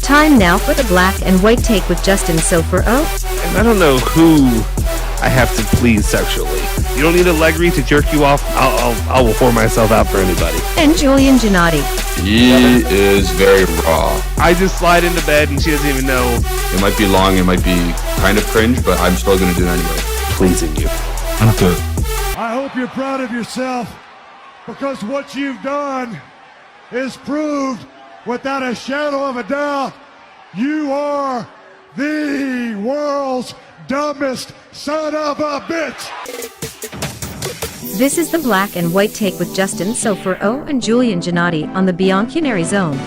Time now for the black and white take with Justin Sofro And I don't know who I have to please sexually. You don't need a Allegri to jerk you off. I will whore myself out for anybody. and Julian Janati. He is very raw. I just slide into bed and she doesn't even know. It might be long, it might be kind of cringe, but I'm still going to do it anyway. Pleasing you. I'm good. I hope you're proud of yourself because what you've done is proved without a shadow of a doubt you are the world's dumbest son of a bitch. This is the black and white take with Justin Sofro and Julian Janati on the Bianconeri Zone.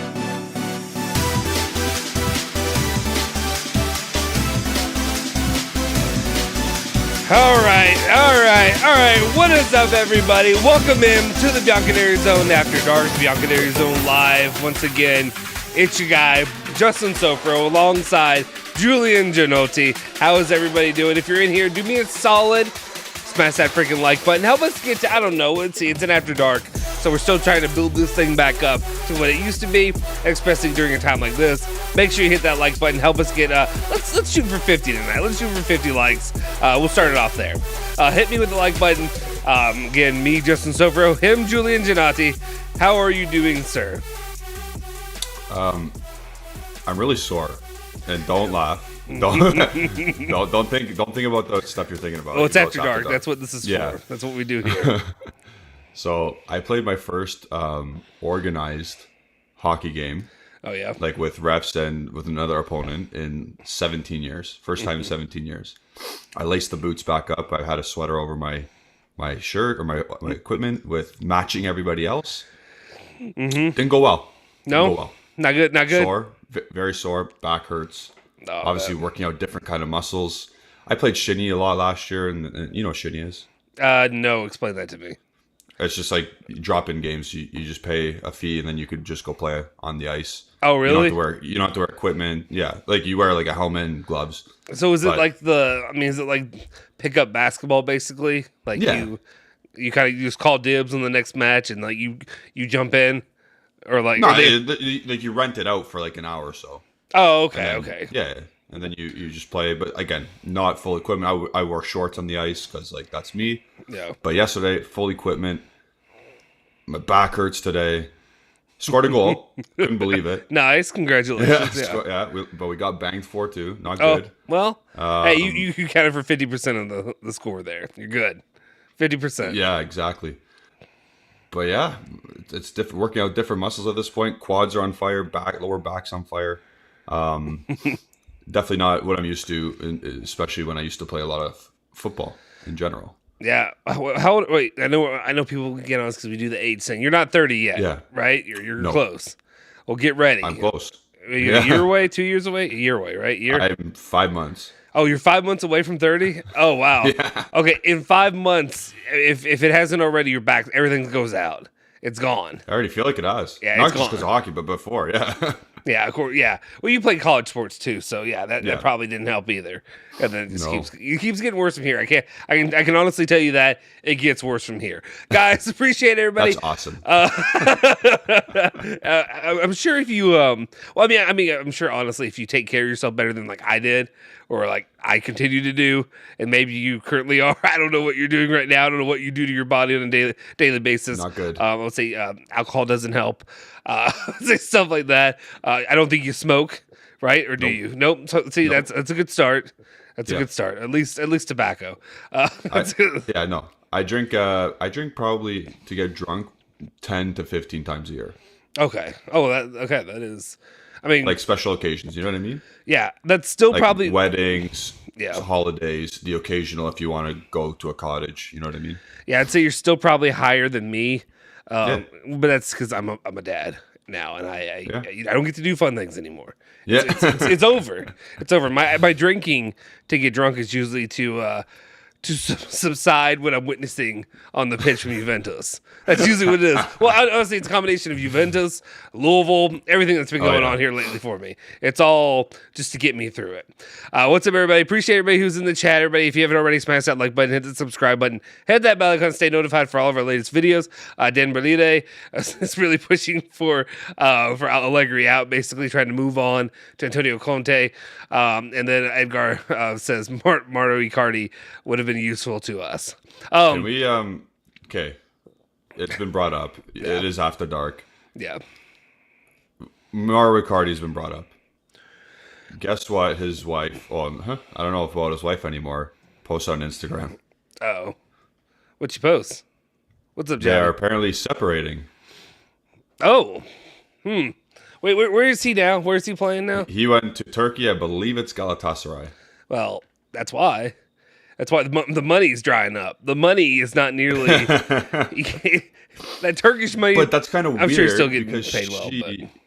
All right. What is up, everybody? Welcome in to the Bianconeri Zone After Dark, Bianconeri Zone Live. Once again, it's your guy, Justin Sofro, alongside Julian Janati. How is everybody doing? If you're in here, do me a solid. Smash that freaking like button. Help us get to, I don't know, let's see, it's an After Dark, so we're still trying to build this thing back up to what it used to be, especially during a time like this. Make sure you hit that like button. Help us get, let's shoot for 50 tonight. Let's shoot for 50 likes. We'll start it off there. Hit me with the like button. Again, me, Justin Sofro, him, Julian Janati. How are you doing, sir? I'm really sore, and don't laugh. Don't think about the stuff you're thinking about. Well, it's After Dark. That's what this is Yeah. for. That's what we do here. So I played my first organized hockey game, Oh, yeah. like with refs and with another opponent in 17 years. First time in 17 years. I laced the boots back up. I had a sweater over my shirt or my equipment with matching everybody else. Didn't go well. No? Didn't go well. Not good. Not good. Sore, very sore. Back hurts. Oh, Obviously, working out different kind of muscles. I played shinny a lot last year, and you know what shinny is. No, explain that to me. It's just like drop-in games. You just pay a fee, and then you could just go play on the ice. Oh, really? You don't have to wear equipment. Yeah, like you wear like a helmet and gloves. So is it But- like is it like pickup basketball basically? Like Yeah. you kind of just call dibs on the next match and like you jump in or like No, are they- like you rent it out for like an hour or so. Oh, okay, And okay. Yeah, and then you just play. But again, not full equipment. I wore shorts on the ice because like that's me. Yeah. But yesterday, full equipment. My back hurts today. Scored a goal. Couldn't believe it. Nice, congratulations. Yeah. But we got banged 4-2. Not Oh, good. well, hey, you counted for 50% of the score there. You're good. 50%. Yeah, exactly. But yeah, it's different. Working out different muscles at this point. Quads are on fire. Lower back's on fire. Definitely not what I'm used to, especially when I used to play a lot of football in general. Yeah. How old? Wait, I know people get on us because we do the age thing. You're not 30 yet. Yeah. Right? You're No. close. Well, get ready. I'm close. Are you a year away, 2 years away? A year away, right? Year? I'm 5 months. Oh, you're 5 months away from 30? Oh, wow. Yeah. Okay, in 5 months, if it hasn't already, your back, everything goes out. It's gone. I already feel like it has. Yeah, Not it's just gone. because of hockey, but before, yeah. Yeah, of course. Yeah. Well, you play college sports too, so yeah, that Yeah. probably didn't help either. And then it just No. keeps getting worse from here. I can honestly tell you that it gets worse from here. Guys, appreciate everybody. That's awesome. I'm sure if you I'm sure honestly if you take care of yourself better than like I did or like I continue to do and maybe you currently are, I don't know what you're doing right now. I don't know what you do to your body on a daily basis. Not good. Let's say alcohol doesn't help. Say stuff like that. I don't think you smoke, right? Or do you? Nope. So, see, Nope. that's a good start. That's a Yeah. good start. At least tobacco. That's good. Yeah, no. I drink probably to get drunk 10 to 15 times a year. Okay. Oh, that is. I mean, Like special occasions, you know what I mean? yeah, that's still Like probably. weddings, Yeah. holidays, the occasional if you want to go to a cottage, you know what I mean? Yeah, I'd say you're still probably higher than me. Yeah. But that's because I'm a dad now, and I don't get to do fun things anymore. Yeah. It's over. It's over. My drinking to get drunk is usually to to subside when I'm witnessing on the pitch from Juventus. That's usually what it is. Well, honestly, it's a combination of Juventus, Louisville, everything that's been going on here lately for me. It's all just to get me through it. What's up, everybody? Appreciate everybody who's in the chat. Everybody, if you haven't already, smash that like button, hit the subscribe button, hit that bell icon, stay notified for all of our latest videos. Dan Berlide is really pushing for Allegri out, basically trying to move on to Antonio Conte. And then Edgar says Mauro Icardi would have been useful to us. Can we, okay. It's been brought up. Yeah. It is after dark. Yeah. Mauro Icardi's been brought up. Guess what? His wife, I don't know about his wife anymore, posts on Instagram. Oh. What'd she post? What's up, Jack? They're apparently separating. Oh. Wait, where is he now? Where is he playing now? He went to Turkey. I believe it's Galatasaray. Well, that's why. That's why the money's drying up. The money is not nearly that Turkish money. But that's kind of weird. I'm sure he's still getting paid well.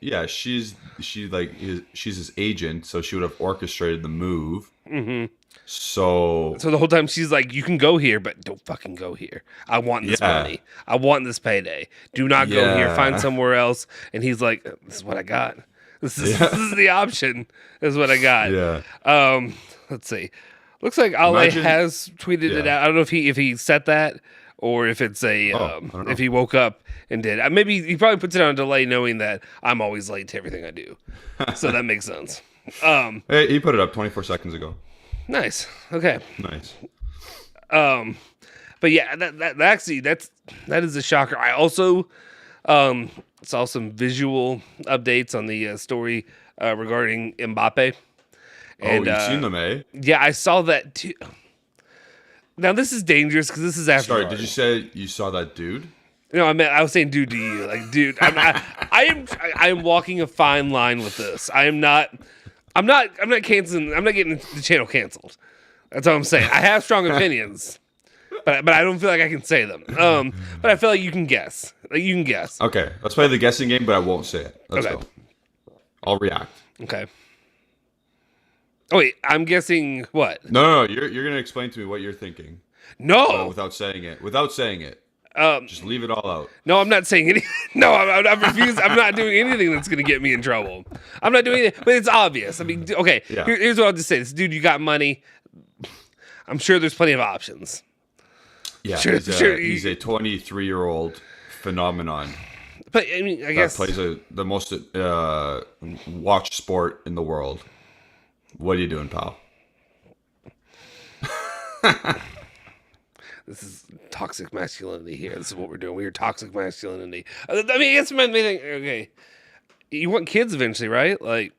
Yeah, she's his agent, so she would have orchestrated the move. Mm-hmm. So the whole time she's like, "You can go here, but don't fucking go here. I want this money. I want this payday. Do not go here. Find somewhere else." And he's like, "This is what I got. This is the option. This is what I got." Yeah. Let's see. Looks like Ale has tweeted it out. I don't know if he set that or if it's if he woke up and did. Maybe he probably puts it on delay, knowing that I'm always late to everything I do. So that makes sense. Hey, he put it up 24 seconds ago. Nice. Okay. Nice. But yeah, that is a shocker. I also saw some visual updates on the story regarding Mbappe. And, you've seen them, eh? Yeah, I saw that too. Now this is dangerous because this is after. Sorry, did you say you saw that dude? No, I was saying dude to you, like dude. I am walking a fine line with this. I'm not canceling. I'm not getting the channel canceled. That's all I'm saying. I have strong opinions, but I don't feel like I can say them. But I feel like you can guess. Okay, let's play the guessing game, but I won't say it. Let's go. I'll react. Okay. Oh wait, I'm guessing what? No, you're gonna explain to me what you're thinking. No, without saying it. Just leave it all out. No, I'm not saying anything. No, I'm refused. I'm not doing anything that's gonna get me in trouble. I'm not doing it, but it's obvious. I mean, okay. Yeah. Here's what I'll just say: this dude, you got money. I'm sure there's plenty of options. Yeah, he's a 23-year-old phenomenon. But I mean, I guess plays the most watched sport in the world. What are you doing, pal? This is toxic masculinity here. This is what we're doing. We're toxic masculinity. I mean, I guess my main thing. Okay, you want kids eventually, right? Like,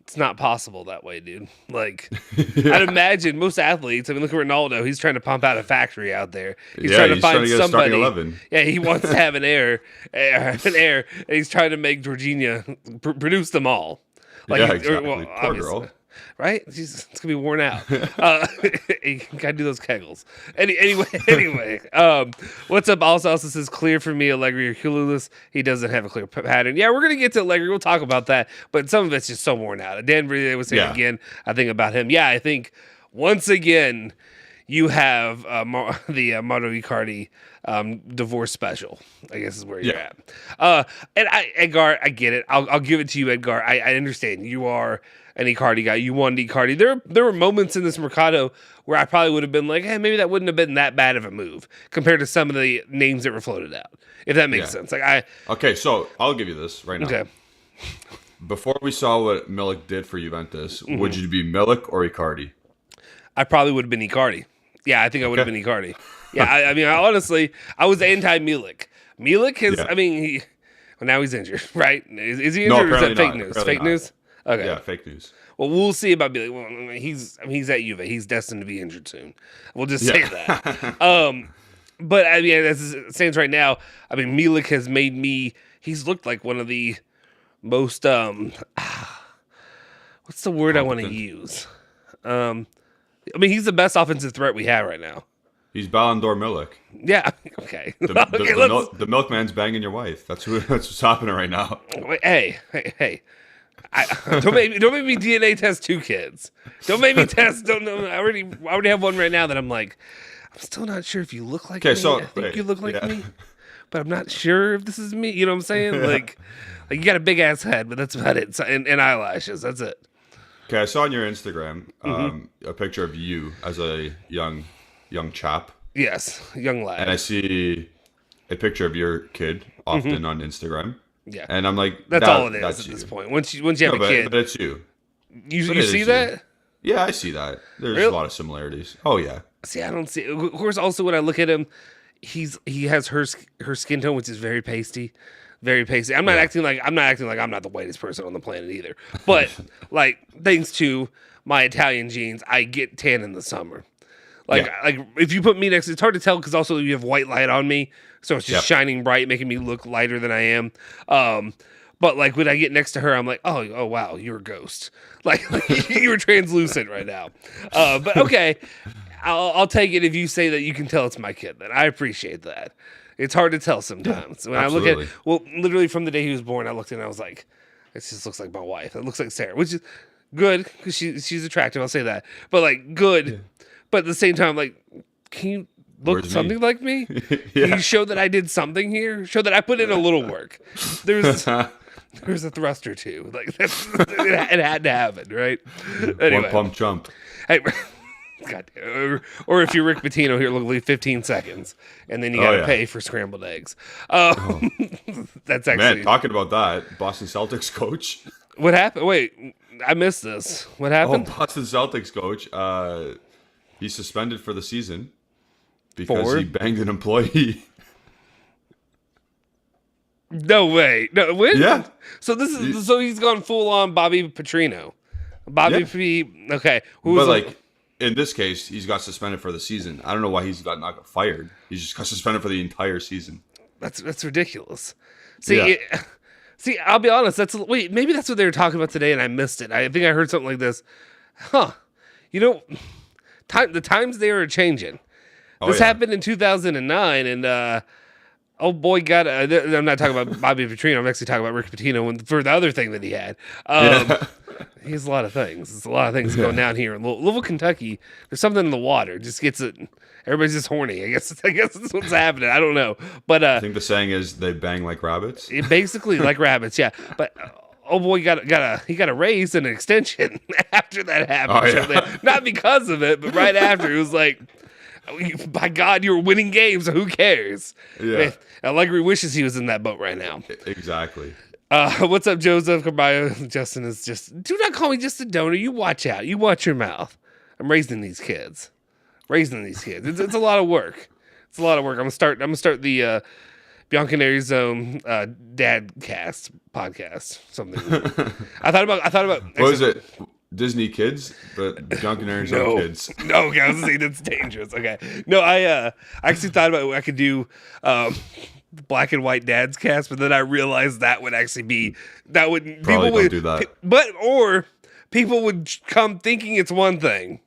it's not possible that way, dude. Like, I'd imagine most athletes. I mean, look at Ronaldo. He's trying to pump out a factory out there. He's trying to find somebody. Yeah, he wants to have an heir, and he's trying to make Georgina produce them all. Like, yeah, exactly. Poor girl. Right? It's going to be worn out. You got to do those kegels. Anyway. What's up? Also says, clear for me, Allegri or clueless. He doesn't have a clear pattern. Yeah, we're going to get to Allegri. We'll talk about that. But some of it's just so worn out. Dan Berlide was saying again, I think about him. Yeah, I think once again, you have the Mauro Icardi divorce special, I guess is where you're at. And Edgar, I get it. I'll give it to you, Edgar. I understand. You are an Icardi guy. You wanted Icardi. There were moments in this Mercado where I probably would have been like, hey, maybe that wouldn't have been that bad of a move compared to some of the names that were floated out, if that makes sense. Okay, so I'll give you this right now. Okay. Before we saw what Milik did for Juventus, would you be Milik or Icardi? I probably would have been Icardi. Yeah, I think I would have been Icardi. Yeah, I mean, honestly, I was anti-Milik. Milik has, I mean, now he's injured, right? Is he injured or is that fake news? Fake news? Okay. Yeah, fake news. Well, we'll see about Milik. Well, he's at Juve. He's destined to be injured soon. We'll just say that. But, I mean, as it stands right now, I mean, Milik has made me, he's looked like one of the most, what's the word I want to use? I mean, he's the best offensive threat we have right now. He's Ballon d'Or Milik. Yeah. Okay. The milkman's banging your wife. That's what's happening right now. Hey. Don't make me DNA test 2 kids. Don't make me test. Don't know. I already have one right now that I'm like, I'm still not sure if you look like me. So I think you look like me, but I'm not sure if this is me. You know what I'm saying? Like you got a big ass head, but that's about it. And eyelashes. That's it. Okay, I saw on your Instagram a picture of you as a young chap. Yes, young lad. And I see a picture of your kid often on Instagram. Yeah, and I'm like, that's all it is at this point. Once you have a kid, but it's you. You see that? You. Yeah, I see that. There's a lot of similarities. Oh yeah. See, I don't see. Of course, also when I look at him, he has her skin tone, which is very pasty, very pasty. I'm not acting like I'm not the whitest person on the planet either. But like, thanks to my Italian genes, I get tan in the summer. Like if you put me next, it's hard to tell because also you have white light on me, so it's just shining bright, making me look lighter than I am. But like when I get next to her, I'm like, oh wow, you're a ghost. Like you're translucent right now. But okay, I'll take it if you say that you can tell it's my kid. Then I appreciate that. It's hard to tell sometimes. When absolutely. I look at literally from the day he was born, I looked and I was like, it just looks like my wife. It looks like Sarah, which is good because she's attractive. I'll say that. But like good. Yeah. But at the same time, like, can you look something like me? Can you show that I did something here? Show that I put in a little work. There's a thrust or two. Like it had to happen, right? Anyway. One pump jump. Hey, God, or if you're Rick Petrino here, look, 15 seconds, and then you got to pay for scrambled eggs. That's actually talking about that. Boston Celtics coach. What happened? Wait, I missed this. What happened? Boston Celtics coach. He's suspended for the season because he banged an employee. No way. No, when? Yeah. So so he's gone full on Bobby Petrino. Bobby P. Okay. But like in this case, he's got suspended for the season. I don't know why he's not fired. He's just got suspended for the entire season. That's ridiculous. See, see, I'll be honest. Maybe that's what they were talking about today, and I missed it. I think I heard something like this. Huh? You know. The times they are changing. This happened in 2009, and old boy got. I'm not talking about Bobby Petrino. I'm actually talking about Rick Pitino for the other thing that he had. He has a lot of things. There's a lot of things going down here in Louisville, Kentucky. There's something in the water. Just gets it. Everybody's just horny. I guess that's what's happening. I don't know, but I think the saying is they bang like rabbits. Basically, like rabbits. Yeah, but. Oh boy, got a raise and an extension after that happened. Not because of it, but right after it was like, by God, you were winning games. So who cares? Yeah, Allegri wishes he was in that boat right now. Exactly. What's up, Joseph Caballo? Justin is just. Do not call me just a donor. You watch out. You watch your mouth. I'm raising these kids. It's a lot of work. It's a lot of work. I'm gonna start the. Bianconeri Zone Dad Cast podcast. Something. I thought about. What was it? Disney Kids, but Bianconeri Zone Kids. No, guys, that's dangerous. Okay, no, I actually thought about I could do Black and White Dad's Cast, but then I realized that would actually be Probably don't do that. Or people would come thinking it's one thing,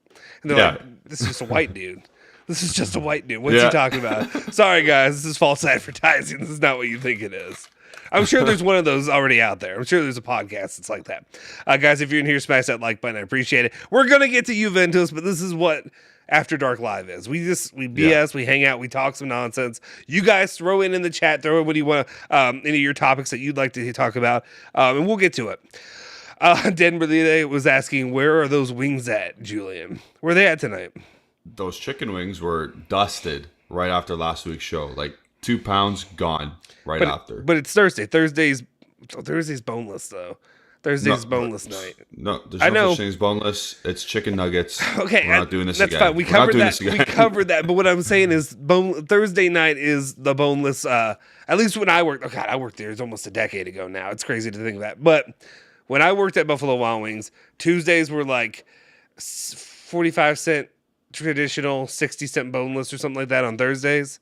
and they're like, "This is just a white dude." This is just a white dude. What's he talking about? Sorry, guys. This is false advertising. This is not what you think it is. I'm sure there's one of those already out there. I'm sure there's a podcast that's like that. Guys, if you're in here, smash that like button. I appreciate it. We're going to get to Juventus, but this is what After Dark Live is. We BS, we hang out, we talk some nonsense. You guys throw in the chat, throw in what you want, any of your topics that you'd like to talk about, and we'll get to it. Denver the other day was asking, where are those wings at, Julian? Where are they at tonight? Those chicken wings were dusted right after last week's show. Like 2 pounds gone after. But it's Thursday. Thursday's boneless though. Thursday's boneless night. No, there's no such thing as boneless. It's chicken nuggets. Okay, we're not doing this that's again. Fine. We covered that. But what I'm saying is, Thursday night is the boneless. At least when I worked. Oh God, I worked there. It's almost a decade ago now. It's crazy to think of that. But when I worked at Buffalo Wild Wings, Tuesdays were like 45-cent. Traditional 60-cent boneless or something like that on Thursdays.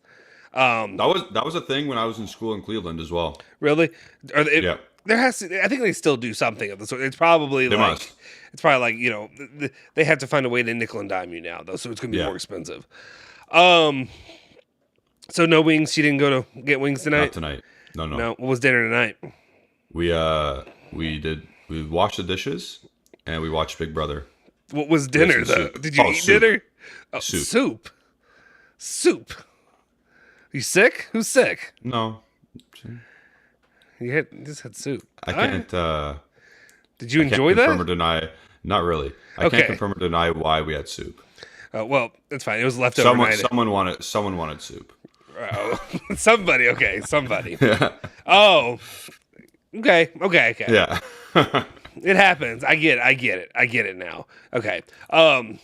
That was a thing when I was in school in Cleveland as well. Really? Yeah. There has to. I think they still do something of the sort. It's probably It's probably like they have to find a way to nickel and dime you now though, so it's gonna be more expensive. So no wings. You didn't go to get wings tonight. Not tonight. No. What was dinner tonight? We did We washed the dishes, and we watched Big Brother. What was dinner, though? Soup. Did you eat soup. dinner? Oh, Soup. Soup. You sick? Who's sick? No. You just had soup. I can't... Did you enjoy can't that? confirm or deny. Not really. I can't confirm or deny why we had soup. Well, it's fine. It was left overnight. Someone wanted soup. Somebody. Okay, somebody. Yeah. Oh. Okay. Yeah. It happens. I get it now. Okay. I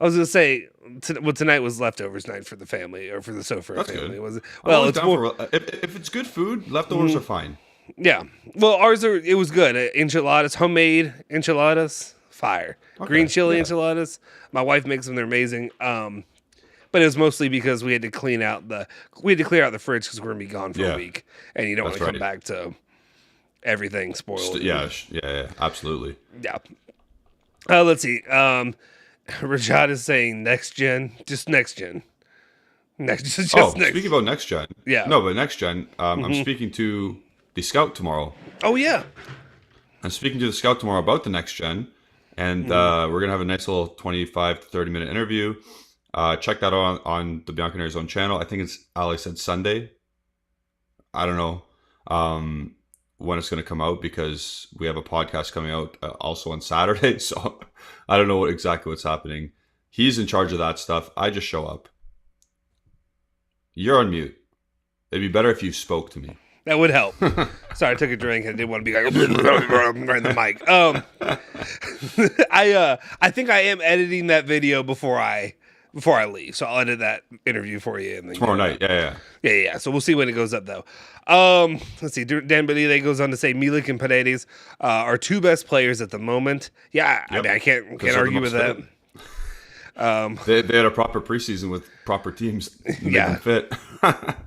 was gonna say, tonight was leftovers night for the family or for the sofa That's family. good. Was it? Well, it's more. If it's good food, leftovers are fine. Yeah. Well, it was good. Enchiladas, homemade enchiladas, fire. Okay, Green chili enchiladas. My wife makes them. They're amazing. But it was mostly because we had to clear out the fridge because we're gonna be gone for a week, and you don't want to come back to everything spoiled. Yeah, absolutely. Yeah. Let's see. Rajat is saying next gen, just next gen. Speaking about next gen. Yeah. No, but next gen. I'm speaking to the scout tomorrow. Oh yeah. I'm speaking to the scout tomorrow about the next gen, and we're gonna have a nice little 25 to 30 minute interview. Check that out on the Bianconerizon channel. I think it's Ali said Sunday. I don't know when it's going to come out because we have a podcast coming out also on Saturday. So I don't know exactly what's happening. He's in charge of that stuff. I just show up. You're on mute. It'd be better if you spoke to me. That would help. Sorry, I took a drink and I didn't want to be like right in the mic. I think I am editing that video before I leave, so I'll edit that interview for you. And then tomorrow night, yeah. So we'll see when it goes up, though. Let's see. Dan Benitez goes on to say Milik and Paredes are two best players at the moment. Yeah, yep. I mean, I can't argue with that. They had a proper preseason with proper teams. Yeah, fit.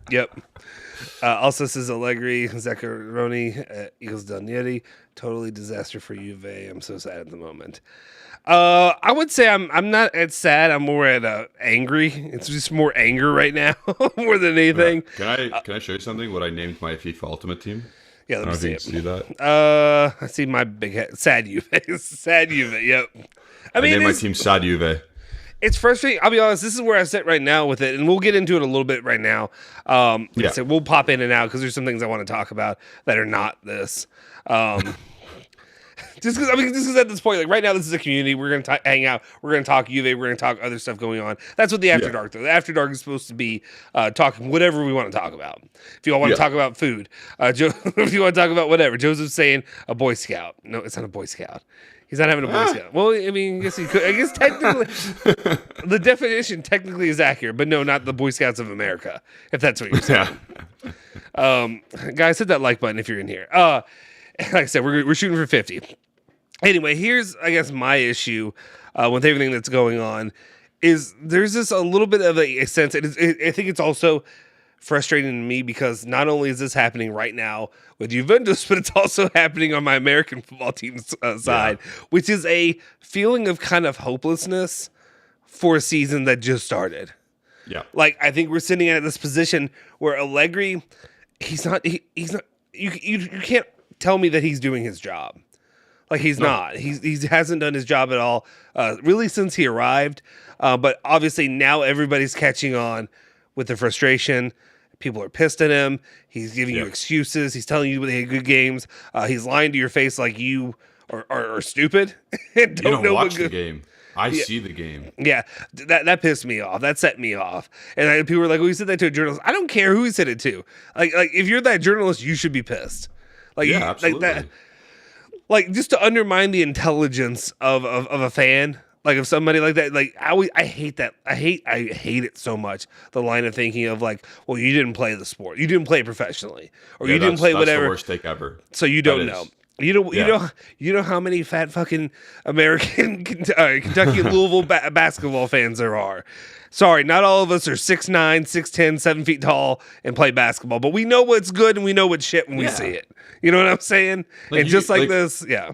Yep. Also says Allegri, Zaccaroni, Eagles Danieri, totally disaster for Juve. I'm so sad at the moment. I would say I'm not at sad. I'm more at angry. It's just more anger right now, more than anything. Can I show you something? What I named my FIFA Ultimate Team? Yeah, let me see it. See that? I see my big head. Sad Juve. Sad Juve. Yep. I named my team Sad Juve. It's frustrating. I'll be honest. This is where I sit right now with it, and we'll get into it a little bit right now. I said, we'll pop in and out because there's some things I want to talk about that are not this. Just because at this point, like right now, this is a community. We're gonna hang out. We're gonna talk Juve. We're gonna talk other stuff going on. That's what the After Dark though. The After Dark is supposed to be talking whatever we want to talk about. If you all want to talk about food, if you want to talk about whatever. Joseph's saying a Boy Scout. No, it's not a Boy Scout. He's not having a Boy Scout. Well, I mean, I guess he could. I guess technically, the definition technically is accurate, but no, not the Boy Scouts of America. If that's what you're saying. Guys, hit that like button if you're in here. Like I said, we're shooting for 50. Anyway, here's, I guess, my issue with everything that's going on is there's this a little bit of a sense. I think it's also frustrating to me because not only is this happening right now with Juventus, but it's also happening on my American football team's side, which is a feeling of kind of hopelessness for a season that just started. Yeah. Like, I think we're sitting at this position where Allegri, he's not, you can't tell me that he's doing his job. Like he's not. He hasn't done his job at all, really since he arrived. But obviously now everybody's catching on with the frustration. People are pissed at him. He's giving you excuses. He's telling you they had good games. He's lying to your face like you are stupid. And don't know watch the game. I see the game. Yeah, that pissed me off. That set me off. And people were like, "Well, you said that to a journalist." I don't care who he said it to. Like if you're that journalist, you should be pissed. Like absolutely. Like that. Like, just to undermine the intelligence of a fan, like of somebody like that, like I hate that. I hate it so much. The line of thinking of like, well, you didn't play the sport, you didn't play professionally, or you didn't play whatever. That's the worst take ever. So you don't know. You know how many fat fucking American Kentucky and Louisville basketball fans there are. Sorry, not all of us are 6'9", 6'10", 7 feet tall and play basketball, but we know what's good and we know what's shit when we see it. You know what I'm saying? Like and just like this, yeah.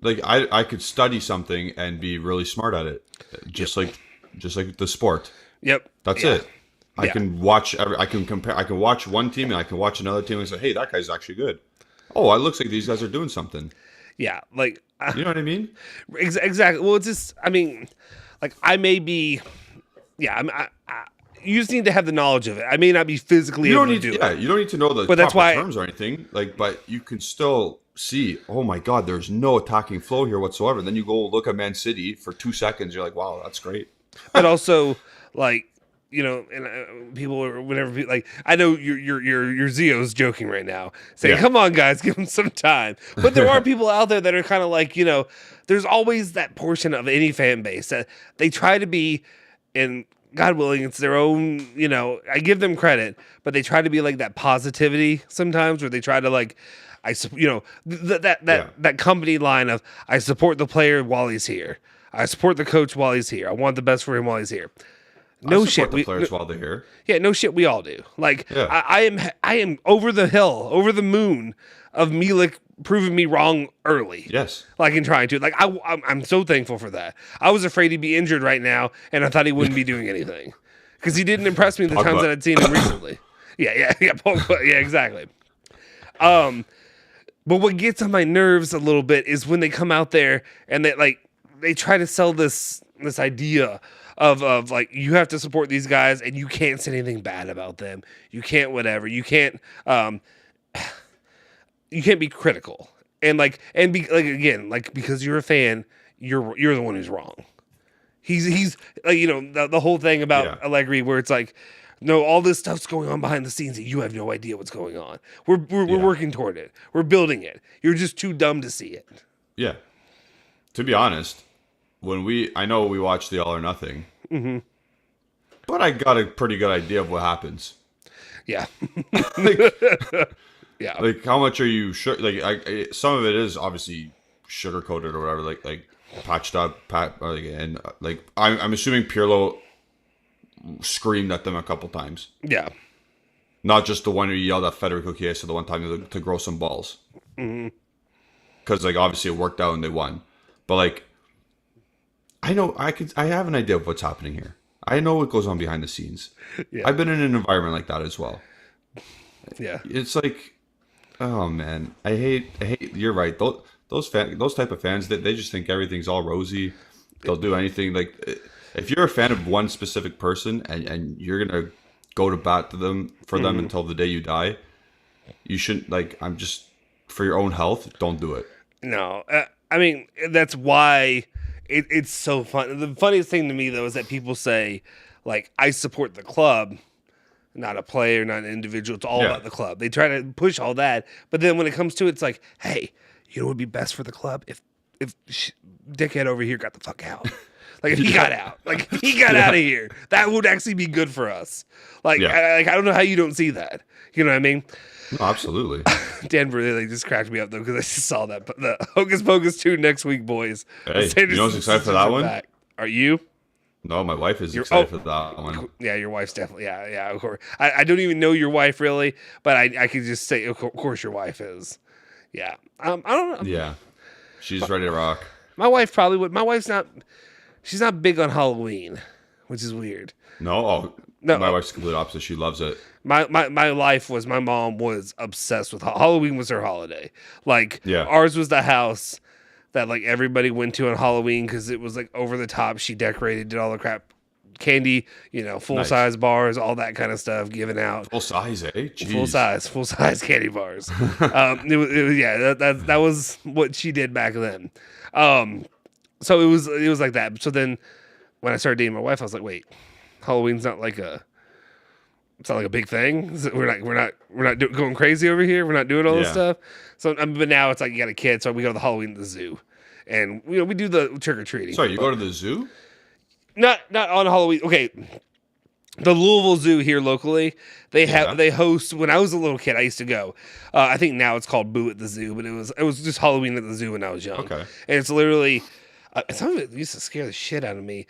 Like I could study something and be really smart at it, just like the sport. Yep, that's it. I can watch I can watch one team and I can watch another team and say, hey, that guy's actually good. oh, it looks like these guys are doing something. Yeah, like You know what I mean? exactly. Well, it's just, I mean, like I may be, yeah. You just need to have the knowledge of it. I may not be physically able to do it. You don't need to know the But that's proper why- terms or anything. Like, but you can still see, oh my God, there's no attacking flow here whatsoever. And then you go look at Man City for 2 seconds. You're like, wow, that's great. But also, like, you know, and people or whatever, like, I know your Zio's joking right now, saying, Yeah. "Come on, guys, give him some time." But there are people out there that are kind of like, you know, there's always that portion of any fan base that they try to be, and God willing, it's their own. You know, I give them credit, but they try to be like that positivity sometimes, where they try to like, you know, that company line of I support the player while he's here. I support the coach while he's here. I want the best for him while he's here. No I shit. support the players while they're here. Yeah, no shit. We all do. Like, Yeah. I am over the hill, over the moon of Milik proving me wrong early. Yes. Like in trying to. Like, I'm so thankful for that. I was afraid he'd be injured right now, and I thought he wouldn't be doing anything because he didn't impress me the times that I'd seen him recently. Yeah, Pogba, yeah, exactly. But what gets on my nerves a little bit is when they come out there and they try to sell this idea of like, you have to support these guys and you can't say anything bad about them. You can't whatever. You can't be critical. And again, like, because you're a fan, you're the one who's wrong. He's like, you know, the whole thing about Allegri where it's like, no, all this stuff's going on behind the scenes that you have no idea what's going on. We're working toward it. We're building it. You're just too dumb to see it. Yeah. To be honest, I know we watched the All or Nothing, but I got a pretty good idea of what happens. Yeah. Yeah. Like, how much are you sure? Like, some of it is obviously sugar coated or whatever, like patched up, and like I'm assuming Pirlo screamed at them a couple times. Yeah. Not just the one who yelled at Federico Chiesa the one time to grow some balls. Because like obviously it worked out and they won, but like I have an idea of what's happening here. I know what goes on behind the scenes. Yeah. I've been in an environment like that as well. Yeah. It's like, oh man, I hate. You're right. Those type of fans, they just think everything's all rosy. They'll do anything. Like, if you're a fan of one specific person and you're gonna go to bat to them for them until the day you die, you shouldn't. Like, I'm just, for your own health, don't do it. No, I mean, that's why it's so fun. The funniest thing to me though is that people say, like, I support the club, not a player, not an individual. It's all about the club. They try to push all that, but then when it comes to it, it's like, hey, you know what would be best for the club if dickhead over here got the fuck out. Like, if he got out, like, if he got out of here, that would actually be good for us. Like, I don't know how you don't see that. You know what I mean? No, absolutely. Denver really just cracked me up though, because I just saw that. But the Hocus Pocus 2 next week, boys. Hey, you know who's excited for that one? Back. Are you? No, my wife is excited for that one. Yeah, your wife's definitely. Yeah, of course. I don't even know your wife really, but I could just say, of course, your wife is. Yeah. I don't know. Yeah, she's ready to rock. My wife probably would. My wife's not. She's not big on Halloween, which is weird. No, my wife's the complete opposite. She loves it. My mom was obsessed with Halloween. Was her holiday. Like, ours was the house that like everybody went to on Halloween because it was like over the top. She decorated, did all the crap, candy, you know, full size bars, all that kind of stuff given out. Full size, eh? Jeez. Full size candy bars. That was what she did back then. So it was like that. So then when I started dating my wife, I was like, wait, Halloween's not like a big thing. We're not going crazy over here. We're not doing all this stuff. So, but now it's like you got a kid, so we go to the Halloween at the zoo, and we do the trick or treating. Sorry, you go to the zoo? Not on Halloween. Okay, the Louisville Zoo here locally, they host. When I was a little kid, I used to go. I think now it's called Boo at the Zoo, but it was just Halloween at the zoo when I was young. Okay, and it's literally. Some of it used to scare the shit out of me.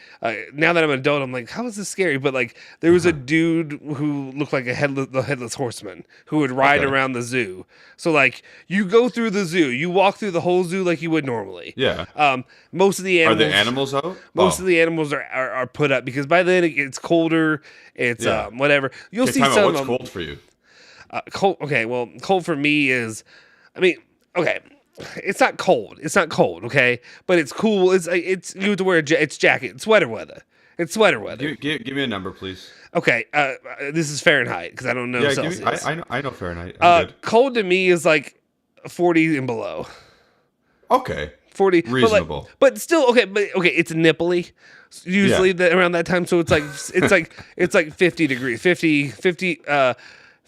Now that I'm an adult, I'm like, how is this scary? But like, there was a dude who looked like the headless horseman who would ride around the zoo. So like, you go through the zoo, you walk through the whole zoo like you would normally. Yeah. Most of the animals are the animals out. Most of the animals are put up because by then it's colder. It's whatever. You'll see some. What's cold for you? Cold. Okay, well, cold for me is. I mean, okay. It's not cold. It's not cold, okay? But it's cool. It's you have to wear it's jacket. It's sweater weather. It's sweater weather. Give me a number, please. Okay, this is Fahrenheit because I don't know Celsius. I know Fahrenheit. I'm good. Cold to me is like 40 and below. Okay. 40, reasonable, but still okay. But okay, it's nipply usually around that time, so it's like 50 degrees, 50 high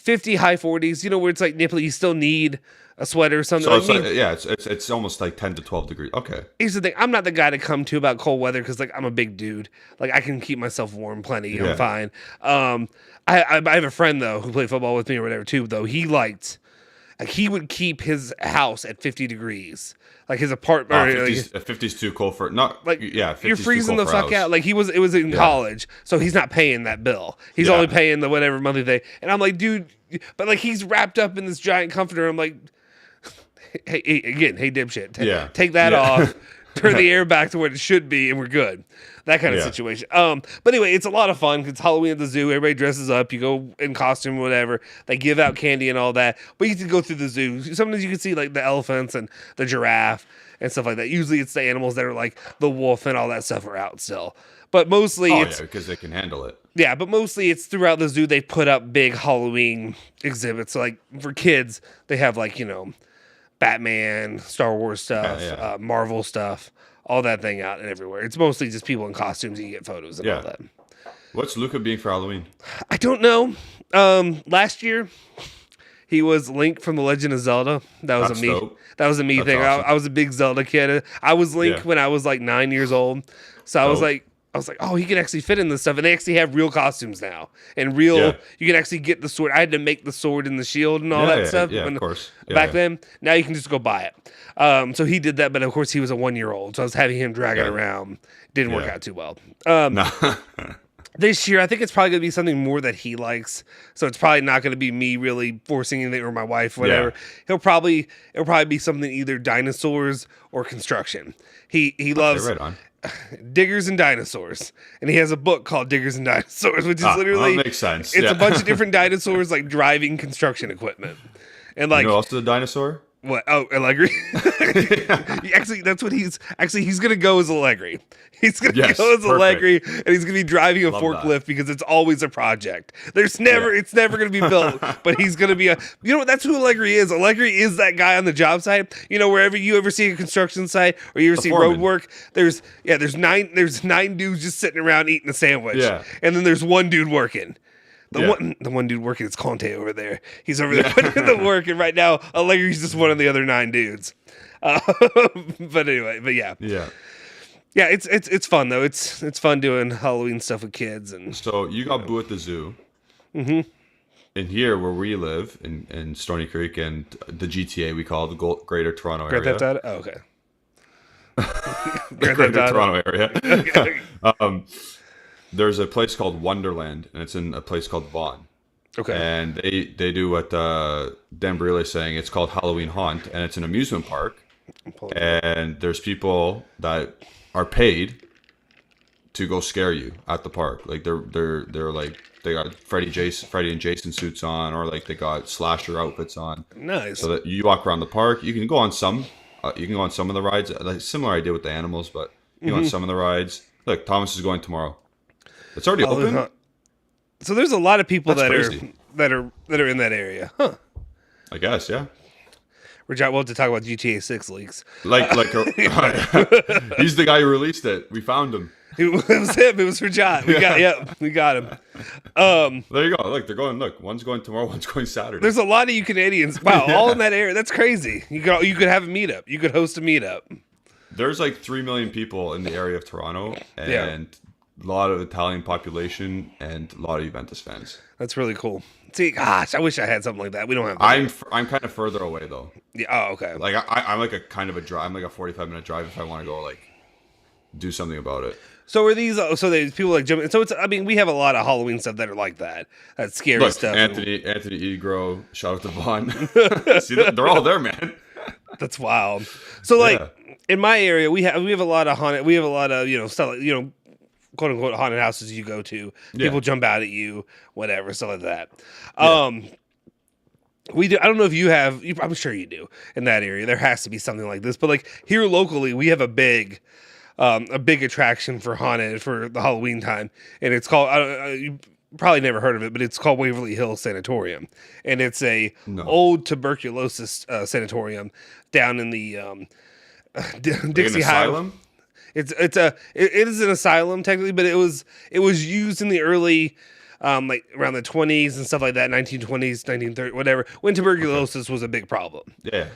40s. You know where it's like nipply. You still need a sweater or something. So it's almost like 10 to 12 degrees. Okay. Here's the thing: I'm not the guy to come to about cold weather because like I'm a big dude. Like I can keep myself warm plenty. Yeah. I'm fine. I have a friend though who played football with me or whatever too. Though he would keep his house at 50 degrees. Like his apartment, 50's too cold for not like you're freezing the fuck out. Like it was in college, so he's not paying that bill. He's only paying the whatever monthly thing. And I'm like, dude, but like he's wrapped up in this giant comforter. I'm like, hey dipshit, take that off, turn the air back to where it should be, and we're good. That kind of situation. But anyway, it's a lot of fun. It's Halloween at the zoo. Everybody dresses up. You go in costume, whatever. They give out candy and all that. But you can go through the zoo. Sometimes you can see like the elephants and the giraffe and stuff like that. Usually it's the animals that are like the wolf and all that stuff are out still. But mostly because they can handle it. Yeah, but mostly it's throughout the zoo. They put up big Halloween exhibits. So like for kids, they have like, Batman, Star Wars stuff, Marvel stuff. All that thing out and everywhere. It's mostly just people in costumes. You get photos and all that. What's Luca being for Halloween? I don't know. Last year, he was Link from The Legend of Zelda. That was a me thing. Awesome. I was a big Zelda kid. I was Link when I was like 9 years old. So I was like, oh, he can actually fit in this stuff. And they actually have real costumes now. And you can actually get the sword. I had to make the sword and the shield and all that stuff. Yeah, of course. Back then, now you can just go buy it. So he did that, but of course he was a 1-year-old. So I was having him drag it around. Didn't work out too well. No. This year, I think it's probably going to be something more that he likes. So it's probably not going to be me really forcing anything or my wife, whatever. It'll probably be something either dinosaurs or construction. He loves right on. Diggers and Dinosaurs, and he has a book called Diggers and Dinosaurs, which is literally that makes sense. It's a bunch of different dinosaurs like driving construction equipment, and like also the dinosaur. What? Oh, Allegri. Actually, that's what he's gonna go as Allegri. He's gonna go as Allegri, and he's gonna be driving a forklift because it's always a project. It's never gonna be built, but he's gonna be that's who Allegri is. Allegri is that guy on the job site. Wherever you ever see a construction site or you ever see road work, there's 9 dudes just sitting around eating a sandwich, and then there's one dude working. The one dude working is Conte over there. He's over there putting in the work, and right now Allegri's just one of the other 9 dudes. But anyway, it's fun though. It's fun doing Halloween stuff with kids. And so you got Boo at the zoo. Mm-hmm. In here where we live in Stony Creek and the GTA, we call it the Greater Toronto area. Grand Theft Auto? Oh, okay. The Greater Toronto area. Okay. There's a place called Wonderland, and it's in a place called Vaughan. Okay. And they do what Dan Brile is saying. It's called Halloween Haunt, and it's an amusement park. And there's people that are paid to go scare you at the park. Like they're like they got Freddy and Jason suits on, or like they got slasher outfits on. Nice. So that you walk around the park. You can go on some. You can go on some of the rides. Like similar idea with the animals, but you go on some of the rides. Look, Thomas is going tomorrow. It's already open. So there's a lot of people that are in that area, huh? I guess, yeah. We'll have to talk about GTA 6 leaks. He's the guy who released it. We found him. It was him. It was Rajat. We got him. There you go. Look, they're going. Look, one's going tomorrow. One's going Saturday. There's a lot of you Canadians. Wow, all in that area. That's crazy. You could have a meetup. You could host a meetup. There's like 3 million people in the area of Toronto, and a lot of Italian population and a lot of Juventus fans. That's really cool. See, gosh, I wish I had something like that. We don't have that. I'm kind of further away though. Yeah. Oh, okay. Like I'm like a kind of a drive. I'm like a 45-minute drive if I want to go like do something about it. So are these? So there's people like Jim. So it's. I mean, we have a lot of Halloween stuff that are like that. That's scary stuff. Anthony Egro, shout out to Vaughn. See, they're all there, man. That's wild. So in my area, we have a lot of haunted. We have a lot of stuff like quote unquote haunted houses you go to. People jump out at you, whatever, stuff like that. We do. I don't know if you have. I'm sure you do in that area. There has to be something like this. But like here locally, we have a big attraction for haunted for the Halloween time, and it's called. You probably never heard of it, but it's called Waverly Hills Sanatorium, and it's a old tuberculosis sanatorium down in the Dixie Highway. It is an asylum technically, but it was used in the early like around the 20s and stuff like that, 1920s, 1930s, whatever, when tuberculosis was a big problem. Yeah.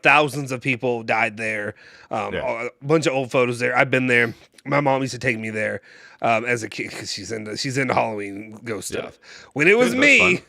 Thousands of people died there. A bunch of old photos there. I've been there. My mom used to take me there as a kid because she's into Halloween ghost stuff. When it was me.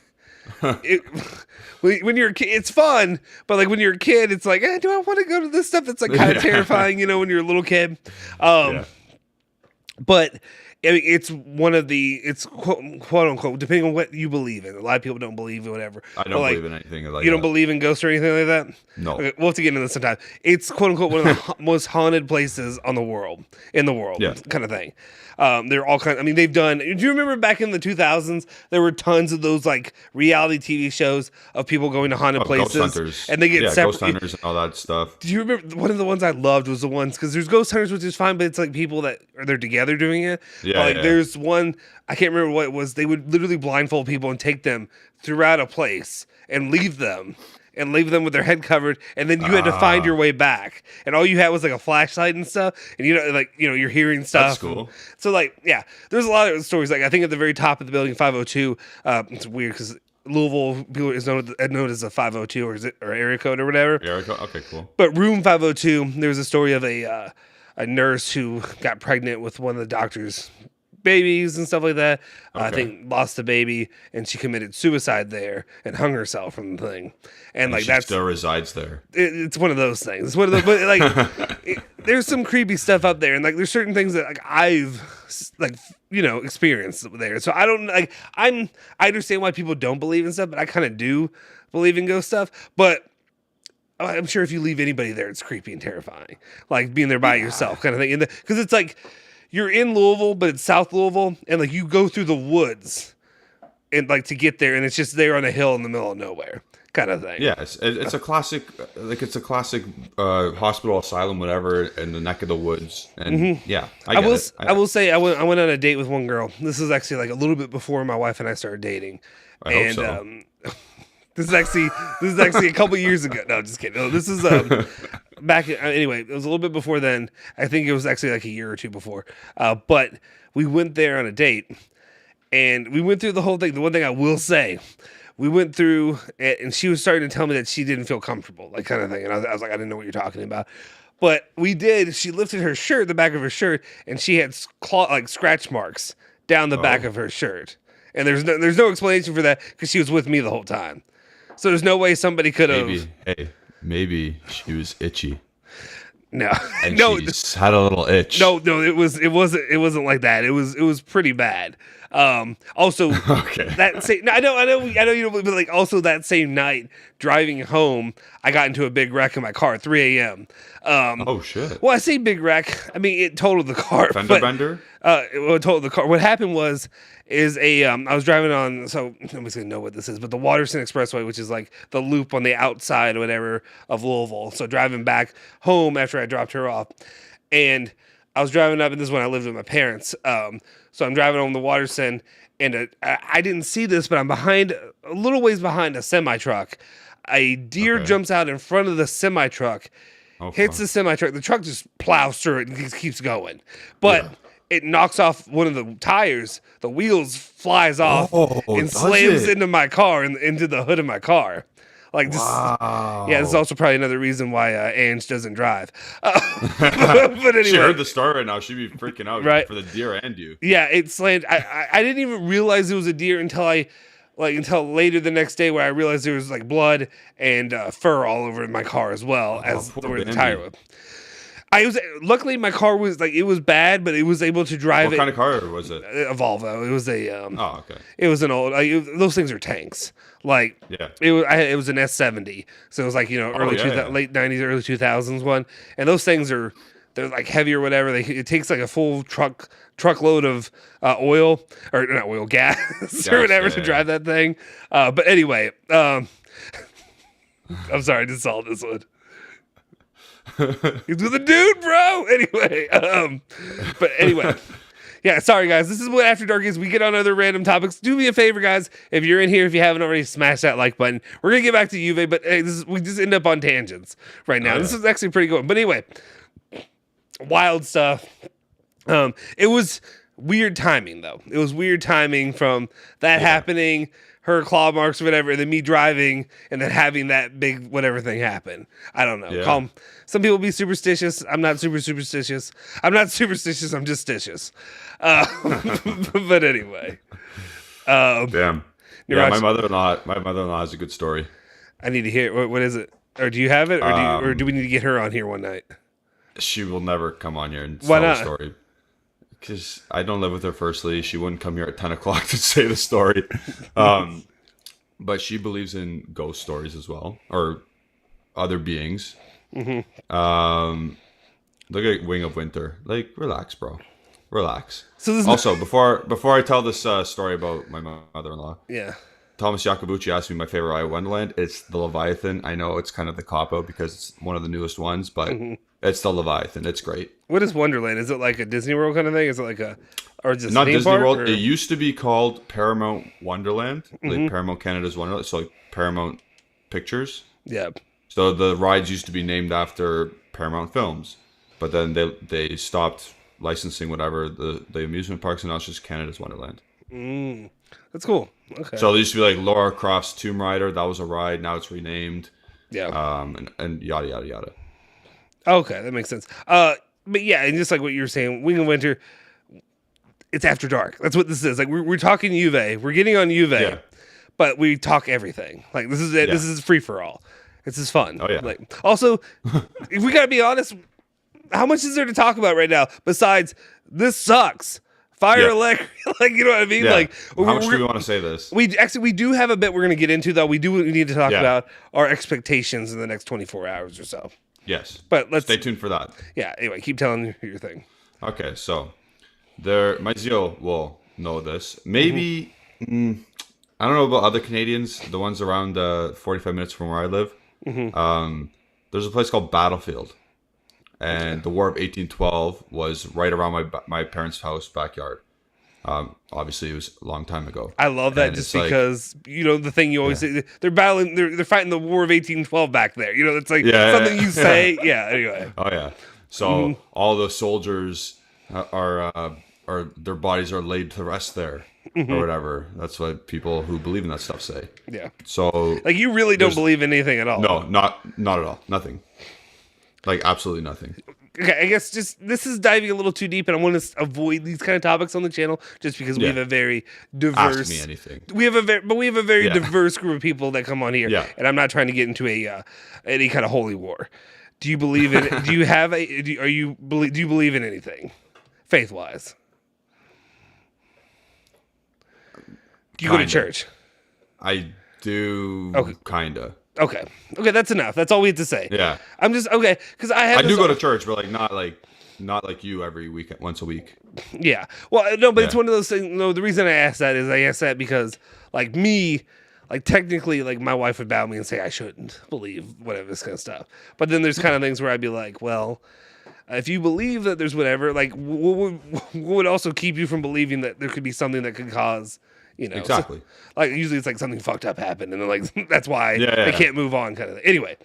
When you're a kid, it's fun, but like when you're a kid, it's like, do I want to go to this stuff that's like kind of terrifying, when you're a little kid? But I mean, it's one of it's quote unquote, depending on what you believe in. A lot of people don't believe in whatever. I don't believe in anything like that. You don't believe in ghosts or anything like that? No. Okay, we'll have to get into this sometime. It's quote unquote one of the most haunted places in the world, kind of thing. They're all kinds. I mean, they've done. Do you remember back in the 2000s? There were tons of those like reality TV shows of people going to haunted places, Ghost Hunters. And they get separate. Ghost Hunters and all that stuff. Do you remember one of the ones I loved was the ones because there's Ghost Hunters, which is fine, but it's like people that they're together doing it. There's one I can't remember what it was. They would literally blindfold people and take them throughout a place and leave them with their head covered, and then you had to find your way back. And all you had was like a flashlight and stuff, and you're hearing stuff. That's cool. So there's a lot of stories. Like I think at the very top of the building, 502. It's weird because Louisville people is known as a 502 or area code or whatever. Area code. Okay, cool. But room 502, there was a story of a nurse who got pregnant with one of the doctor's babies and stuff like that. I think lost the baby, and she committed suicide there and hung herself from the thing. And like that still resides there. It's one of those things. It's one of those, but like there's some creepy stuff up there, and like there's certain things that like I've experienced there. So I don't like I understand why people don't believe in stuff, but I kind of do believe in ghost stuff. But I'm sure if you leave anybody there, it's creepy and terrifying, like being there by yourself, kind of thing. Because it's like. You're in Louisville, but it's South Louisville, and like you go through the woods, and like to get there, and it's just there on a hill in the middle of nowhere, kind of thing. Yeah, it's a classic, hospital, asylum, whatever, in the neck of the woods, and I will say I went on a date with one girl. This is actually like a little bit before my wife and I started dating, I hope so. This is actually a couple years ago. No, just kidding. No, this is back. Anyway, it was a little bit before then. I think it was actually like a year or two before. But we went there on a date, and we went through the whole thing. The one thing I will say, we went through it, and she was starting to tell me that she didn't feel comfortable, like kind of thing. And I was like, I didn't know what you're talking about. But we did. She lifted her shirt, the back of her shirt, and she had scratch marks down the back of her shirt. And there's no explanation for that because she was with me the whole time. So there's no way somebody could have. Maybe she was itchy. No, and no, she had a little itch. No, it wasn't like that. It was pretty bad. Also, okay. I know you don't, but like also that same night driving home, I got into a big wreck in my car at 3 a.m. Oh shit! Well, I say big wreck. I mean, it totaled the car. Fender bender. It totaled the car. What happened was I was driving on. So nobody's gonna know what this is, but the Waterston Expressway, which is like the loop on the outside or whatever of Louisville. So driving back home after I dropped her off, and I was driving up, and this is when I lived with my parents. So I'm driving on the Waterston, and I didn't see this, but I'm a little ways behind a semi-truck. A deer jumps out in front of the semi-truck, hits the semi-truck. The truck just plows through it and just keeps going. But it knocks off one of the tires. The wheels flies off and slams into my car and into the hood of my car. Like this, this is also probably another reason why Ange doesn't drive. But anyway, she heard the story right now. She'd be freaking out for the deer and you. Yeah, it slammed. I didn't even realize it was a deer until later the next day, where I realized there was like blood and fur all over my car as well as where the tire was. Luckily my car was it was bad, but it was able to drive. What kind of car was it? A Volvo. It was a. Okay. It was an old. Those things are tanks. It was an S70, so it was late 90s, early 2000s one, and those things they're like heavy or whatever. It takes like a full truckload of oil or not oil, gas or whatever to drive that thing. But anyway, I'm sorry, I just saw this one. He's with a dude, bro. Anyway, but anyway. Yeah, sorry guys. This is what After Dark is. We get on other random topics. Do me a favor, guys. If you're in here, if you haven't already, smash that like button. We're gonna get back to Juve, but hey, we just end up on tangents right now. This is actually pretty good. But anyway, wild stuff. It was weird timing though. It was weird timing from that happening, her claw marks or whatever, and then me driving and then having that big whatever thing happen. I don't know. Yeah. Some people be superstitious. I'm not superstitious. I'm not superstitious. I'm just stitious. But anyway. Damn. Yeah, my mother-in-law has a good story. I need to hear it. What is it? Or do you have it? Or do we need to get her on here one night? She will never come on here and Why tell not? the story. Because I don't live with her, firstly. She wouldn't come here at 10 o'clock to say the story. But she believes in ghost stories as well. Or other beings. Mm-hmm. Look at Wing of Winter. Like, relax, bro. Relax. So also, before I tell this story about my mother-in-law. Yeah. Thomas Jacobucci asked me my favorite ride at Wonderland. It's the Leviathan. I know it's kind of the cop-out because it's one of the newest ones, but it's the Leviathan. It's great. What is Wonderland? Is it like a Disney World kind of thing? Is it like or just not Disney park, World? or? It used to be called Paramount Wonderland, like Paramount Canada's Wonderland. So like Paramount Pictures. Yeah. So the rides used to be named after Paramount Films, but then they stopped licensing whatever the amusement parks, and now it's just Canada's Wonderland. That's cool. Okay. So there used to be like Laura Croft's Tomb Raider. That was a ride. Now it's renamed. Yeah. And yada yada yada. Okay, that makes sense. But yeah, and just like what you were saying, Wing of Winter, it's After Dark. That's what this is. Like we're talking Juve. We're getting on Juve, but we talk everything. Like this is it. Yeah. This is free for all. This is fun. Oh yeah. Like also, if we gotta be honest, how much is there to talk about right now besides this sucks? Fire Electric, like, you know what I mean? Yeah. Like, how much do we want to say this? We do have a bit we're going to get into, though. We need to talk about our expectations in the next 24 hours or so. Yes. But let's stay tuned for that. Yeah. Anyway, keep telling your thing. Okay. So my Zio will know this. Maybe, I don't know about other Canadians, the ones around 45 minutes from where I live. There's a place called Battlefield. And the War of 1812 was right around my parents' house backyard. Obviously, it was a long time ago. I love that just because, you know, the thing you always say, they're battling, they're fighting the War of 1812 back there. You know, it's like something you say. Yeah, anyway. Oh, yeah. So all the soldiers are their bodies are laid to rest there or whatever. That's what people who believe in that stuff say. Yeah. So like you really don't believe in anything at all. No, not at all. Nothing. Like absolutely nothing. Okay, I guess just this is diving a little too deep, and I want to avoid these kind of topics on the channel just because we have a very diverse. Ask me anything. We have a very diverse group of people that come on here, and I'm not trying to get into any kind of holy war. Do you believe in? Do you believe in anything, faith wise? Do you go to church? I do. Kinda. Okay, that's enough. That's all we have to say. Yeah, I'm just because I do go to church, but not like you every weekend, once a week. Yeah, well, no, but it's one of those things. No, the reason I asked that because like me, like technically, like my wife would battle me and say I shouldn't believe whatever this kind of stuff. But then there's kind of things where I'd be like, well, if you believe that there's whatever, like what would also keep you from believing that there could be something that could cause. You know, exactly. So, like usually it's like something fucked up happened, and then like that's why they can't move on, kind of thing. Anyway,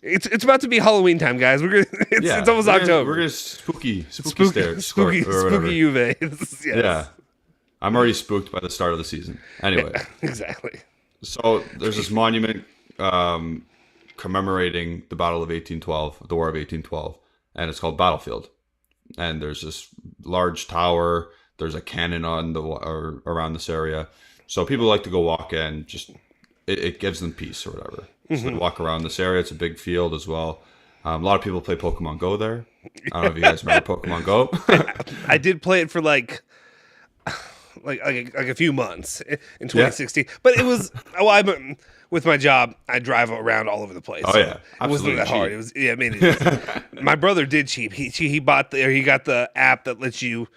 it's about to be Halloween time, guys. It's almost October. We're gonna spooky Juve. Yes. Yeah, I'm already spooked by the start of the season. Anyway, exactly. So there's this monument commemorating the Battle of 1812, the War of 1812, and it's called Battlefield. And there's this large tower. There's a cannon on or around this area, so people like to go walk in. Just it gives them peace or whatever. So they walk around this area. It's a big field as well. A lot of people play Pokemon Go there. I don't know if you guys remember Pokemon Go. I did play it for like a few months in 2016, but it was with my job, I drive around all over the place. Oh yeah, it wasn't that hard. It was I mean, my brother did cheap. He got the app that lets you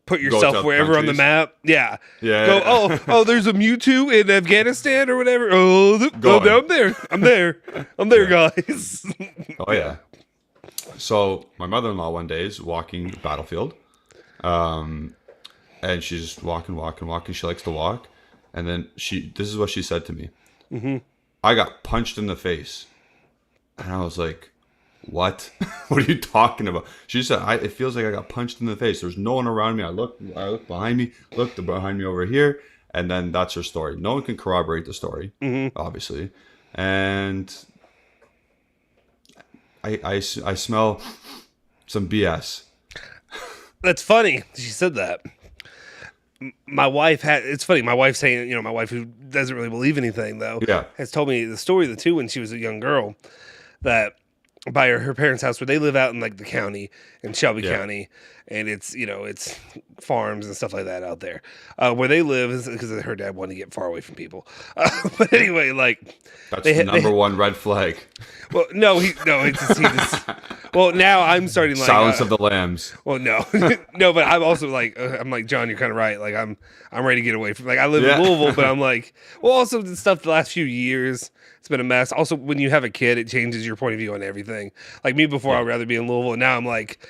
put yourself wherever on the map. Yeah. Yeah. Oh, there's a Mewtwo in Afghanistan or whatever. I'm there, guys. Oh yeah. So my mother-in-law one day is walking the battlefield, and she's just walking. She likes to walk, and then this is what she said to me. Mm-hmm. I got punched in the face, and I was like, "What? What are you talking about?" She said, "It feels like I got punched in the face. There's no one around me. I look behind me. Look behind me over here." And then that's her story. No one can corroborate the story, obviously, and I smell some BS. That's funny. She said that. My wife it's funny. My wife saying, my wife who doesn't really believe anything though, has told me the story of the two when she was a young girl, that by her parents' house where they live out in like the county in Shelby County, and it's it's farms and stuff like that out there. Where they live is because her dad wanted to get far away from people. But anyway, like that's the number one red flag. Well, no, he just. Well, now I'm starting like Silence of the Lambs. Well, no, no, but I'm also like I'm like John. You're kind of right. Like I'm ready to get away from. Like I live in Louisville, but I'm like, well, also the stuff the last few years. It's been a mess. Also, when you have a kid, it changes your point of view on everything. Like me before, I'd rather be in Louisville, and now I'm like,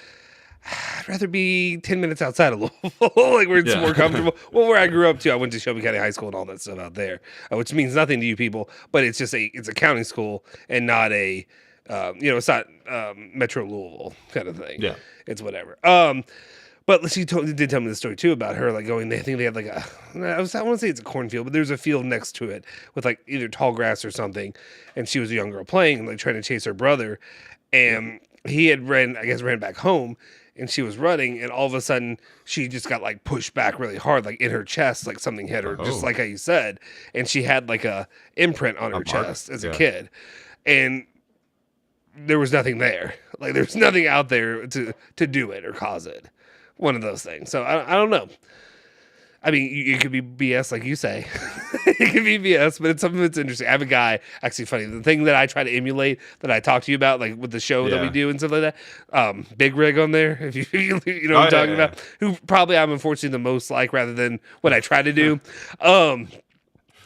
I'd rather be 10 minutes outside of Louisville, like where it's more comfortable. Well, where I grew up too, I went to Shelby County High School and all that stuff out there, which means nothing to you people, but it's just it's a county school and not a, it's not Metro Louisville kind of thing. Yeah, it's whatever. But she did tell me the story too about her like going. I think they had like I want to say it's a cornfield, but there's a field next to it with like either tall grass or something. And she was a young girl playing and like trying to chase her brother, and he had ran back home, and she was running, and all of a sudden she just got like pushed back really hard, like in her chest, like something hit her, just like how you said, and she had like a imprint on her chest as a kid, and there was nothing there, like there's nothing out there to do it or cause it. One of those things. So I don't know. I mean, it could be BS, like you say. It could be BS, but it's something that's interesting. I have a guy, actually funny, the thing that I try to emulate, that I talk to you about, like with the show that we do and stuff like that, Big Rig on there, if you know what I'm talking about, who probably I'm unfortunately the most like, rather than what I try to do.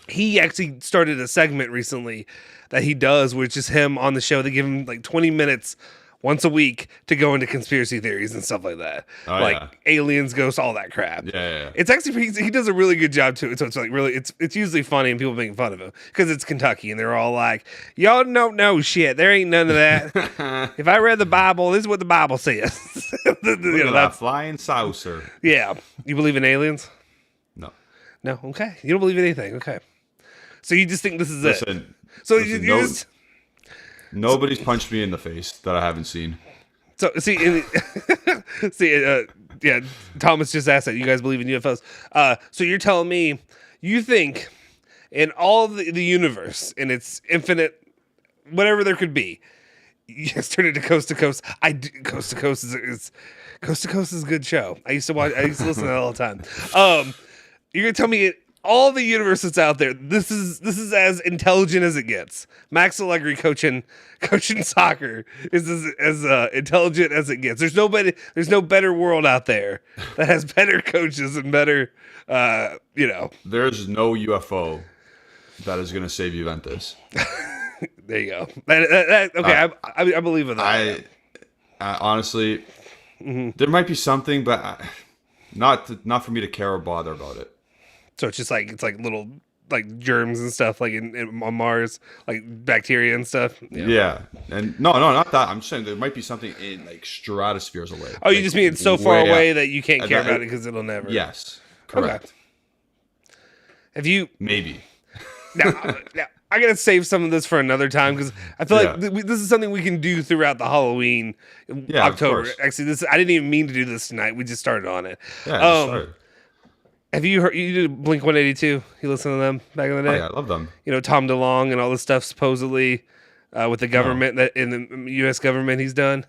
He actually started a segment recently that he does, which is him on the show. They give him like 20 minutes once a week to go into conspiracy theories and stuff like that, aliens, ghosts, all that crap. Yeah. It's actually he does a really good job too. So it's like really it's usually funny and people making fun of him because it's Kentucky and they're all like, y'all don't know shit. There ain't none of that. If I read the Bible, this is what the Bible says. That flying saucer. Yeah, you believe in aliens? No. Okay, you don't believe in anything. Okay, so you just think this is it. So you just. Nobody's punched me in the face that I haven't seen. So Thomas just asked that. You guys believe in UFOs? So you're telling me you think in all the universe, in its infinite, whatever there could be, you guys turn into Coast to Coast. Coast to Coast is a good show. I used to listen to that all the time. You're gonna tell me all the universe that's out there, this is as intelligent as it gets. Max Allegri coaching soccer is as intelligent as it gets. There's no better world out there that has better coaches and better, There's no UFO that is going to save Juventus. There you go. Okay, I believe in that. I honestly, there might be something, but not for me to care or bother about it. So it's just like little like germs and stuff like on Mars, like bacteria and stuff. Yeah. And no, not that. I'm just saying there might be something in like stratospheres away. Oh, you just mean it's so far away that you can't care about it because it'll never. Yes, correct. Okay. Have you maybe? Now I gotta save some of this for another time because I feel like this is something we can do throughout the Halloween October. Actually, I didn't even mean to do this tonight. We just started on it. Yeah. Have you heard? You did Blink 182. You listen to them back in the day. Oh, yeah, I love them. Tom DeLonge and all this stuff supposedly with the government that in the U.S. government he's done.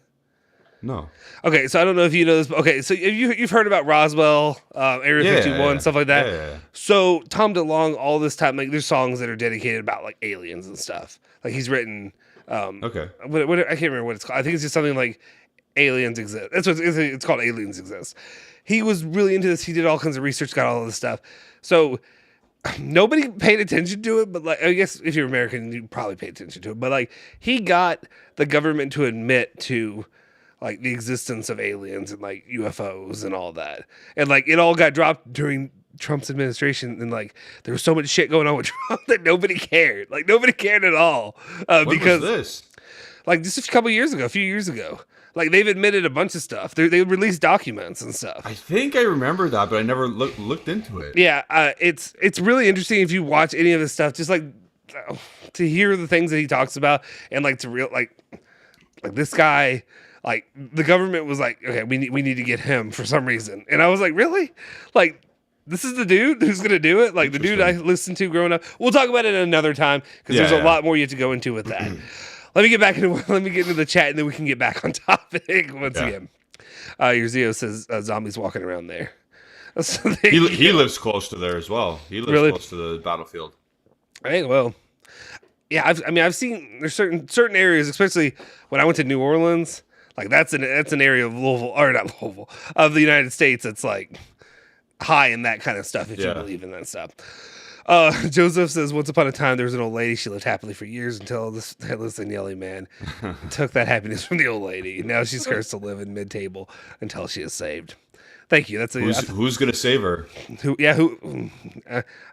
No. Okay, so I don't know if you know this, but okay, so you've heard about Roswell, Area 51, stuff like that. Yeah. So Tom DeLonge, all this time, like there's songs that are dedicated about like aliens and stuff. Like he's written. Okay. What I can't remember what it's called. I think it's just something like Aliens Exist. That's what it's called. Aliens Exist. He was really into this. He did all kinds of research, got all of this stuff. So nobody paid attention to it, but like I guess if you're American, you probably pay attention to it. But like he got the government to admit to like the existence of aliens and like UFOs and all that. And like it all got dropped during Trump's administration, and like there was so much shit going on with Trump that nobody cared. Like nobody cared at all. When Because was this? like just a few years ago. Like they've admitted a bunch of stuff. They released documents and stuff. I think I remember that, but I never looked into it. Yeah, it's really interesting if you watch any of this stuff, just like to hear the things that he talks about, and like to like this guy, like the government was like, okay, we need to get him for some reason, and I was like, really, like. This is the dude who's going to do it? Like the dude I listened to growing up. We'll talk about it another time because there's a lot more you have to go into with that. Let me get into the chat and then we can get back on topic once again. Your Zio says zombies walking around there. So he lives close to there as well. He lives close to the battlefield. Hey, well, yeah. I've seen there's certain areas, especially when I went to New Orleans. Like that's an area of Louisville, or not Louisville, of the United States. That's like high in that kind of stuff, if you believe in that stuff. Joseph says, once upon a time, there was an old lady. She lived happily for years until this headless Agnelli man took that happiness from the old lady. Now she's cursed to live in mid-table until she is saved. Thank you. That's who's going to save her? Antonio.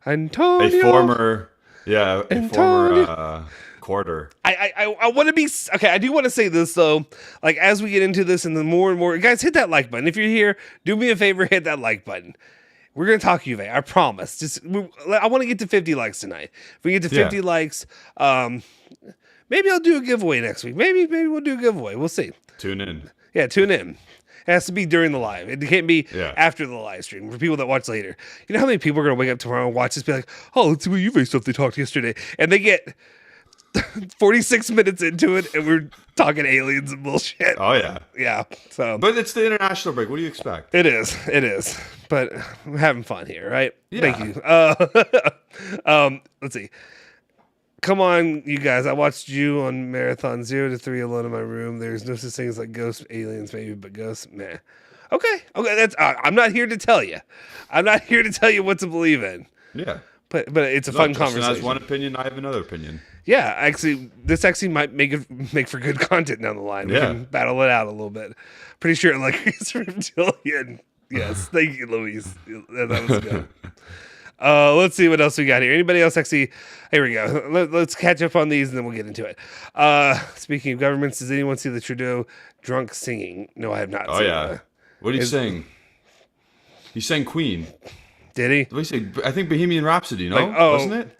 A former quarter. I want to be okay. I do want to say this though. Like as we get into this, and the more and more guys, hit that like button. If you're here, do me a favor, hit that like button. We're gonna talk Juve. I promise. I want to get to 50 likes tonight. If we get to 50 likes, maybe I'll do a giveaway next week. Maybe we'll do a giveaway. We'll see. Tune in. Yeah, tune in. It has to be during the live. It can't be after the live stream for people that watch later. You know how many people are going to wake up tomorrow and watch this, be like, oh, let's see what Juve stuff they talked yesterday. And they get 46 minutes into it and we're talking aliens and bullshit. Oh, yeah. Yeah. So, but it's the international break. What do you expect? It is. But we're having fun here, right? Yeah. Thank you. Let's see. Come on, you guys. I watched you on Marathon 0 to 3 alone in my room. There's no such thing as like ghosts, aliens, maybe, but ghosts, meh. Okay. That's. I'm not here to tell you. I'm not here to tell you what to believe in. Yeah. But it's a fun conversation. Justin has one opinion. I have another opinion. Yeah, actually, this might make for good content down the line. We can battle it out a little bit. Pretty sure, like it's reptilian. Yes, thank you, Louise. That was good. Let's see what else we got here. Anybody else actually? Here we go. Let's catch up on these and then we'll get into it. Speaking of governments, does anyone see the Trudeau drunk singing? No, I have not. Oh yeah. What did he sing? He sang Queen. Did he? What did he say? I think Bohemian Rhapsody. No, wasn't it?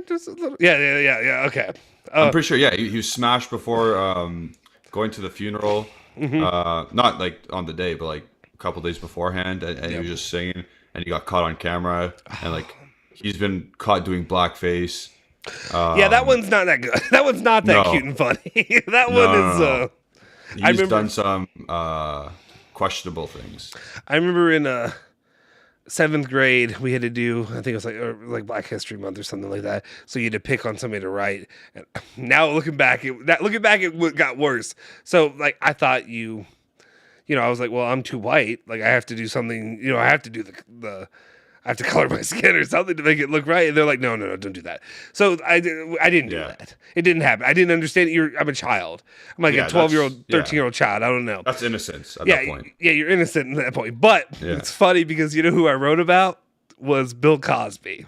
Just a little. Yeah. Okay. I'm pretty sure. Yeah, he was smashed before going to the funeral. Mm-hmm. Not like on the day, but like a couple days beforehand, and he was just singing. And he got caught on camera, and like he's been caught doing blackface. Yeah, that one's not that good. That one's not that cute and funny. That one is. He's done some questionable things. I remember in 7th grade we had to do. I think it was like Black History Month or something like that. So you had to pick on somebody to write. And now looking back, it got worse. So like I thought I was like, well, I'm too white. Like, I have to do something. I have to do I have to color my skin or something to make it look right. And they're like, no, don't do that. So I didn't do that. It didn't happen. I didn't understand. I'm a child. I'm like a 12-year-old, 13-year-old child. I don't know. That's innocence at that point. Yeah, you're innocent at that point. But it's funny because you know who I wrote about was Bill Cosby.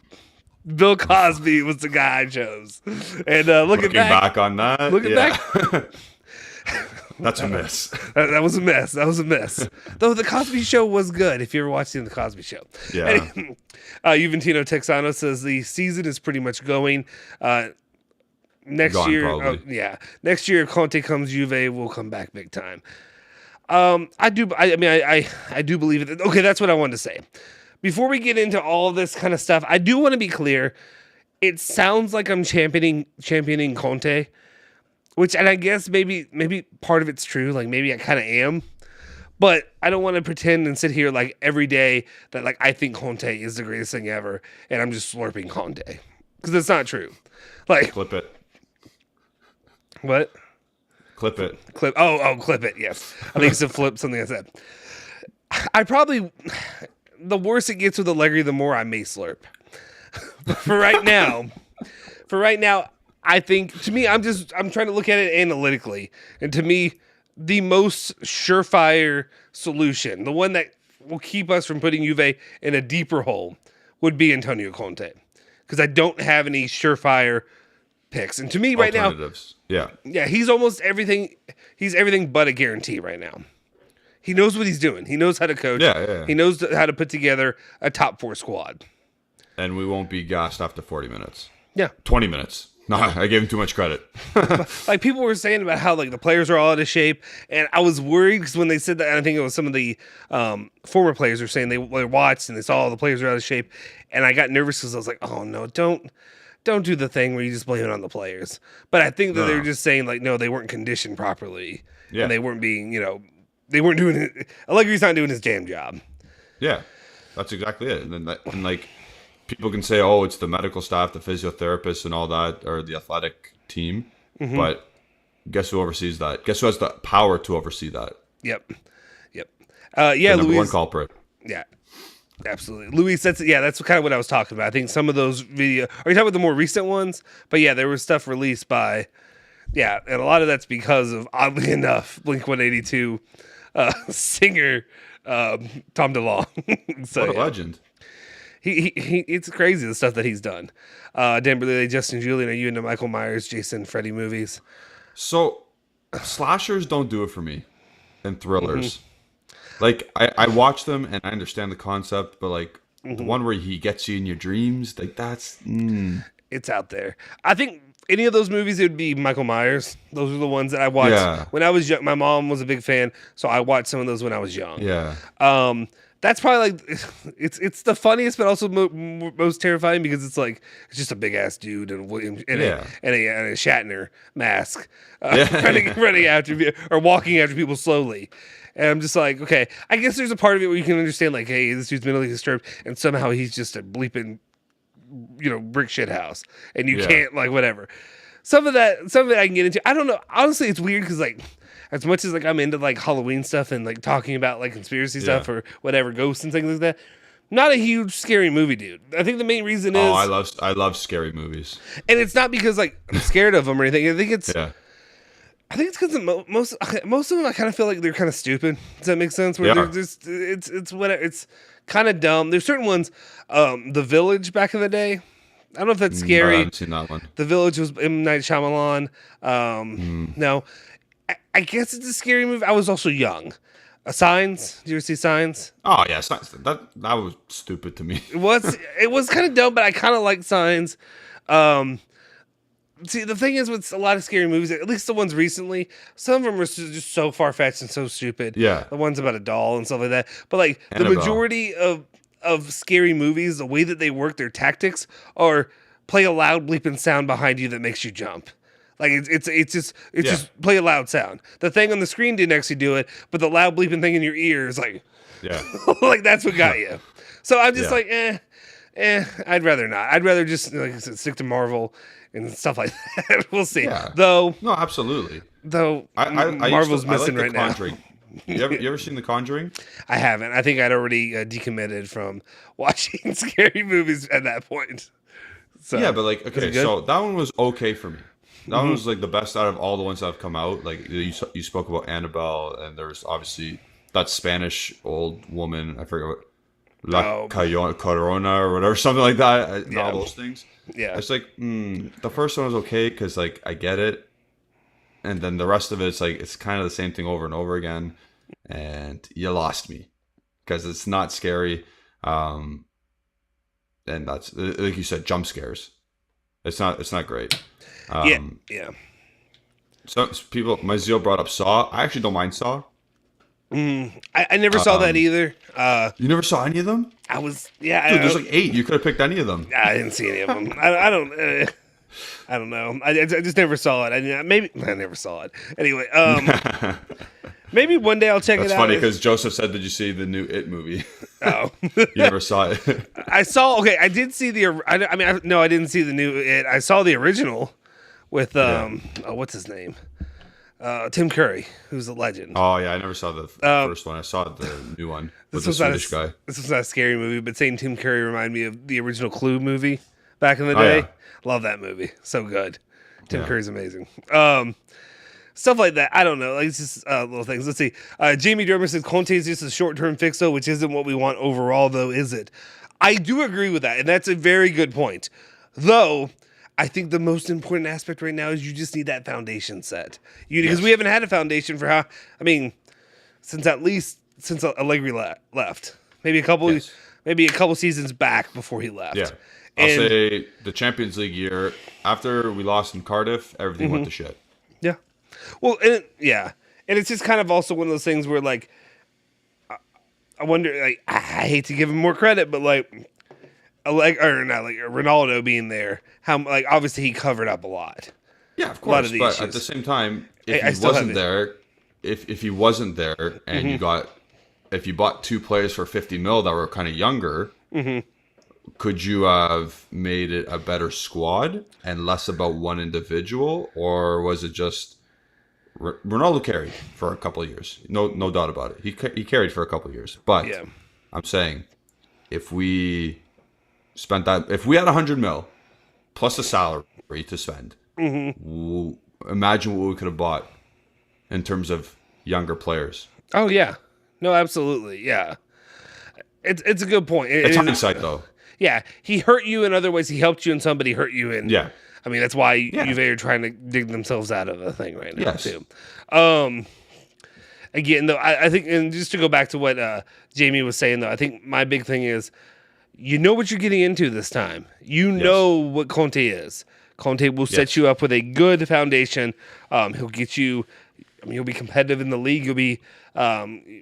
Bill Cosby was the guy I chose. And looking back on that, back. That's a mess. That was a mess. Though the Cosby Show was good. If you ever watched the Cosby Show, Juventino Texano says the season is pretty much going. Next year, next year if Conte comes, Juve will come back big time. I do believe it. Okay, that's what I wanted to say. Before we get into all this kind of stuff, I do want to be clear. It sounds like I'm championing Conte. and I guess maybe part of it's true. Like maybe I kind of am, but I don't want to pretend and sit here like every day that like I think Conte is the greatest thing ever, and I'm just slurping Conte because it's not true. Like Clip it. What? Clip it. Clip. Oh, clip it. Yes, I think it's a flip. Something I said. I probably the worse it gets with Allegri, the more I may slurp. But for right now, I think to me, I'm trying to look at it analytically, and to me, the most surefire solution, the one that will keep us from putting Juve in a deeper hole, would be Antonio Conte, because I don't have any surefire picks. And to me, right now, he's almost everything. He's everything but a guarantee right now. He knows what he's doing. He knows how to coach. He knows how to put together a top 4 squad. And we won't be gassed after 40 minutes. Yeah. 20 minutes. No, I gave him too much credit. Like people were saying about how like the players are all out of shape, and I was worried because when they said that, and I think it was some of the former players were saying they watched and they saw all the players are out of shape, and I got nervous because I was like, oh no, don't do the thing where you just blame it on the players. But I think that they were just saying like, no, they weren't conditioned properly, and they weren't being, they weren't doing it. Allegri's not doing his damn job. Yeah, that's exactly it. And like. People can say, oh, it's the medical staff, the physiotherapists and all that, or the athletic team. Mm-hmm. But guess who oversees that? Guess who has the power to oversee that? Yep. The number one culprit. Yeah, absolutely. Luis, that's kind of what I was talking about. I think some of those video. Are you talking about the more recent ones? But yeah, there was stuff released by, and a lot of that's because of, oddly enough, Blink-182 singer Tom DeLonge. So, what a legend. He it's crazy the stuff that he's done. Dan Burley, Justin, Julian, are you into Michael Myers, Jason, Freddy movies? So slashers don't do it for me, and thrillers. Mm-hmm. Like I watch them and I understand the concept, but like the one where he gets you in your dreams, like that's it's out there. I think any of those movies, it would be Michael Myers. Those are the ones that I watched when I was young. My mom was a big fan, so I watched some of those when I was young. Yeah. That's probably like it's the funniest, but also most terrifying because it's like it's just a big ass dude and a Shatner mask running after or walking after people slowly, and I'm just like, okay, I guess there's a part of it where you can understand like, hey, this dude's mentally disturbed, and somehow he's just a bleeping, brick shit house, and you can't like whatever. Some of that I can get into. I don't know. Honestly, it's weird because like. As much as like I'm into like Halloween stuff and like talking about like conspiracy stuff or whatever, ghosts and things like that, not a huge scary movie dude. I think the main reason is I love scary movies, and it's not because like I'm scared of them or anything. I think it's because most of them I kind of feel like they're kind of stupid. Does that make sense? Where they're just it's whatever. It's kind of dumb. There's certain ones. The Village back in the day. I don't know if that's scary. I haven't seen that one. The Village was M. Night Shyamalan. No. I guess it's a scary movie. I was also young. Signs. Did you ever see Signs? Oh yeah, Signs. That was stupid to me. It was kind of dumb, but I kind of like Signs. See, the thing is with a lot of scary movies, at least the ones recently, some of them are just so far fetched and so stupid. Yeah, the ones about a doll and stuff like that. But like Annabelle. The majority of scary movies, the way that they work their tactics are play a loud bleeping sound behind you that makes you jump. Like it's just play a loud sound. The thing on the screen didn't actually do it, but the loud bleeping thing in your ear is like, like that's what got you. So I'm just like, I'd rather not. I'd rather just like I said, stick to Marvel and stuff like that. We'll see. Yeah. Though, no, absolutely. Though Marvel's missing right now. You ever seen The Conjuring? I haven't. I think I'd already decommitted from watching scary movies at that point. So, yeah, but like okay, so that one was okay for me. That one was like the best out of all the ones that have come out. Like you spoke about Annabelle, and there's obviously that Spanish old woman. I forget what Corona or whatever, something like that. All those things. Yeah, it's like the first one was okay because like I get it, and then the rest of it's like it's kind of the same thing over and over again, and you lost me because it's not scary, and that's like you said, jump scares. It's not great. So people, my Zio brought up Saw. I actually don't mind Saw. I never saw that either. You never saw any of them? I was Dude, there's like 8. You could have picked any of them. I didn't see any of them. I don't. I don't know. I just never saw it. I never saw it. Anyway, maybe one day I'll check it out. That's funny because Joseph said, "Did you see the new It movie?" Oh, you never saw it. I saw. Okay, I did see the. No, I didn't see the new It. I saw the original with what's his name? Tim Curry, who's a legend. Oh yeah, I never saw the first one. I saw the new one with the Swedish guy. This was not a scary movie, but saying Tim Curry reminded me of the original Clue movie back in the day. Yeah. Love that movie, so good. Tim Curry's amazing. Stuff like that. I don't know. Like, it's just little things. Let's see. Jamie Dermer says Conte is just a short-term fix, though, which isn't what we want overall, though, is it? I do agree with that, and that's a very good point. Though, I think the most important aspect right now is you just need that foundation set. Because we haven't had a foundation for since Allegri left. Maybe a couple seasons back before he left. Yeah. I'll say the Champions League year, after we lost in Cardiff, everything went to shit. Yeah. Well, and it's just kind of also one of those things where, like, I wonder, like, I hate to give him more credit, but, like, Ronaldo being there, how, like, obviously he covered up a lot. Yeah, of course. But issues. At the same time, if he wasn't there, and if you bought two players for 50 mil that were kind of younger, could you have made it a better squad and less about one individual, or was it just Ronaldo carried for a couple of years? No doubt about it. He carried for a couple of years. But I'm saying, if we spent that, if we had 100 mil plus a salary to spend, imagine what we could have bought in terms of younger players. Oh yeah, no, absolutely, yeah. It's a good point. It's hindsight, though. Yeah, he hurt you in other ways. He helped you, and somebody hurt you in. Yeah. I mean, that's why Juve are trying to dig themselves out of a thing right now, too. Again, though, I think, and just to go back to what Jamie was saying, though, I think my big thing is, you know what you're getting into this time. You know what Conte is. Conte will set you up with a good foundation. He'll get you. I mean, you'll be competitive in the league. You'll be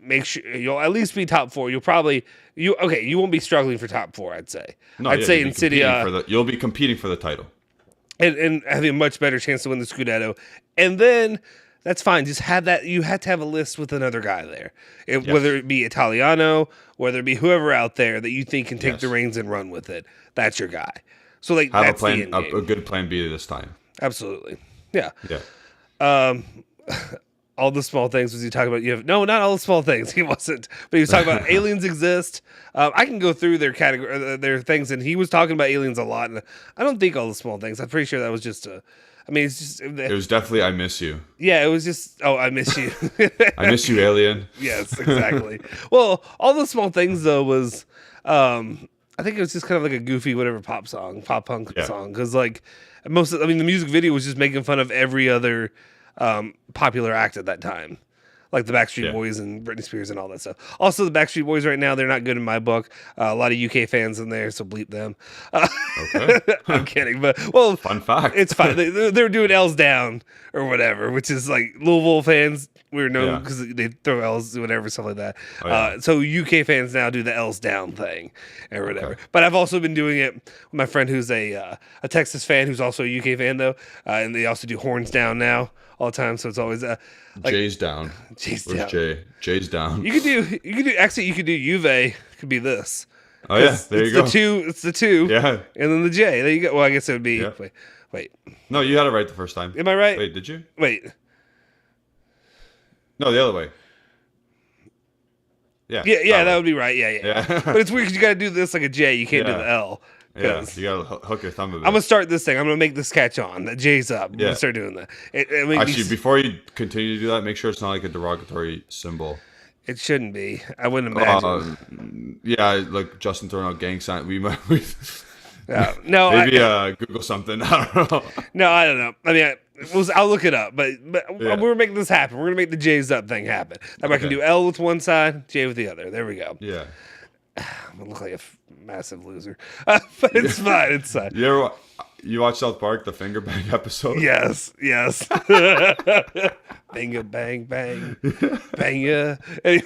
make sure you'll at least be top four. You'll probably you won't be struggling for top four. I'd say. No, I'd say in City, you'll be competing for the title, and having a much better chance to win the Scudetto. And then that's fine. Just have that. You have to have a list with another guy there, whether it be Italiano, whether it be whoever out there that you think can take the reins and run with it. That's your guy. So like, have that's a plan, a good plan B this time. Absolutely. Yeah. Yeah. All the small things was he talking about? No, not all the small things. He wasn't, but he was talking about aliens exist. I can go through their category, their things, and he was talking about aliens a lot. And I don't think all the small things. I'm pretty sure that was just it's just. It was definitely I miss you. Yeah, it was just. Oh, I miss you. I miss you, alien. Yes, exactly. Well, all the small things though was. I think it was just kind of like a goofy whatever pop punk song, because like the music video was just making fun of every other popular act at that time, like the Backstreet Boys and Britney Spears and all that stuff. Also, the Backstreet Boys right now, they're not good in my book. A lot of UK fans in there, so bleep them. Okay. I'm kidding, but fun fact. It's fine. They're doing L's down or whatever, which is like Louisville fans. We're known because they throw L's, whatever, stuff like that. Oh, yeah. So UK fans now do the L's down thing or whatever. Okay. But I've also been doing it with my friend who's a Texas fan, who's also a UK fan though, and they also do horns down now all the time. So it's always like, Jay's down. Jay's Where's down. Jay? Jay's down. You could do Juve. Could be this. Oh yeah, there you go. It's the two. Yeah. And then the J. There you go. Well, I guess it would be. Yeah. Wait. No, you had it right the first time. Am I right? Wait, did you? Wait. No, the other way. Yeah. Yeah, that would be right. Yeah. But it's weird because you got to do this like a J. You can't do the L. Yeah, you got to hook your thumb a bit. I'm going to start this thing. I'm going to make this catch on. The J's up. I'm going to start doing that. Actually, before you continue to do that, make sure it's not like a derogatory symbol. It shouldn't be. I wouldn't imagine. Like Justin throwing out gang sign. We might. No, maybe Google something. I don't know. No, I don't know. I mean, I'll look it up. But we're making this happen. We're gonna make the J's up thing happen. That way I can do L with one side, J with the other. There we go. Yeah. I'm gonna look like a massive loser, but it's fine. It's fine. You watch South Park, the finger bang episode? Yes. Finger bang, bang, bang, yeah. Anyway,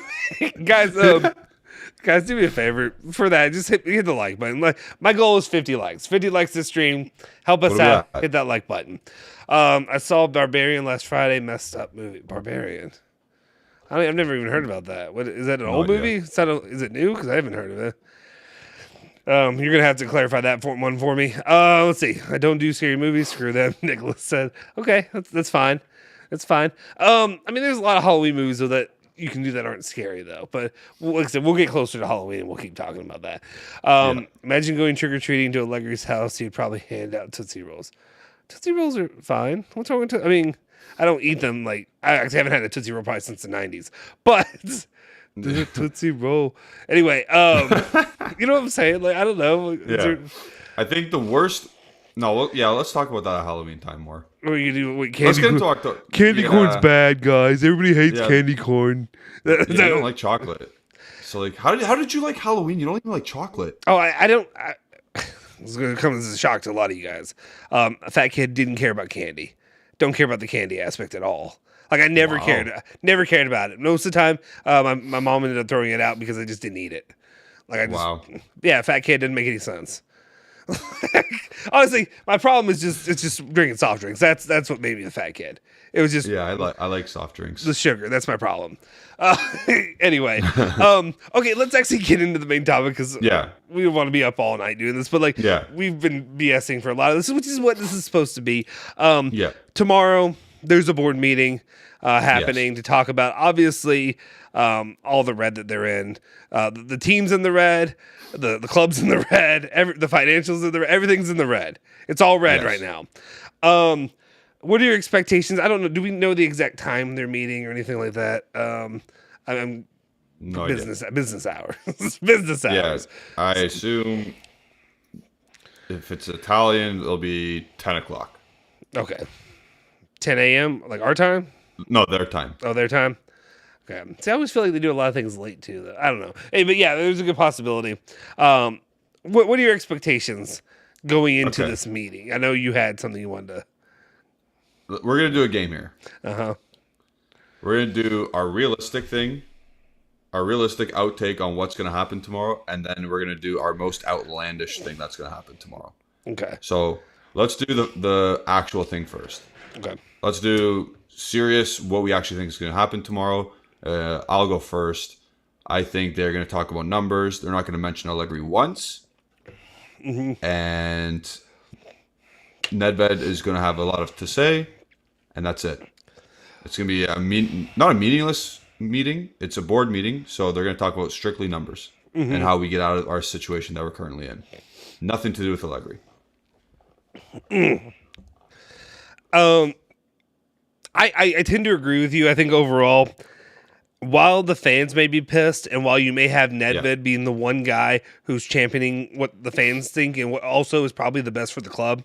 guys, Guys, do me a favor for that. Just hit the like button. My goal is 50 likes. 50 likes this stream. Help us What are we out. at? Hit that like button. I saw Barbarian last Friday. Messed up movie. Barbarian. I've never even heard about that. What is that? An old movie? Is it new? Because I haven't heard of it. You're gonna have to clarify that one for me. Let's see. I don't do scary movies. Screw them. Nicholas said. Okay, that's fine. That's fine. I mean, there's a lot of Halloween movies though that you can do that aren't scary though. But like I said, we'll get closer to Halloween and we'll keep talking about that. Imagine going trick or treating to Allegri's house. He'd probably hand out Tootsie Rolls. Tootsie Rolls are fine. What's wrong with I mean, I don't eat them. Like I actually haven't had a Tootsie Roll probably since the 90s. But the Tootsie Roll. Anyway, you know what I'm saying? Like I don't know. Yeah. I think the worst. No, let's talk about that at Halloween time more. What are you do? Wait, Let's get into October. Candy corn's bad, guys. Everybody hates candy corn. I don't like chocolate. So like, how did you like Halloween? You don't even like chocolate. Oh, I don't. It's going to come as a shock to a lot of you guys. A fat kid didn't care about candy. Don't care about the candy aspect at all. Like I never cared about it. Most of the time, my mom ended up throwing it out because I just didn't eat it. Like I just, yeah, fat kid didn't make any sense. Honestly, my problem is it's just drinking soft drinks. That's what made me a fat kid. It was just I like soft drinks. The sugar. That's my problem. Anyway, okay, let's actually get into the main topic because we don't want to be up all night doing this. But we've been BSing for a lot of this, which is what this is supposed to be. Tomorrow there's a board meeting happening to talk about obviously all the red that they're in, the teams in the red. The club's in the red, the financials in the red, everything's in the red. It's all red right now. What are your expectations? I don't know. Do we know the exact time they're meeting or anything like that? I'm no business hours. Business hours. Yeah, I assume if it's Italian, it'll be 10 o'clock. Okay. 10 a.m. like our time? No, their time. Oh, their time? Okay. See, I always feel like they do a lot of things late too. Though. I don't know. Hey, but yeah, there's a good possibility. What are your expectations going into this meeting? I know you had something you wanted to. We're gonna do a game here. We're gonna do our realistic thing, our realistic outtake on what's gonna happen tomorrow, and then we're gonna do our most outlandish thing that's gonna happen tomorrow. Okay. So let's do the actual thing first. Okay. Let's do serious what we actually think is gonna happen tomorrow. I'll go first. I think they're going to talk about numbers. They're not going to mention Allegri once. And Nedved is going to have a lot to say, and that's it. It's going to be not a meaningless meeting. It's a board meeting, so they're going to talk about strictly numbers and how we get out of our situation that we're currently in. Nothing to do with Allegri. I tend to agree with you. I think overall, while the fans may be pissed, and while you may have Nedved being the one guy who's championing what the fans think and what also is probably the best for the club,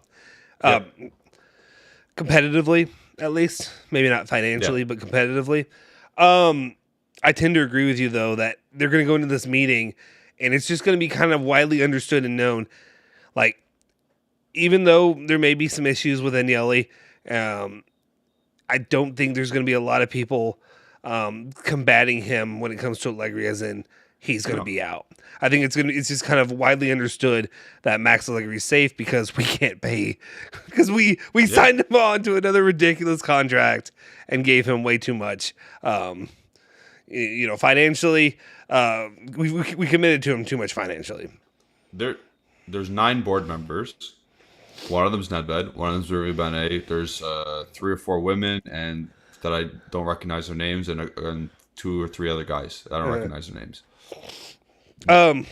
competitively at least, maybe not financially, but competitively, I tend to agree with you though that they're going to go into this meeting and it's just going to be kind of widely understood and known, like even though there may be some issues with Agnelli, I don't think there's going to be a lot of people combating him when it comes to Allegri, as in he's going to be out. I think it's just kind of widely understood that Max Allegri is safe because we can't pay, because we signed him on to another ridiculous contract and gave him way too much. Financially, we committed to him too much financially. There's 9 board members. One of them's Nedved. One of them's Ruby Bene. There's 3 or 4 women and that I don't recognize their names, and 2 or 3 other guys that I don't recognize their names.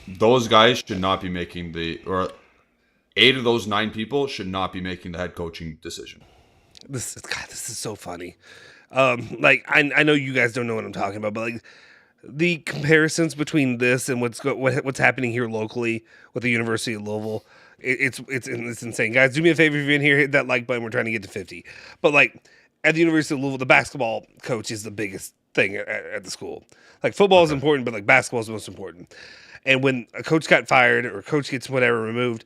Those guys should not be making 8 of those 9 people should not be making the head coaching decision. This is so funny. I know you guys don't know what I'm talking about, but like the comparisons between this and what's happening here locally with the University of Louisville, it's insane. Guys, do me a favor if you're in here, hit that like button. We're trying to get to 50. But like at the University of Louisville, the basketball coach is the biggest thing at the school. Like football is important, but like basketball is the most important. And when a coach got fired or a coach gets whatever removed,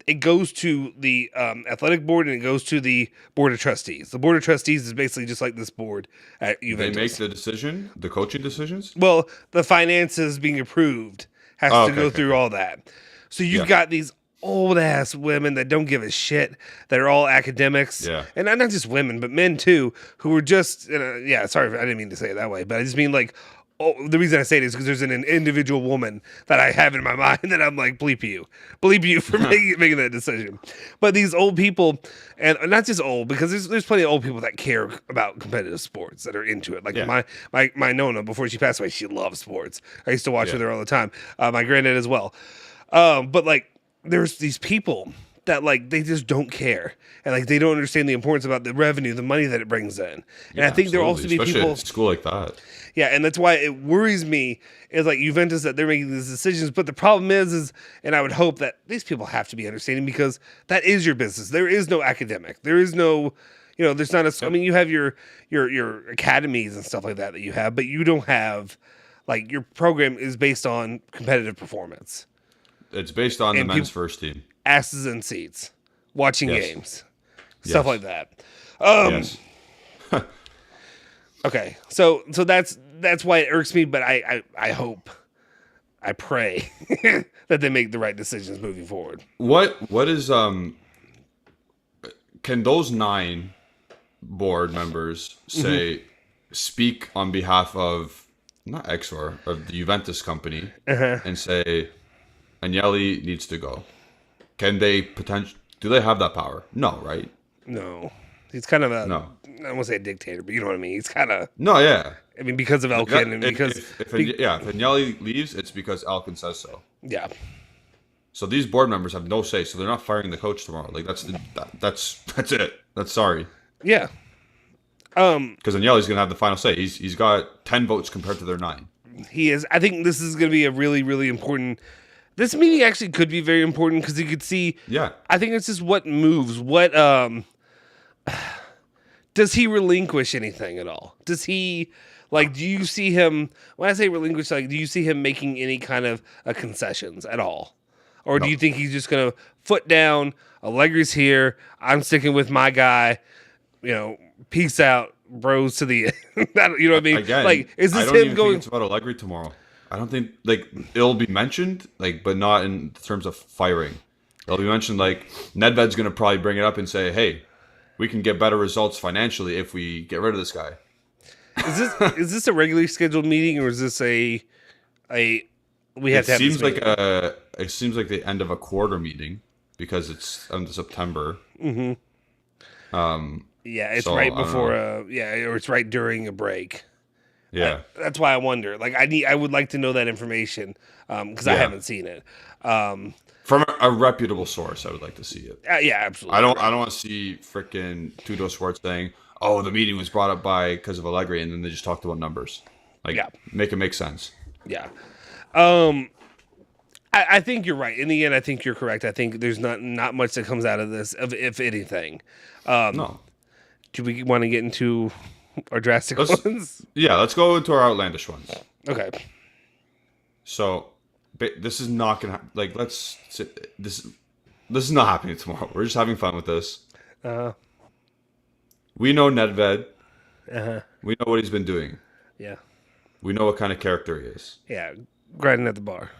it goes to the athletic board and it goes to the board of trustees. The board of trustees is basically just like this board at Juventus. They make the decision, the coaching decisions? Well, the finances being approved has to go through all that. So you've got these old ass women that don't give a shit, that are all academics, and not just women but men too, who are just sorry, I didn't mean to say it that way, but I just mean like, the reason I say it is because there's an individual woman that I have in my mind that I'm like, bleep you for making that decision. But these old people, and not just old, because there's plenty of old people that care about competitive sports, that are into it. Like my Nona, before she passed away, she loves sports. I used to watch with her all the time. My granddad as well. But like, there's these people that like, they just don't care, and like, they don't understand the importance about the revenue, the money that it brings in. And I think there also be people at school like that. Yeah, and that's why it worries me, is like Juventus, that they're making these decisions. But the problem is, and I would hope that these people have to be understanding, because that is your business. There is no academic. There is no, there's not a. I mean, you have your academies and stuff like that you have, but you don't have, like, your program is based on competitive performance. It's based on the men's first team. Asses in seats, watching games, stuff like that. Yes. Okay, so that's why it irks me, but I hope, I pray that they make the right decisions moving forward. What is can those 9 board members speak on behalf of, not Exor, of the Juventus company, and say Agnelli needs to go? Can they do they have that power? No, right? No. He's kind of I don't want to say a dictator, but you know what I mean. He's kind of... No, yeah. I mean, because of Elkin, and because... If Agnelli leaves, it's because Elkin says so. Yeah. So these board members have no say, so they're not firing the coach tomorrow. Like, that's it. That's sorry. Yeah. Because Agnelli's going to have the final say. He's got 10 votes compared to their 9. He is. I think this is going to be a really, really important... This meeting actually could be very important, because you could see... Yeah. I think it's just what moves. What... Does he relinquish anything at all? Does he, like, do you see him, when I say relinquish, like, do you see him making any kind of concessions at all? Or do you think he's just going to foot down, Allegri's here, I'm sticking with my guy, peace out, bros to the end. You know what I mean? Again, like, is this I don't him even going... think it's about Allegri tomorrow. I don't think, like, it'll be mentioned, like, but not in terms of firing. It'll be mentioned, like, Nedved's going to probably bring it up and say, hey, we can get better results financially if we get rid of this guy. Is this a regularly scheduled meeting, or is this a we have to have this meeting? It seems like the end of a quarter meeting, because it's end of September. Mm-hmm. It's right before or it's right during a break. Yeah. That's why I wonder. Like, I would like to know that information, because I haven't seen it. From a reputable source, I would like to see it. Yeah, absolutely. I don't want to see frickin' Tudo Schwartz saying, "Oh, the meeting was brought up because of Allegri," and then they just talked about numbers. Like, make it make sense. Yeah. I think you're right. In the end, I think you're correct. I think there's not much that comes out of this, if anything. No. Do we want to get into our drastic ones? Yeah, let's go into our outlandish ones. Okay. So, this is not gonna like. This is not happening tomorrow. We're just having fun with this. We know Nedved. We know what he's been doing. Yeah. We know what kind of character he is. Yeah, grinding at the bar.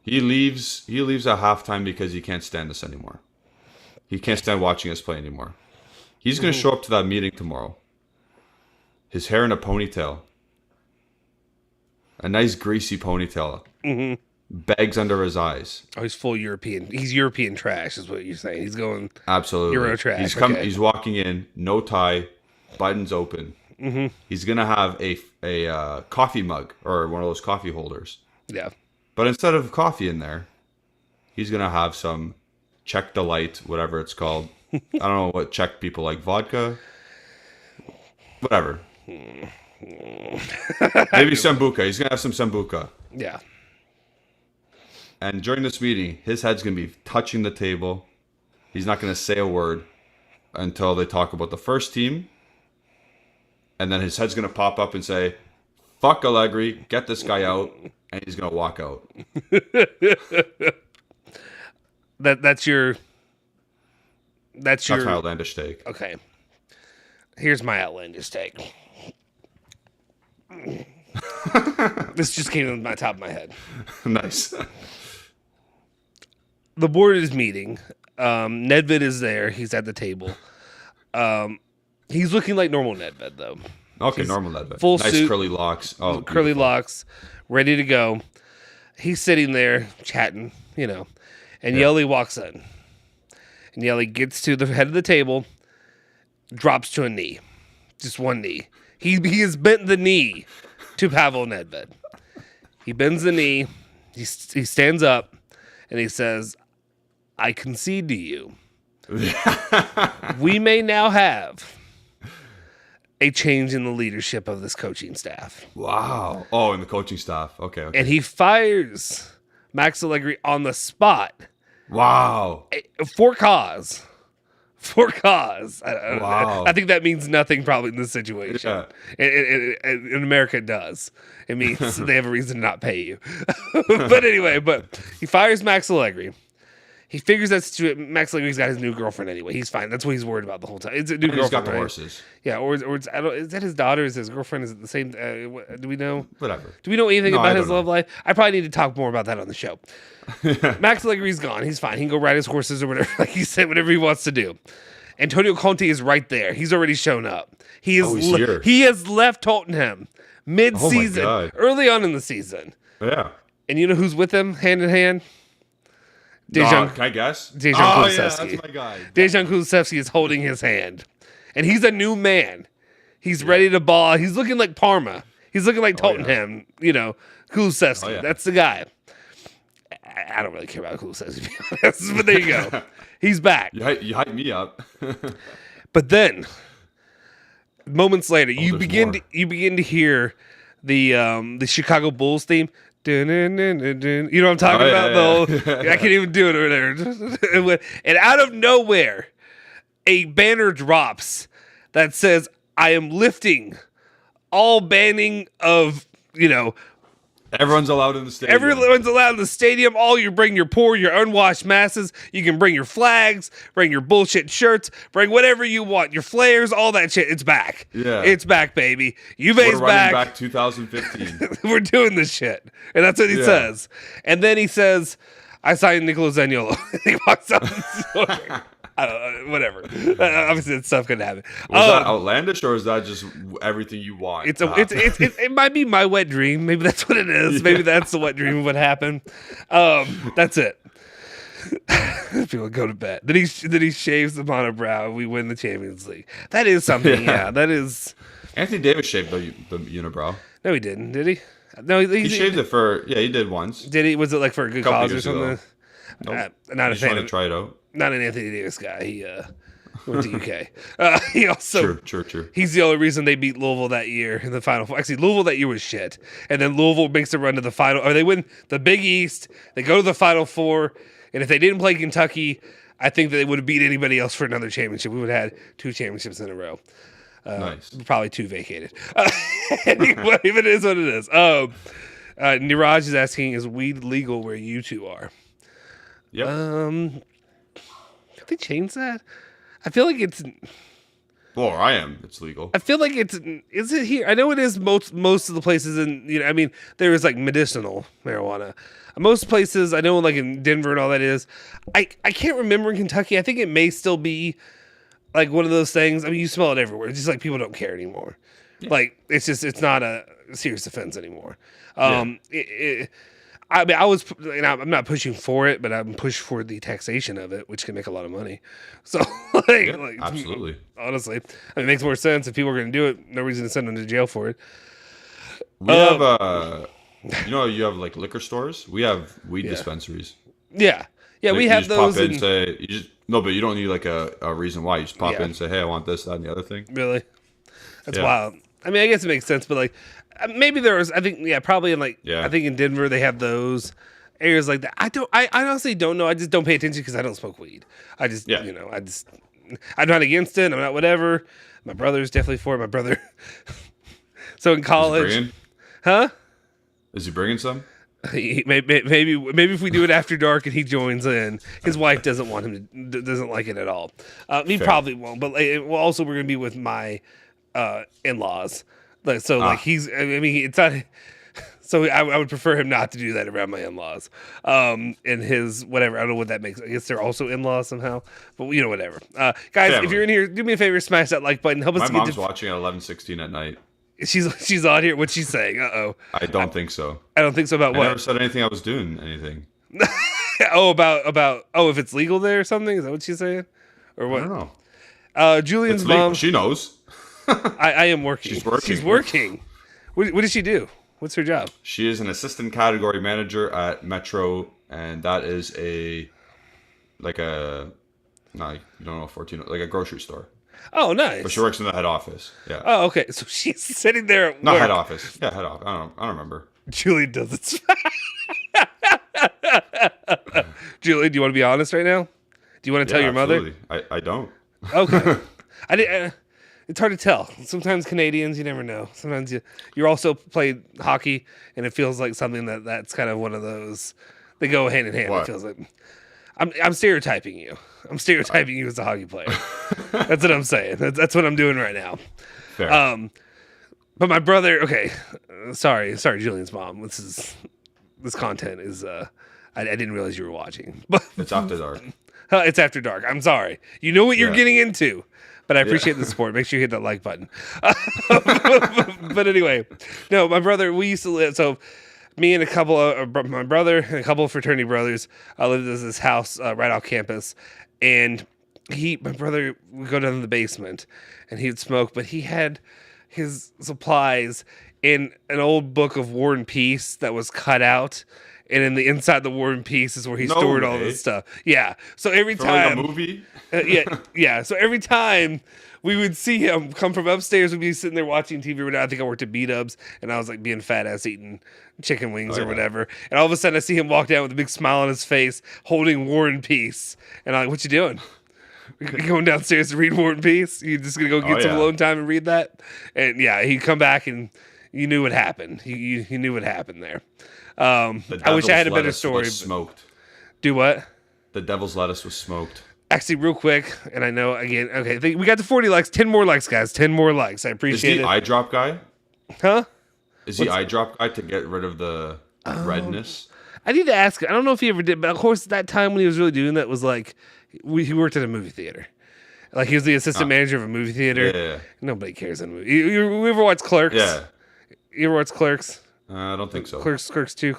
He leaves at halftime because he can't stand this anymore. He can't stand watching us play anymore. He's going to show up to that meeting tomorrow. His hair in a ponytail. A nice greasy ponytail. Bags under his eyes. Oh, he's full European. He's European trash, is what you're saying. He's going absolutely Euro trash. He's walking in, no tie, buttons open. He's going to have a coffee mug or one of those coffee holders. Yeah. But instead of coffee in there, he's going to have some Czech Delight, whatever it's called. I don't know what Czech people like. Vodka? Whatever. Maybe Sambuca. He's going to have some Sambuca. Yeah. And during this meeting, his head's going to be touching the table. He's not going to say a word until they talk about the first team. And then his head's going to pop up and say, "Fuck Allegri, get this guy out." And he's going to walk out. That's my outlandish take. Okay. Here's my outlandish take. This just came to my top of my head. Nice. The board is meeting. Nedved is there. He's at the table. He's looking like normal Nedved, though. Okay, normal Nedved. Full nice suit. curly locks. Oh, curly beautiful. locks, ready to go. He's sitting there chatting, and Yelly walks in. And Yelly gets to the head of the table, drops to a knee. Just one knee. He has bent the knee to Pavel Nedved. He bends the knee. He stands up, and he says, "I concede to you. We may now have a change in the leadership of this coaching staff." Wow. Oh, and the coaching staff. Okay. And he fires Max Allegri on the spot. Wow. For cause. Wow. I think that means nothing probably in this situation. Yeah. In America, it does. It means they have a reason to not pay you. But anyway, he fires Max Allegri. He figures that Max Allegri's got his new girlfriend anyway. He's fine. That's what he's worried about the whole time. It's a new girlfriend. He's got the right? horses. Yeah, or is that his daughter? Is his girlfriend? Is it the same? Do we know? Whatever. Do we know anything No, about I his don't love know. life? I probably need to talk more about that on the show. Max Allegri's gone. He's fine. He can go ride his horses or whatever. Like he said, whatever he wants to do. Antonio Conte is right there. He's already shown up. He has left Tottenham mid-season, God. early on in the season. Yeah. And you know who's with him, hand in hand? Can I guess? Dejan Oh, yeah, Kulusevski. that's my guy. Dejan Kulusevski is holding his hand. And he's a new man. He's ready to ball. He's looking like Parma. He's looking like Tottenham, Kulusevski. Oh, yeah. That's the guy. I don't really care about Kulusevski, to be honest, but there you go. He's back. You hype me up. But then, moments later, you there's begin more. to hear the Chicago Bulls theme. Dun, dun, dun, dun, dun. You know what I'm talking about? Yeah. I can't even do it over there. And out of nowhere, a banner drops that says, "I am lifting all banning of, Everyone's allowed in the stadium. everyone's allowed in the stadium. All you bring your poor, your unwashed masses. You can bring your flags, bring your bullshit shirts, bring whatever you want, your flares, all that shit. It's back. Yeah. It's back, baby. We're Juve's running back. back 2015. We're doing this shit. And that's what he says. And then he says, "I signed Nicolo Zaniolo." He walks out the door. I don't know, whatever. Obviously, that stuff could happen. Was that outlandish, or is that just everything you want? It might be my wet dream. Maybe that's what it is. Maybe that's the wet dream of what happened. That's it. People go to bed. Then he shaves the monobrow. We win the Champions League. That is something. Yeah, that is. Anthony Davis shaved the unibrow. No, he didn't. Did he? No, He shaved it for. Yeah, he did once. Did he? Was it like for a good Couple cause or years something? ago. Nope. Not a Just fan wanted of to try it out. Not an Anthony Davis guy. He went to UK. He also True. He's the only reason they beat Louisville that year in the Final Four. Actually, Louisville that year was shit. And then Louisville makes a run to the final. Or they win the Big East. They go to the Final Four. And if they didn't play Kentucky, I think that they would have beat anybody else for another championship. We would have had 2 championships in a row. Nice. Probably 2 vacated. Anyway, it is what it is. Niraj is asking, is weed legal where you two are? Yep. Have they changed that? I feel like it's. Well, I am. It's legal. I feel like it's. Is it here? I know it is most of the places in. I mean, there is like medicinal marijuana. Most places, I know, like in Denver and all that is. I can't remember in Kentucky. I think it may still be like one of those things. I mean, you smell it everywhere. It's just like people don't care anymore. Yeah. Like it's not a serious offense anymore. I mean, I'm not pushing for it, but I'm pushing for the taxation of it, which can make a lot of money. So, absolutely. Honestly, I mean, it makes more sense if people are going to do it. No reason to send them to jail for it. We have, you have like liquor stores. We have weed dispensaries. Yeah, Like, we have those. Pop in, say but you don't need like a reason why. You just pop in and say, "Hey, I want this, that, and the other thing." Really, that's wild. I mean, I guess it makes sense, but like. Maybe there was. I think probably in I think in Denver they have those areas like that. I honestly don't know. I just don't pay attention because I don't smoke weed. I just I'm not against it. I'm not whatever. My brother's definitely for it. My brother. So in college, Is he bringing some? Maybe if we do it after dark and he joins in, his wife doesn't want him to doesn't like it at all. He probably won't. But also we're gonna be with my in-laws. Like he's. I mean, it's not. So I would prefer him not to do that around my in-laws. And his whatever. I don't know what that makes. I guess they're also in-laws somehow. But whatever. Guys, if you're in here, do me a favor, smash that like button. Help us. My to mom's get watching at 11:16 at night. She's on here. What's she saying? I don't think so. I don't think so. About I what? never said anything. I was doing anything. about if it's legal there or something. Is that what she's saying? Or what? I don't know. Julian's mom. She knows. I am working. She's working. What does she do? What's her job? She is an assistant category manager at Metro, and that is you don't know, 14, like a grocery store. Oh, nice. But she works in the head office. Yeah. Oh, okay. So she's sitting there at Not work. head office. Yeah, head office. I don't remember. Julian does it. Julian, do you want to be honest right now? Do you want to tell your mother? I don't. Okay. It's hard to tell. Sometimes Canadians, you never know. Sometimes you're also played hockey, and it feels like something that's kind of one of those. They go hand in hand. What? It feels like I'm stereotyping you. I'm stereotyping you as a hockey player. That's what I'm saying. That's what I'm doing right now. Fair. But my brother. Okay, sorry, Julian's mom. This content is. I didn't realize you were watching. But It's after dark. it's after dark. I'm sorry. You know what you're Yeah. getting into. But I appreciate the support. Make sure you hit that like button. But anyway, no, my brother, we used to live. So me and my brother and a couple of fraternity brothers lived in this house right off campus. And my brother would go down to the basement and he'd smoke, but he had his supplies in an old book of War and Peace that was cut out. And in the inside the War and Peace is where he stored all this stuff. Yeah. So every time. Like a movie? Yeah. So every time we would see him come from upstairs, we'd be sitting there watching TV. I think I worked at B-Dubs, and I was like being fat ass eating chicken wings or whatever. And all of a sudden, I see him walk down with a big smile on his face, holding War and Peace. And I'm like, "What you doing? You going downstairs to read War and Peace? You just gonna go get some alone time and read that?" And yeah, he'd come back, and you knew what happened. He knew what happened there. I wish I had a better story. Smoked. Do what? The devil's lettuce was smoked. Actually, real quick, and I know again. Okay, we got to 40 likes. 10 more likes, guys. 10 more likes. I appreciate it. Is he eye drop guy? Huh? Is he eye drop guy to get rid of the redness? I need to ask. I don't know if he ever did, but of course, that time when he was really doing that was like he worked at a movie theater. Like he was the assistant manager of a movie theater. Yeah. Nobody cares in a movie. You ever watch Clerks? Yeah. You ever watch Clerks? I don't think so. Clerks 2,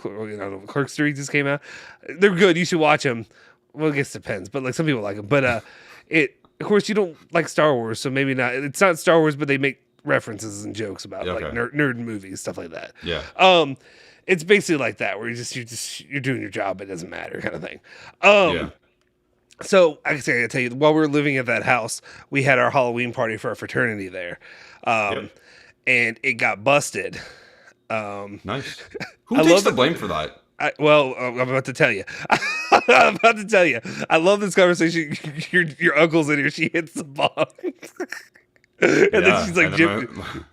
Clerks 3 just came out. They're good. You should watch them. Well, I guess it depends, but like some people like them. But of course, you don't like Star Wars, so maybe not. It's not Star Wars, but they make references and jokes about like nerd movies, stuff like that. Yeah. It's basically like that, where you're doing your job, it doesn't matter, kind of thing. So I gotta tell you, while we were living at that house, we had our Halloween party for our fraternity there, and it got busted. Nice. Who takes the blame for that? I'm about to tell you. I love this conversation. Your uncle's in here. She hits the bong. And then she's like,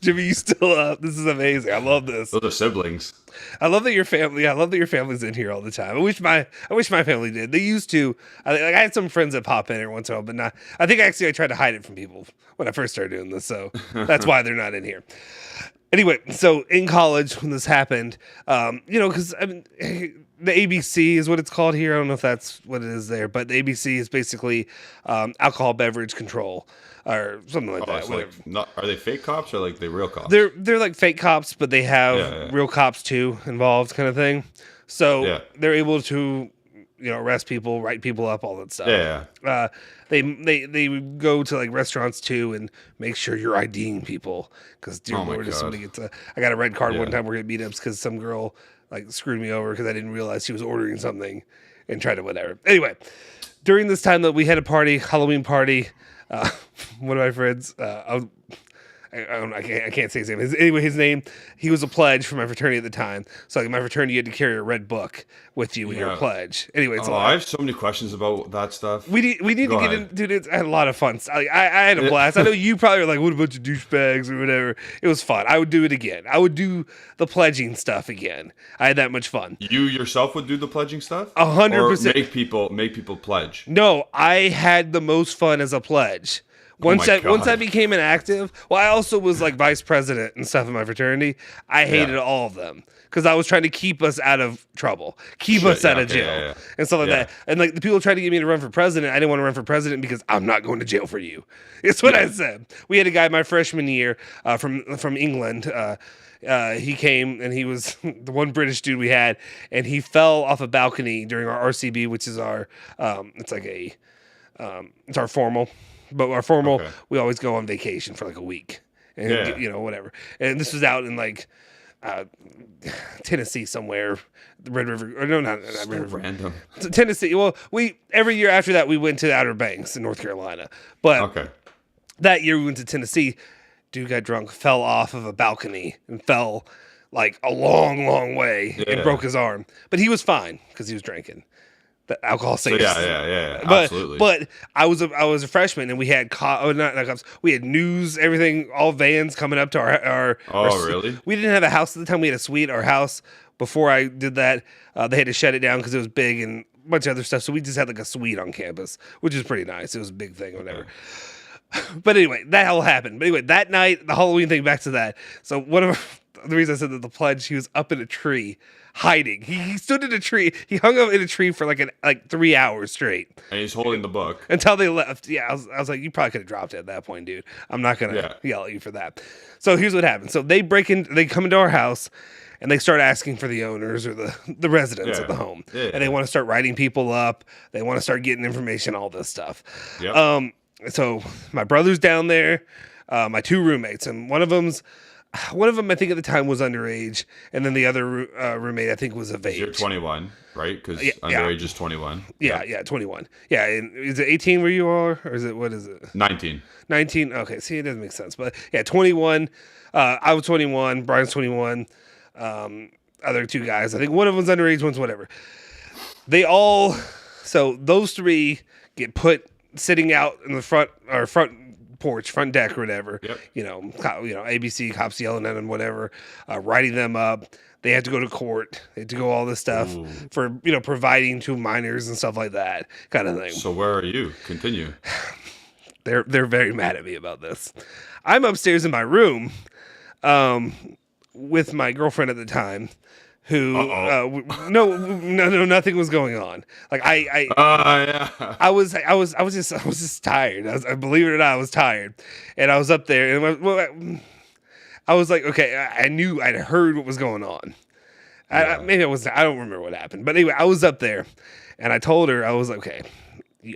Jimmy, you still up? This is amazing. I love this. Those are siblings. I love that your family's in here all the time. I wish my family did. They used to. I had some friends that pop in every once in a while, but not. I think actually I tried to hide it from people when I first started doing this, so that's why they're not in here. Anyway, so in college when this happened, because I mean, the ABC is what it's called here. I don't know if that's what it is there, but the ABC is basically alcohol beverage control or something like that. So are they fake cops or like they real cops? They're like fake cops, but they have real cops too involved, kind of thing. So they're able to, arrest people, write people up, all that stuff. They go to like restaurants too and make sure you're IDing people because Lord, if somebody gets I got a red card one time. We're getting meetups because some girl like screwed me over because I didn't realize she was ordering something and tried to whatever. Anyway, during this time that we had a party, Halloween party, one of my friends, I can't say his name. His name, he was a pledge for my fraternity at the time. So like my fraternity, you had to carry a red book with you when you're a pledge. Anyway, I have so many questions about that stuff. We need to get in, dude. I had a lot of fun. I had a blast. I know you probably were like, what a bunch of douchebags or whatever. It was fun. I would do it again. I would do the pledging stuff again. I had that much fun. You yourself would do the pledging stuff? 100%. Make people pledge. No, I had the most fun as a pledge. Once my once I God. became an active, well, I also was like vice president and stuff in my fraternity. I hated all of them because I was trying to keep us out of trouble, keep us out of jail, and stuff like that. And like the people tried to get me to run for president. I didn't want to run for president because I'm not going to jail for you. It's what I said. We had a guy my freshman year from England. He came and he was the one British dude we had, and he fell off a balcony during our RCB, which is our it's our formal. But our formal, we always go on vacation for like a week, and you know, whatever. And this was out in like Tennessee somewhere, the Red River. Or no, not Red River. Random. Tennessee. Well, we every year after that we went to the Outer Banks in North Carolina. But that year we went to Tennessee. Dude got drunk, fell off of a balcony, and fell like a long, long way and broke his arm. But he was fine because he was drinking. The alcohol saves. Absolutely. But I was a freshman, and we had not cops. We had news, everything, all vans coming up to our. Really? We didn't have a house at the time. We had a suite. Our house before I did that, they had to shut it down because it was big and a bunch of other stuff. So we just had like a suite on campus, which is pretty nice. It was a big thing, whatever. But anyway, that all happened. But anyway, that night, the Halloween thing. Back to that. So the reason I said that the pledge, he was up in a tree. Hiding. He stood in a tree. He hung up in a tree for like 3 hours straight. And he's holding the book. Until they left. Yeah, I was like, you probably could have dropped it at that point, dude. I'm not going to yell at you for that. So here's what happened. So they come into our house, and they start asking for the owners or the residents of the home. And they want to start writing people up. They want to start getting information, all this stuff. So my brother's down there, my two roommates, and one of them I think at the time was underage, and then the other roommate I think was of age. You're 21, right? Because underage is 21. Yeah, 21. Yeah, and is it 18 where you are, or what is it? 19. 19. Okay, see, it doesn't make sense, but yeah, 21. I was 21. Brian's 21. Other two guys, I think one of them's underage, one's whatever. So those three get put sitting out in the front porch, front deck or whatever. You know, ABC cops yelling at them, whatever, writing them up. They had to go to court. They had to go all this stuff for providing to minors and stuff like that kind of thing. So where are you? Continue. They're very mad at me about this. I'm upstairs in my room, with my girlfriend at the time. Who? No, nothing was going on. Like I was just tired. I believe it or not, I was tired, and I was up there, and I was like, okay, I knew I'd heard what was going on. I don't remember what happened, but anyway, I was up there, and I told her, I was like, okay,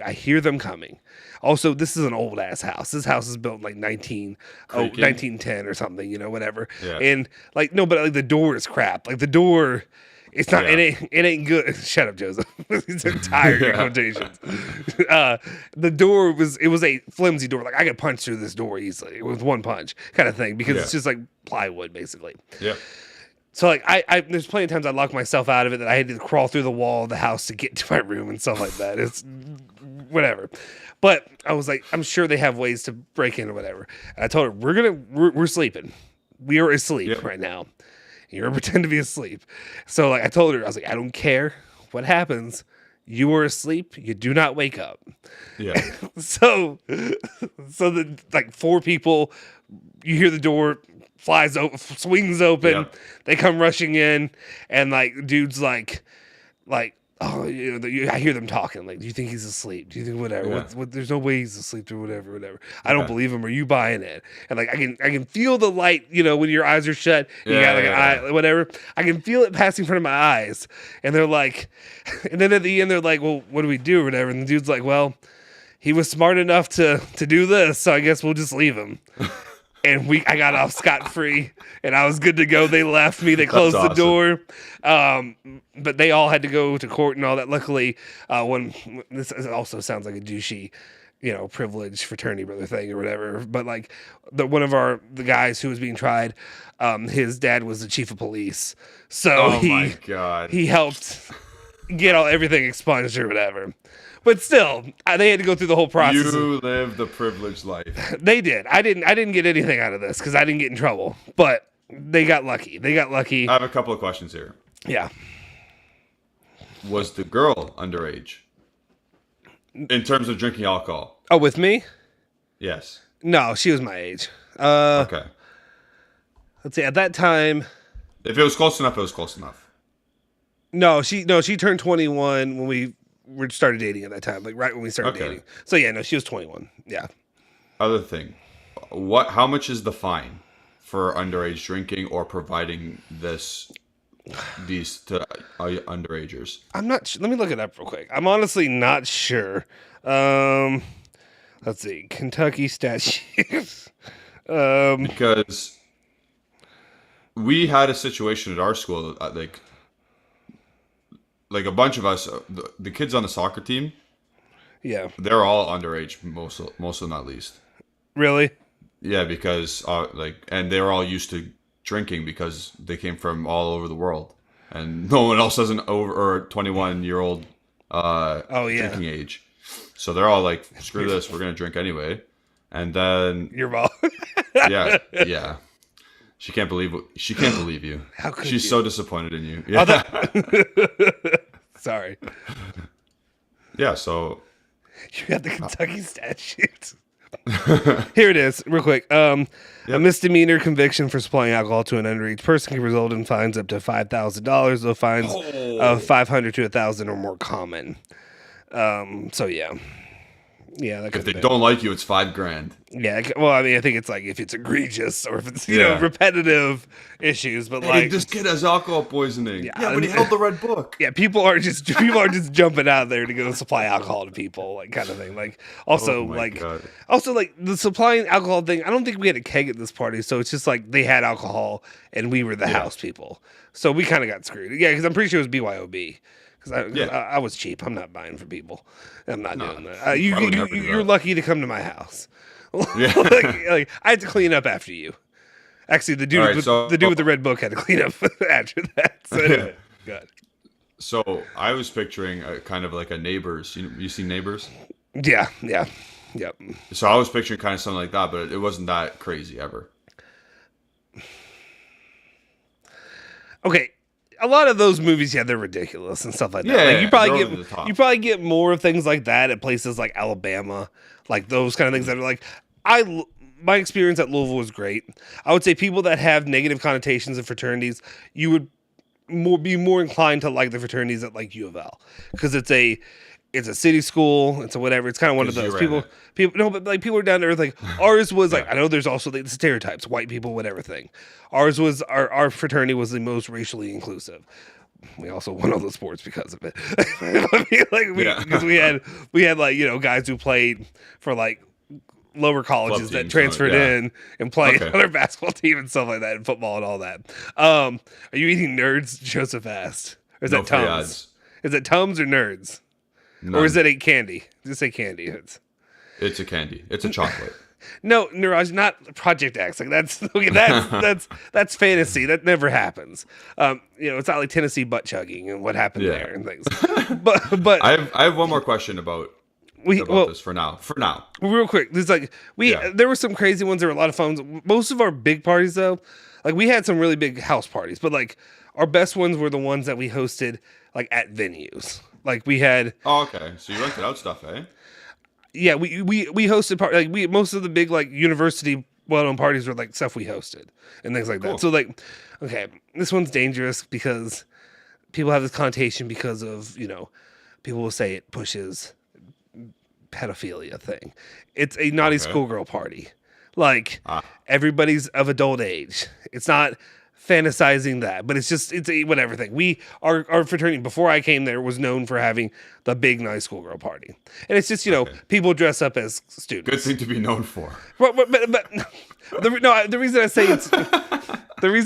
I hear them coming. Also, this is an old ass house. This house is built in like 1910 or something, whatever. Yeah. And like, no, but like the door is crap. Like the door, it's not, it ain't good. Shut up, Joseph. He's tired of quotations. The door was a flimsy door. Like I could punch through this door easily with one punch kind of thing because it's just like plywood basically. Yeah. So like I there's plenty of times I locked myself out of it that I had to crawl through the wall of the house to get to my room and stuff like that. It's whatever. But I was like, I'm sure they have ways to break in or whatever. And I told her, we're sleeping. We are asleep right now. You're gonna pretend to be asleep. So like I told her, I was like, I don't care what happens. You are asleep. You do not wake up. Yeah. so the like four people, you hear the door flies open, swings open. Yep. They come rushing in, and like dude's like, oh, I hear them talking. Like, do you think he's asleep? Do you think whatever? Yeah. What, there's no way he's asleep or whatever. I don't believe him. Are you buying it? And like, I can feel the light. When your eyes are shut, you got like an eye, whatever. I can feel it passing in front of my eyes. And they're like, and then at the end they're like, well, what do we do or whatever? And the dude's like, well, he was smart enough to do this, so I guess we'll just leave him. And I got off scot-free, and I was good to go. They left me. They closed the door. But they all had to go to court and all that. Luckily, this also sounds like a douchey, privilege fraternity brother thing or whatever. But like one of the guys who was being tried, his dad was the chief of police. So my God. He helped get everything expunged or whatever. But still, they had to go through the whole process. You lived the privileged life. They did. I didn't get anything out of this because I didn't get in trouble. But they got lucky. I have a couple of questions here. Yeah. Was the girl underage in terms of drinking alcohol? Oh, with me? Yes. No, she was my age. Okay. Let's see. At that time, If it was close enough, it was close enough. no, she turned 21 when we started dating at that time, like right when we started dating. So yeah, no, she was 21. Yeah. Other thing, how much is the fine for underage drinking or providing these to underagers? I'm not. Let me look it up real quick. I'm honestly not sure. Let's see, Kentucky statutes. Because we had a situation at our school, like a bunch of us, the kids on the soccer team. Yeah, they're all underage, most of them at least. Really? Yeah, because and they're all used to drinking because they came from all over the world, and no one else has an over or 21-year-old drinking age. So they're all like, screw this, we're gonna drink anyway. And then your mom. yeah. She can't believe you. How could She's you? so disappointed in you. Yeah. Sorry. Yeah, so you got the Kentucky statutes. Here it is, real quick. A misdemeanor conviction for supplying alcohol to an underage person can result in fines up to $5,000, though fines of $500 to $1,000 or more common. So yeah. Yeah, if they don't like you, it's $5,000. Yeah, well, I mean, I think it's like if it's egregious or if it's you know repetitive issues, but like this kid has alcohol poisoning. Yeah, but he held the red book. Yeah, people are just jumping out there to go supply alcohol to people, like kind of thing. Like also like the supplying alcohol thing. I don't think we had a keg at this party, so it's just like they had alcohol and we were the house people, so we kind of got screwed. Yeah, because I'm pretty sure it was BYOB. Because I was cheap. I'm not buying for people. I'm not doing that. You're lucky to come to my house. Yeah. like I had to clean up after you. Actually, the dude with the red book had to clean up after that. So anyway, good. So I was picturing kind of like a Neighbors. You see Neighbors? Yeah. Yep. So I was picturing kind of something like that, but it wasn't that crazy ever. Okay. A lot of those movies, they're ridiculous and stuff like that. Yeah, like you probably get more of things like that at places like Alabama, like those kind of things that are like. My experience at Louisville was great. I would say people that have negative connotations of fraternities, you would be more inclined to like the fraternities at like U of L because it's a city school. It's a whatever. It's kind of one of those people. No, but like people are down to earth. Like ours was like I know there's also the stereotypes, white people, whatever thing. Ours was our fraternity was the most racially inclusive. We also won all the sports because of it. I mean, because we had like guys who played for like lower colleges that transferred in and played on our basketball team and stuff like that and football and all that. Are you eating Nerds? Joseph asked. Or is that Tums? Is it Tums or Nerds? None. Or is it a candy? Just say candy. It's a candy. It's a chocolate. No, Niraj, not Project X. Like that's fantasy. That never happens. It's not like Tennessee butt chugging and what happened there and things. But I have one more question about this for now. Real quick, there's like there were some crazy ones. There were a lot of fun. Most of our big parties though, like we had some really big house parties, but like our best ones were the ones that we hosted like at venues. Like we had. Oh, okay. So you rented out stuff, eh? Yeah, we hosted most of the big like university well-known parties were like stuff we hosted and things like that. So like, okay, this one's dangerous because people have this connotation because of people will say it pushes pedophilia thing. It's a naughty schoolgirl party. Like everybody's of adult age. It's not fantasizing that, but it's a whatever thing. Our fraternity before I came there was known for having the big nice schoolgirl party, and it's just people dress up as students. Good thing to be known for. But the reason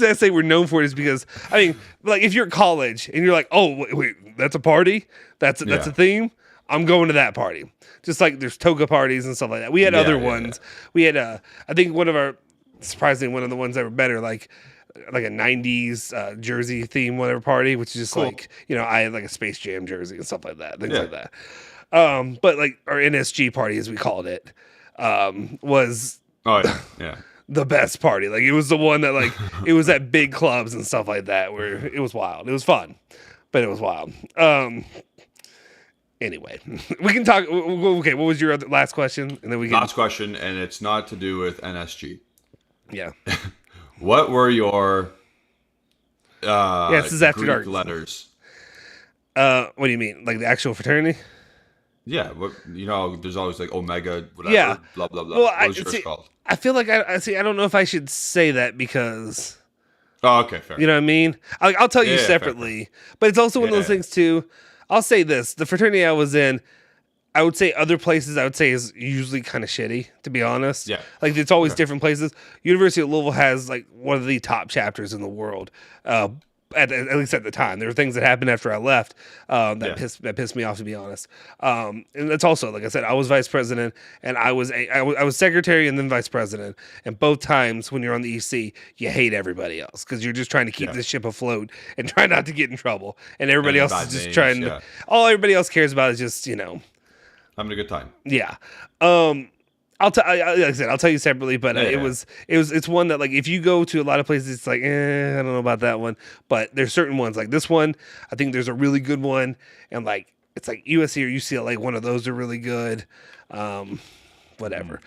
I say we're known for it is because I mean, like if you're at college and you're like, oh wait, that's a party, that's a theme. I'm going to that party. Just like there's toga parties and stuff like that. We had other ones. We had I think one of the ones that were better like a 90s jersey theme whatever party, which is just like I had like a Space Jam jersey and stuff like that, things like that. But like our NSG party, as we called it, was the best party. Like it was the one that like it was at big clubs and stuff like that where it was wild. It was fun, but it was wild. Anyway, we can talk. Okay, what was your last question? And then we can. Last question, and it's not to do with NSG. Yeah. What were your this is after Greek dark letters? What do you mean? Like the actual fraternity? Yeah, there's always like Omega, whatever, Yeah. blah blah blah. Well, What was yours called? I feel like I don't know if I should say that because Oh, okay, fair. you know what I mean. I'll tell you Yeah, separately, but it's also one of those things too. I'll say this: the fraternity I was in, I would say other places I would say is usually kind of shitty, to be honest. Yeah. Like it's always different places. University of Louisville has like one of the top chapters in the world. At least at the time, there were things that happened after I left that pissed me off, to be honest. And that's also, like I said, I was vice president, and I was secretary and then vice president. And both times when you're on the EC, you hate everybody else because you're just trying to keep this ship afloat and try not to get in trouble. And everybody else is just trying to. All everybody else cares about is just having a good time. Yeah. Like I said, I'll tell you separately, but it's one that, like, if you go to a lot of places, it's like, I don't know about that one, but there's certain ones like this one. I think there's a really good one, and like it's like USC or UCLA. One of those are really good. Whatever.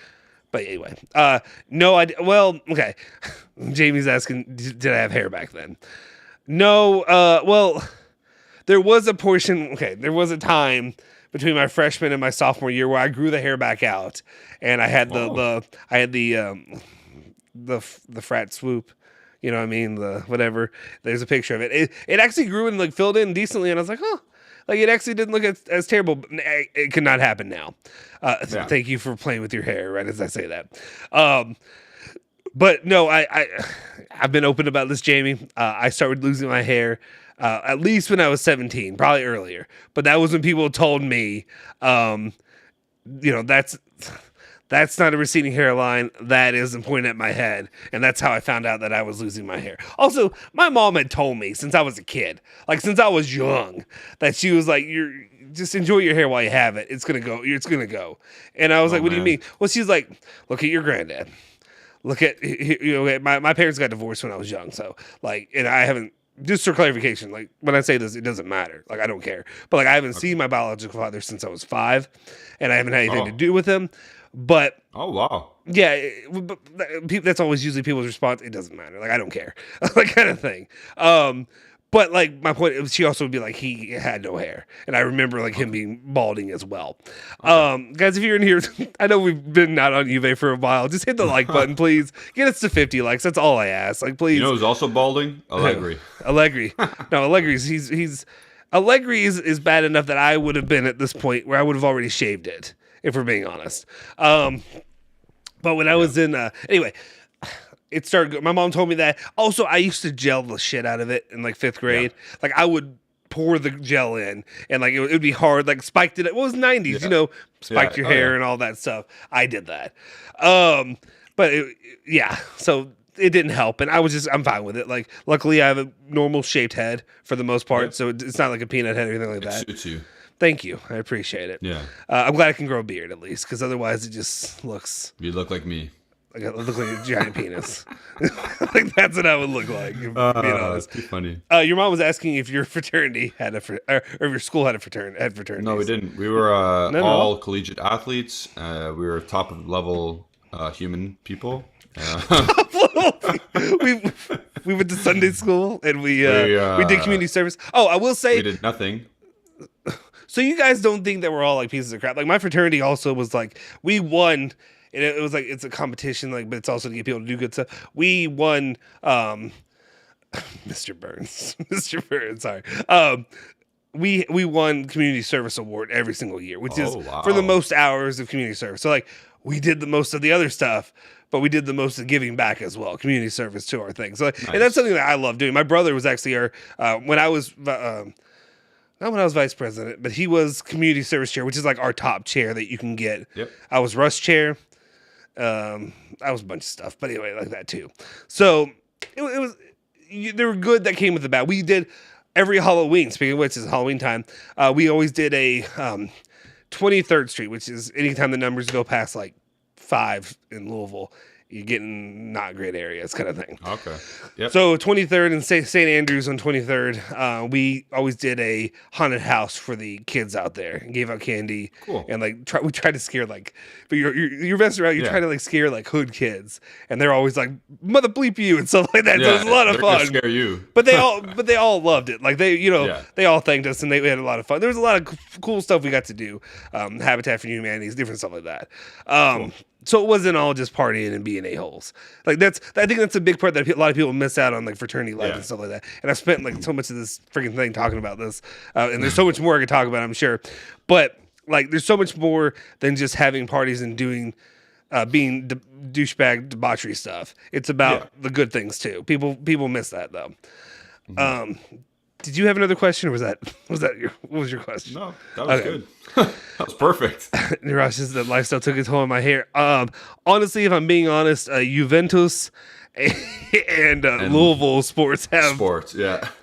But anyway, no, okay. Jamie's asking, did I have hair back then? No. Well, there was a portion. Okay, there was a time between my freshman and my sophomore year where I grew the hair back out, and I had the frat swoop, you know what I mean, the whatever. There's a picture of it. It actually grew and like filled in decently, and I was like, like it actually didn't look as terrible. But it could not happen now. Thank you for playing with your hair, right as I say that. But no, I've been open about this, Jamie. I started losing my hair. At least when I was 17, probably earlier. But that was when people told me, that's not a receding hairline. That is pointing at my head. And that's how I found out that I was losing my hair. Also, my mom had told me since I was a kid, like since I was young, that she was like, just enjoy your hair while you have it. It's going to go. It's going to go. And I was like, what do you mean? Well, she's like, look at your granddad. Look at, my parents got divorced when I was young. So like, and I haven't, just for clarification, like when I say this, it doesn't matter. Like I don't care. But like I haven't seen my biological father since I was 5, and I haven't had anything to do with him. But wow, yeah, but that's always usually people's response. It doesn't matter. Like I don't care, like kind of thing. But like my point, she also would be like he had no hair, and I remember like him being balding as well. Guys, if you're in here, I know we've been not on Juve for a while. Just hit the like button, please. Get us to 50 likes. That's all I ask. Like, please. You know who's also balding? Allegri. No, Allegri's he's Allegri is bad enough that I would have been at this point where I would have already shaved it, if we're being honest. But when I was in anyway. It started. My mom told me that. Also, I used to gel the shit out of it in like 5th grade. Yeah. Like I would pour the gel in, and like it would be hard. Like spiked it. It was 90s, spiked your hair and all that stuff. I did that. So it didn't help, and I'm fine with it. Like luckily, I have a normal shaped head for the most part, so it's not like a peanut head or anything like that. It suits you. Thank you. I appreciate it. Yeah. I'm glad I can grow a beard at least, because otherwise it just looks. You look like me. Like I look like a giant penis. Like that's what I would look like. Being honest. That's too funny. Your mom was asking if your fraternity had or if your school had fraternities. No, we didn't. We were all collegiate athletes. We were top level human people. We went to Sunday school and we did community service. Oh, I will say we did nothing. So you guys don't think that we're all like pieces of crap? Like my fraternity also was like we won. And it was like it's a competition, like, but it's also to get people to do good stuff. We won, Mr. Burns, sorry. We won community service award every single year, which is for the most hours of community service. So like we did the most of the other stuff, but we did the most of giving back as well, community service to our thing. So and that's something that I love doing. My brother was actually our when I was. Not when I was vice president, but he was community service chair, which is like our top chair that you can get. Yep. I was Russ chair. I was a bunch of stuff, but anyway, like that too. So it was, they were good that came with the bad. We did every Halloween, speaking of which is Halloween time. We always did a 23rd Street, which is anytime the numbers go past like 5 in Louisville. you're getting not great areas kind of thing. Okay. Yep. So 23rd and St. Andrews on 23rd, we always did a haunted house for the kids out there and gave out candy. Cool. And like we tried to scare but you're messing around. You're trying to like scare like hood kids, and they're always like mother bleep you and stuff like that. So it was a lot of fun. They're gonna scare you. But they all loved it. Like they all thanked us, and we had a lot of fun. There was a lot of cool stuff we got to do. Habitat for Humanity, different stuff like that. Cool. So it wasn't all just partying and being a-holes. Like I think that's a big part that a lot of people miss out on, like fraternity life and stuff like that. And I've spent like so much of this freaking thing talking about this, and there's so much more I could talk about, I'm sure. But like, there's so much more than just having parties and doing, being douchebag debauchery stuff. It's about the good things too. People miss that though. Did you have another question, or was that what was your question? No, that was good. That was perfect. Niraj says that lifestyle took a toll on my hair. Honestly, if I'm being honest, Juventus and Louisville sports have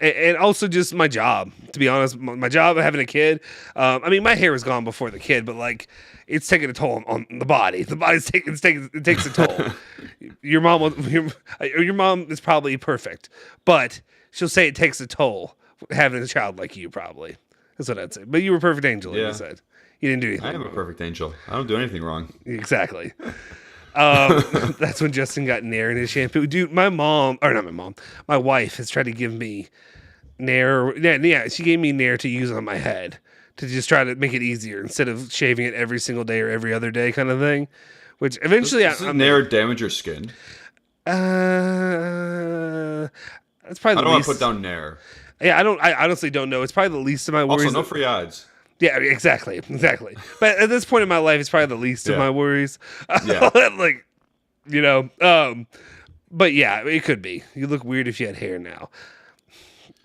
and also just my job. To be honest, my job having a kid. I mean, my hair was gone before the kid, but like, it's taking a toll on the body. The body's it takes a toll. Your mom is probably perfect, but she'll say it takes a toll having a child like you. Probably that's what I'd say. But you were a perfect angel, like you said. You didn't do anything. I am a perfect angel. I don't do anything wrong. Exactly. That's when Justin got Nair in his shampoo. Dude, my wife has tried to give me Nair. Yeah, she gave me Nair to use on my head to just try to make it easier instead of shaving it every single day or every other day kind of thing. Which eventually, does Nair damage your skin? That's probably. I don't want to put down Nair. Yeah, I honestly don't know. It's probably the least of my worries. Also, no free ads. Yeah, exactly. But at this point in my life, it's probably the least of my worries. Yeah. Like, but yeah, it could be. You look weird if you had hair now.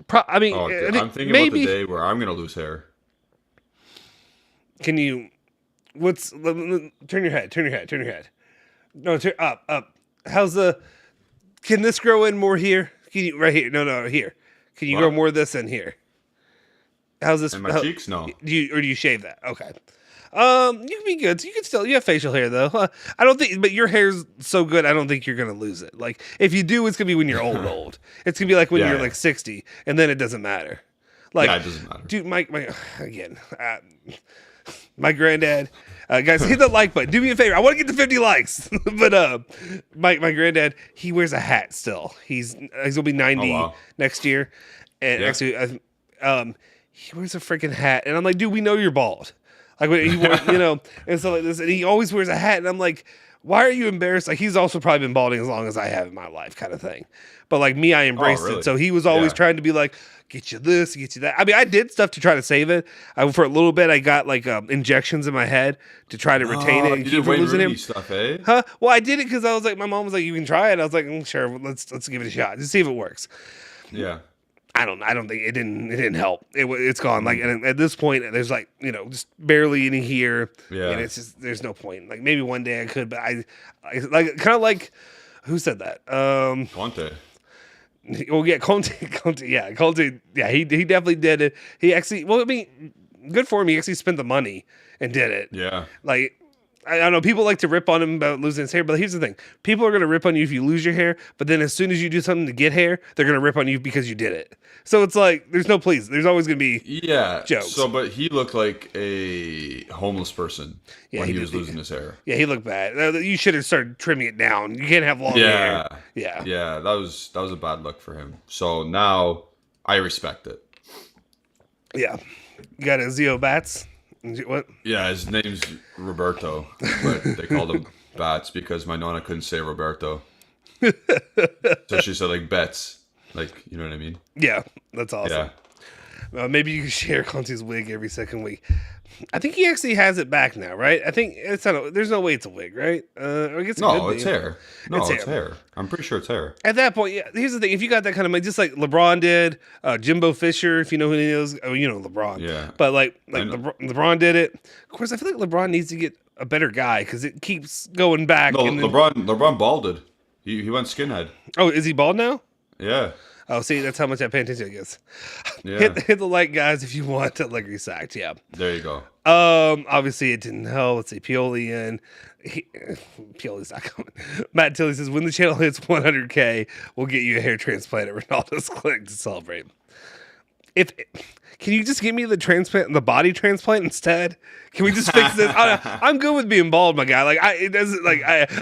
I'm thinking about the day where I'm going to lose hair. Can you, turn your head. No, turn up. Can this grow in more here? Can you, right here? No, here. Can you grow more of this in here? How's this? And my cheeks? No. Do you shave that? Okay. You can be good. You have facial hair though. I don't think, but your hair's so good. I don't think you're gonna lose it. Like if you do, it's gonna be when you're old. It's gonna be like when you're like 60, and then it doesn't matter. Like it doesn't matter. Dude, my granddad. Guys, hit the like button. Do me a favor. I want to get to 50 likes. But my granddad, he wears a hat still. He's gonna be 90 next year, and actually, he wears a freaking hat, and I'm like, dude, we know you're bald. Like he wore, and stuff like this, and he always wears a hat, and I'm like, why are you embarrassed? Like he's also probably been balding as long as I have in my life, kind of thing. But like me, I embraced it. So he was always trying to be like, get you this, get you that. I mean, I did stuff to try to save it. For a little bit, I got like injections in my head to try to retain it and keep from losing him. Stuff, eh? Huh? Well, I did it because I was like, my mom was like, you can try it. I was like, sure, let's give it a shot, just see if it works. Yeah. I don't think it didn't help. It's gone. Like, and at this point, there's like, just barely any here. Yeah. And it's just, there's no point. Like maybe one day I could, but I like kind of like, who said that? Conte. Well, yeah, Conte. Yeah, Conte. Yeah, he definitely did it. He actually, well, I mean, good for him. He actually spent the money and did it. Yeah. Like, I don't know. People like to rip on him about losing his hair, but here's the thing: people are going to rip on you if you lose your hair. But then, as soon as you do something to get hair, they're going to rip on you because you did it. So it's like there's no please. There's always going to be jokes. So, but he looked like a homeless person when he was losing his hair. Yeah, he looked bad. You should have started trimming it down. You can't have long hair. Yeah. That was a bad look for him. So now I respect it. Yeah, you got a Zio Bats. What? Yeah, his name's Roberto, but they called him Bats because my nonna couldn't say Roberto. So she said like Bets, like, you know what I mean? Yeah, that's awesome. Yeah. Maybe you can share Conte's wig every second week. I think he actually has it back now, right? I think it's not. There's no way it's a wig, right? I guess it's hair. No, it's hair. I'm pretty sure it's hair. At that point, yeah. Here's the thing: if you got that kind of money, just like LeBron did, Jimbo Fisher, if you know who he is, LeBron. Yeah. But like LeBron did it. Of course, I feel like LeBron needs to get a better guy because it keeps going back. No, LeBron balded. He went skinhead. Oh, is he bald now? Yeah. Oh, see, that's how much I pay attention, I guess. Yeah. Hit the like, guys, if you want to like resact. Yeah. There you go. Obviously it didn't help. Let's see, Pioli in. Pioli's not coming. Matt Tilley says, when the channel hits 100K, we'll get you a hair transplant at Ronaldo's clinic to celebrate. Can you just give me the transplant, the body transplant instead? Can we just fix this? I'm good with being bald, my guy. Like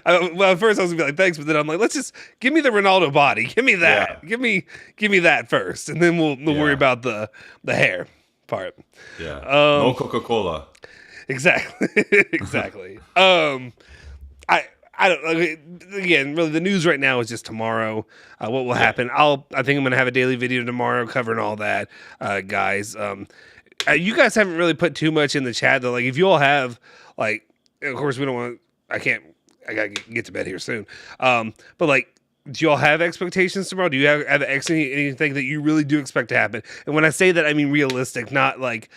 well, at first I was gonna be like, thanks, but then I'm like, let's just give me the Ronaldo body. Give me that. Yeah. Give me that first, and then we'll worry about the hair part. Yeah. No Coca-Cola. Exactly. Exactly. I don't. Again, really, the news right now is just tomorrow. What will happen? I think I'm gonna have a daily video tomorrow covering all that, guys. You guys haven't really put too much in the chat though. Like, if you all have, like, of course we don't want. I gotta get to bed here soon. But like, do you all have expectations tomorrow? Do you have anything that you really do expect to happen? And when I say that, I mean realistic, not like.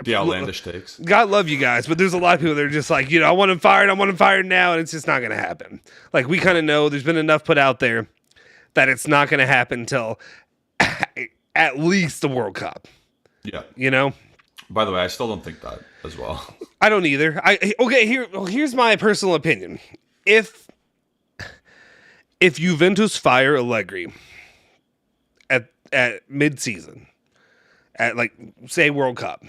The outlandish takes. God love you guys, but there's a lot of people that are just like, I want him fired now, and it's just not going to happen. Like, we kind of know there's been enough put out there that it's not going to happen until at least the World Cup. Yeah. By the way, I still don't think that as well. I don't either. Here's my personal opinion. If Juventus fire Allegri at mid-season, at, like, say, World Cup,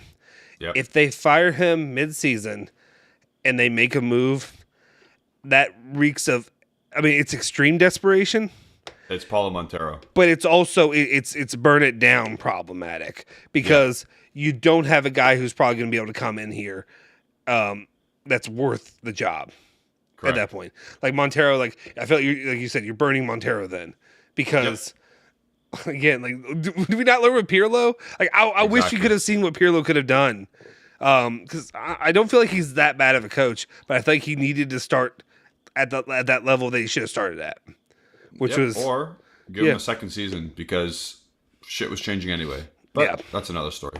yep. If they fire him mid-season and they make a move, that reeks of, it's extreme desperation. It's Paulo Montero. But it's also, it's burn it down problematic because you don't have a guy who's probably going to be able to come in here that's worth the job. Correct. At that point. Like Montero, I felt like you said, you're burning Montero then because... Yep. Again, like, do we not learn with Pirlo? Like, I wish you could have seen what Pirlo could have done. Because I don't feel like he's that bad of a coach, but I think he needed to start at that level that he should have started at, which was or give him a second season because shit was changing anyway. But that's another story.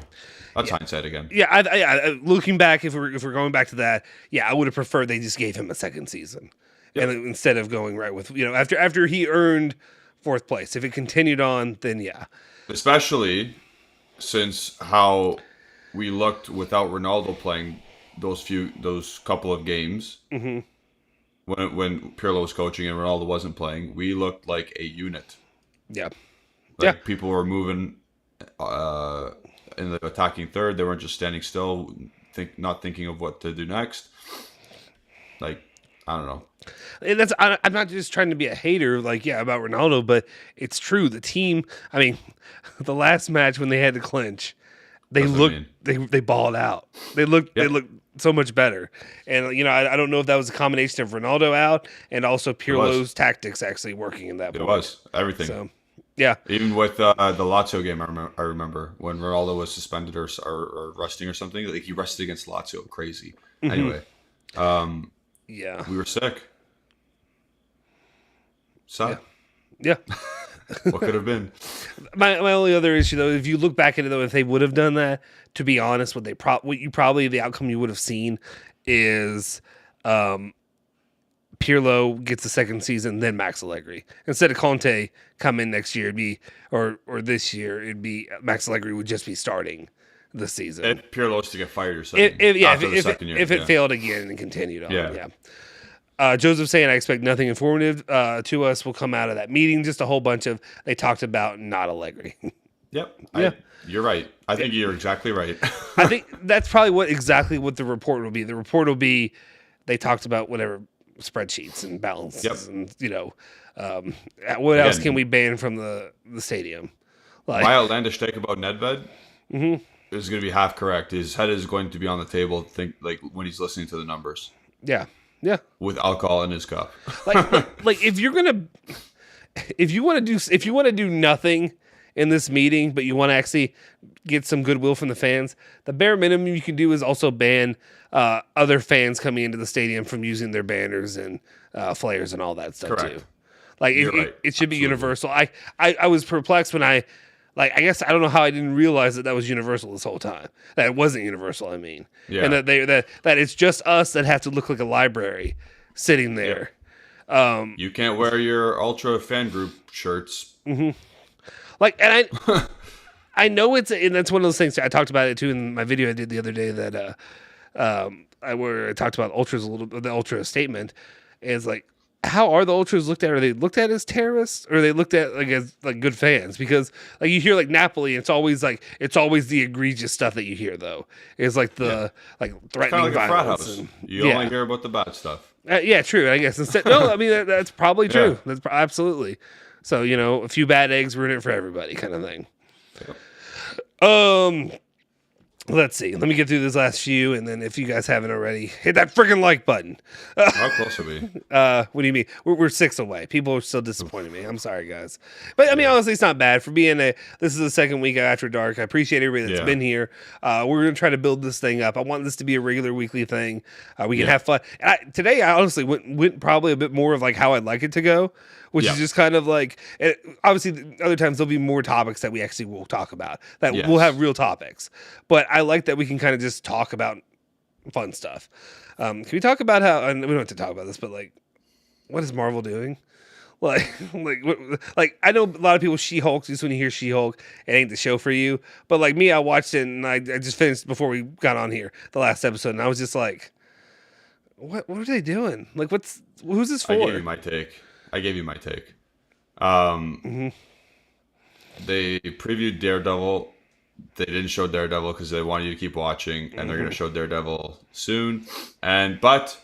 That's hindsight again. Yeah, I looking back, if we're going back to that, I would have preferred they just gave him a second season, and instead of going right with after he earned fourth place. If it continued on, then especially since how we looked without Ronaldo playing those couple of games when Pirlo was coaching and Ronaldo wasn't playing, we looked like a unit. People were moving in the attacking third. They weren't just standing still, not thinking of what to do next. Like, I don't know. And I'm not just trying to be a hater, about Ronaldo, but it's true. The team, the last match when they had to clinch, they balled out. They looked so much better. And I don't know if that was a combination of Ronaldo out and also Pirlo's tactics actually working in that point. It was everything. So, even with the Lazio game, I remember when Ronaldo was suspended or resting or something. Like, he rested against Lazio, crazy. Anyway, we were sick. Sad. Yeah. What could have been? My only other issue, though, if you look back at it, though, if they would have done that, to be honest, the outcome you would have seen is Pirlo gets the second season, then Max Allegri. Instead of Conte come in next year, or this year, it'd be Max Allegri would just be starting this season. And Pirlo's to get fired or something. If it failed again and continued on. Joseph saying, I expect nothing informative to us will come out of that meeting. Just a whole bunch of, they talked about not Allegri. Yep. You're right. I think you're exactly right. I think that's probably exactly what the report will be. The report will be, they talked about whatever spreadsheets and balances and, what else can we ban from the stadium? My outlandish take about Nedved is going to be half correct. His head is going to be on the table, when he's listening to the numbers. Yeah. With alcohol in his cup. like if you want to do nothing in this meeting, but you want to actually get some goodwill from the fans, the bare minimum you can do is also ban other fans coming into the stadium from using their banners and flares and all that stuff. Correct. Too. Like it should be universal. I was perplexed when I guess I don't know how I didn't realize that was universal this whole time. That it wasn't universal, and that that it's just us that have to look like a library sitting there. Yeah. You can't wear your ultra fan group shirts. And I know and that's one of those things I talked about it too in my video I did the other day that where I talked about ultras a little bit, the ultra statement is like, how are the ultras looked at? Are they looked at as terrorists, or are they looked at like as like good fans? Because like you hear like Napoli, it's always the egregious stuff that you hear though. It's like the like threatening Kind of like violence. a frat house. And, You only hear about the bad stuff. yeah, true. I guess instead, no, I mean that's probably true. That's absolutely. So a few bad eggs ruin it for everybody, kind of thing. Yep. Let's see. Let me get through this last few, and then if you guys haven't already, hit that freaking like button. How close are we? What do you mean? We're 6 away. People are still disappointing me. I'm sorry, guys. But I mean, honestly, it's not bad for being this is the second week after dark. I appreciate everybody that's been here. We're going to try to build this thing up. I want this to be a regular weekly thing. We can have fun. Today, I honestly went probably a bit more of like how I'd like it to go, which is just kind of like, obviously other times there'll be more topics that we actually will talk about, that we'll have real topics. But I like that we can kind of just talk about fun stuff. Can we talk about how, and we don't have to talk about this, but like, what is Marvel doing? Like I know a lot of people She-Hulk, just when you hear She-Hulk, it ain't the show for you. But like me, I watched it and I just finished before we got on here, the last episode, and I was just like, what are they doing? Like, who's this for? I gave you my take. They previewed Daredevil. They didn't show Daredevil because they wanted you to keep watching, and they're going to show Daredevil soon. But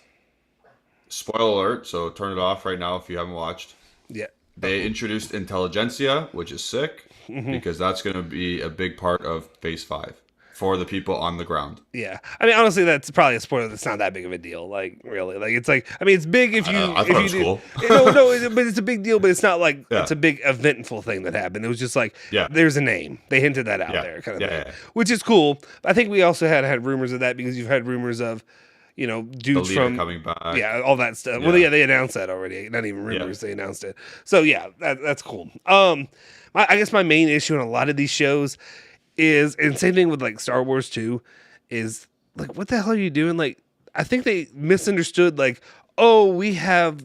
spoiler alert, so turn it off right now if you haven't watched. Yeah. They introduced Intelligentsia, which is sick, because that's going to be a big part of Phase 5 for the people on the ground. Yeah. I mean, honestly, that's probably a spoiler that's not that big of a deal. Like, really. Like, it's like, I mean, it's big if you... I thought it was cool. But it's a big deal, but it's not like it's a big eventful thing that happened. It was just like, there's a name. They hinted that out there kind of thing. Which is cool. I think we also had rumors of that because you've had rumors of, dudes from... coming back. Yeah, all that stuff. Well, they announced that already. Not even rumors, they announced it. So, yeah, that's cool. I guess my main issue in a lot of these shows is, and same thing with like Star Wars too, is like, what the hell are you doing? Like, I think they misunderstood, like, oh, we have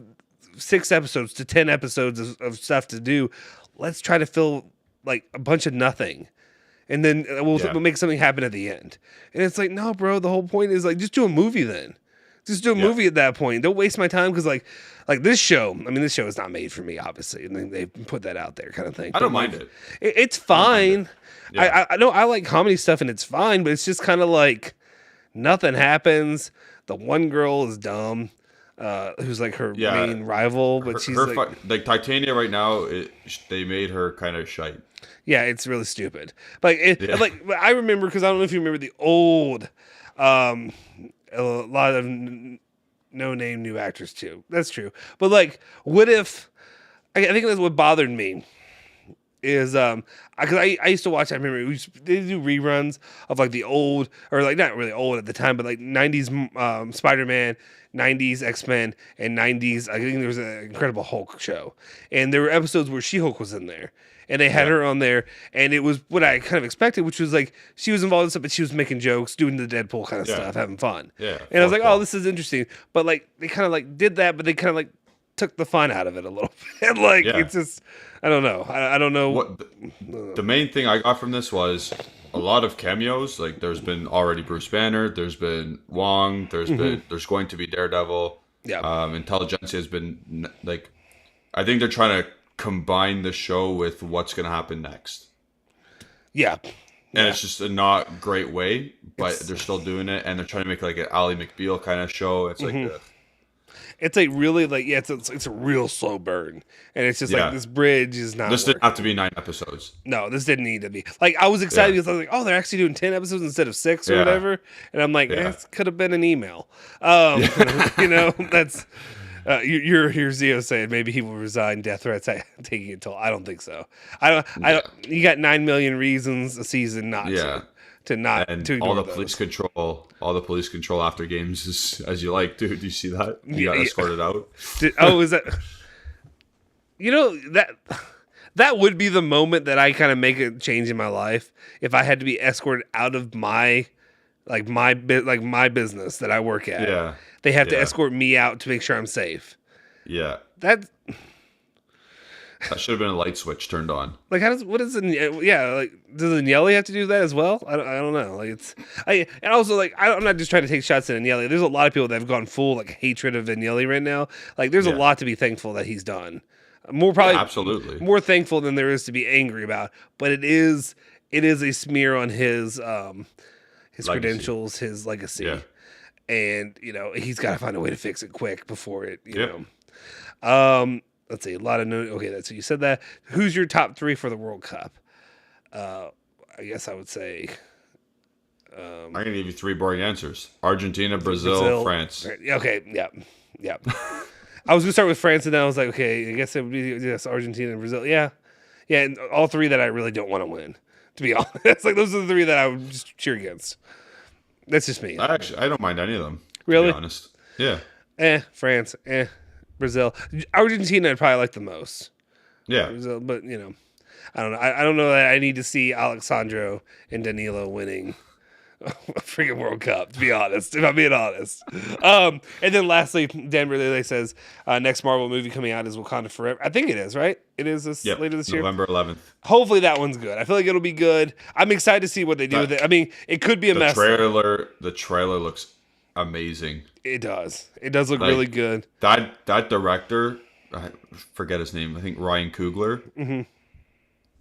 6 episodes to 10 episodes of stuff to do. Let's try to fill like a bunch of nothing. And then we'll make something happen at the end. And it's like, no, bro, the whole point is like, just do a movie then. Just do a movie at that point. Don't waste my time because like this show, I mean, this show is not made for me, obviously. And they put that out there kind of thing. I don't mind it. It's fine. I know I like comedy stuff and it's fine, but it's just kind of like nothing happens. The one girl is dumb, who's like her main rival, but she's like Titania right now. They made her kind of shite. Yeah, it's really stupid. Like I remember, because I don't know if you remember the old, a lot of no-name new actors too. That's true. But like, what if? I think that's what bothered me. Is because I used to watch. I remember they do reruns of like the old, or like not really old at the time, but like 90s Spider-Man, 90s X-Men, and 90s. I think there was an Incredible Hulk show, and there were episodes where She-Hulk was in there, and they had her on there, and it was what I kind of expected, which was like she was involved in stuff, but she was making jokes, doing the Deadpool kind of stuff, having fun. Yeah, and I was like, oh, this is interesting, but like they kind of like did that, but they kind of like took the fun out of it a little bit. Like it's just, I don't know. I don't know. What the main thing I got from this was a lot of cameos. Like there's been already Bruce Banner, there's been Wong, there's going to be Daredevil. Yeah. Intelligentsia has been like, I think they're trying to combine the show with what's going to happen next. Yeah. And it's just a not great way, but they're still doing it, and they're trying to make like an Ally McBeal kind of show. It's like it's like really like it's a real slow burn, and it's just like this bridge is not. This didn't have to be 9 episodes. No, this didn't need to be. Like I was excited because I was like, oh, they're actually doing 10 episodes instead of 6 or whatever, and I'm like, this could have been an email. That's you're here. Zio saying maybe he will resign. Death threats taking it toll. I don't think so. I don't. You got 9 million reasons a season not to. To all the police control, after games is as you like, dude. Do you see that? You got escorted out. Is that? That would be the moment that I kind of make a change in my life if I had to be escorted out of my business that I work at. Yeah, they have to escort me out to make sure I'm safe. Yeah, that. That should have been a light switch turned on. Like, does Agnelli have to do that as well? I don't know. Like, I'm not just trying to take shots at Agnelli. There's a lot of people that have gone full like hatred of Agnelli right now. Like, there's a lot to be thankful that he's done. Absolutely more thankful than there is to be angry about. But it is a smear on his credentials, his legacy. Yeah. And, he's got to find a way to fix it quick before it, know. Let's see, a lot of okay, that's you said that. Who's your top 3 for the World Cup? I guess I would say I'm gonna give you 3 boring answers: Argentina, Brazil, France. Okay, yeah. I was gonna start with France, and then I was like, okay, I guess it would be Argentina and Brazil. Yeah, and all 3 that I really don't want to win. To be honest, like those are the 3 that I would just cheer against. That's just me. I don't mind any of them. Really? To be honest. Yeah. France. Brazil. Argentina I'd probably like the most. Yeah. Brazil, but, I don't know. I don't know that I need to see Alexandro and Danilo winning a freaking World Cup, to be honest, if I'm being honest. And then lastly, Dan Relay says, next Marvel movie coming out is Wakanda Forever. I think it is, right? It is later this year? November 11th. Hopefully that one's good. I feel like it'll be good. I'm excited to see what they do with it. I mean, it could be a mess. The trailer looks amazing. It does. It does look really good. That director, I forget his name. I think Ryan Coogler. Mm-hmm.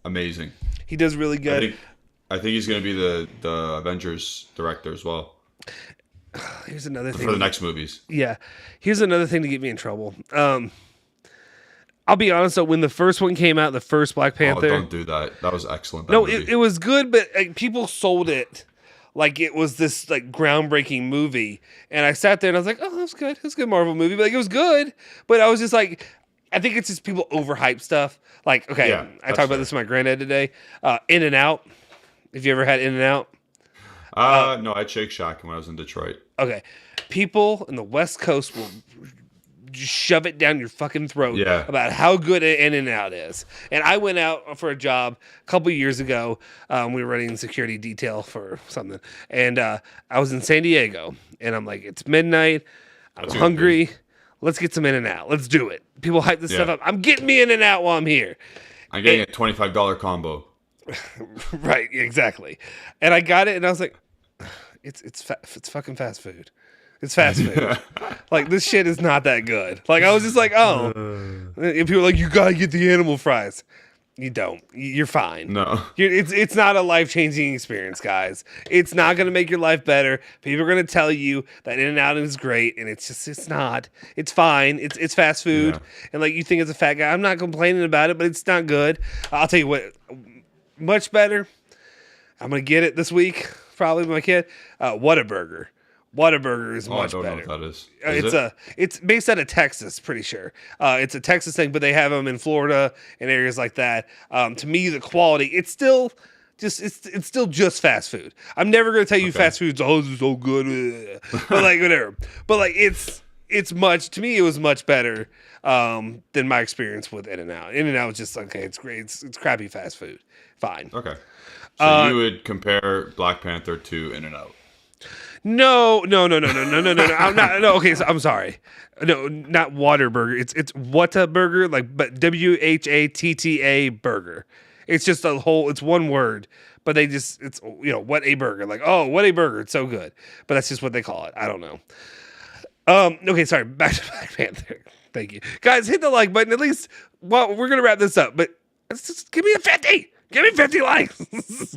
Amazing. He does really good. I think he's going to be the Avengers director as well. Here's another thing for the next movies. Yeah. Here's another thing to get me in trouble. I'll be honest though, when the first one came out, the first Black Panther. Oh, don't do that. That was excellent. It was good, but people sold it like it was this like groundbreaking movie. And I sat there and I was like, oh, that's good. That's a good Marvel movie. But like it was good. But I was just like, I think it's just people overhype stuff. Like, okay, I talked about this with my granddad today. In-N-Out. Have you ever had In-N-Out? No, I had Shake Shack when I was in Detroit. Okay. People in the West Coast will just shove it down your fucking throat about how good In-N-Out is. And I went out for a job a couple of years ago. We were running security detail for something. And I was in San Diego. And I'm like, it's midnight. I'm hungry. Let's get some In-N-Out. Let's do it. People hype this stuff up. I'm getting me In-N-Out while I'm here. I'm getting a $25 combo. Right, exactly. And I got it, and I was like, it's fucking fast food. It's fast food. Like, this shit is not that good. Like, I was just like, oh. And people are like, you gotta get the animal fries. You don't. You're fine. No. It's not a life-changing experience, guys. It's not going to make your life better. People are going to tell you that In-N-Out is great, and it's not. It's fine. It's fast food. Yeah. And, like, you think it's a fat guy. I'm not complaining about it, but it's not good. I'll tell you what, much better. I'm going to get it this week, probably with my kid. Whataburger. Whataburger is much better. I don't know what that is. It's based out of Texas, pretty sure. It's a Texas thing, but they have them in Florida and areas like that. To me, the quality, it's still just fast food. I'm never going to tell you fast food's this is so good, but like whatever. But like it's much, to me, it was much better than my experience with In-N-Out. In-N-Out was just okay. It's great. It's crappy fast food. Fine. Okay. So you would compare Black Panther to In-N-Out. No. I'm not. No, okay. So I'm sorry. No, not Whataburger. It's Whataburger, like but WHATTA burger. It's just a whole. It's one word, but it's what a burger. Like what a burger. It's so good, but that's just what they call it. I don't know. Okay, sorry. Back to Black Panther. Thank you, guys. Hit the like button at least. Well, we're gonna wrap this up, but just give me a 50. Give me 50 likes.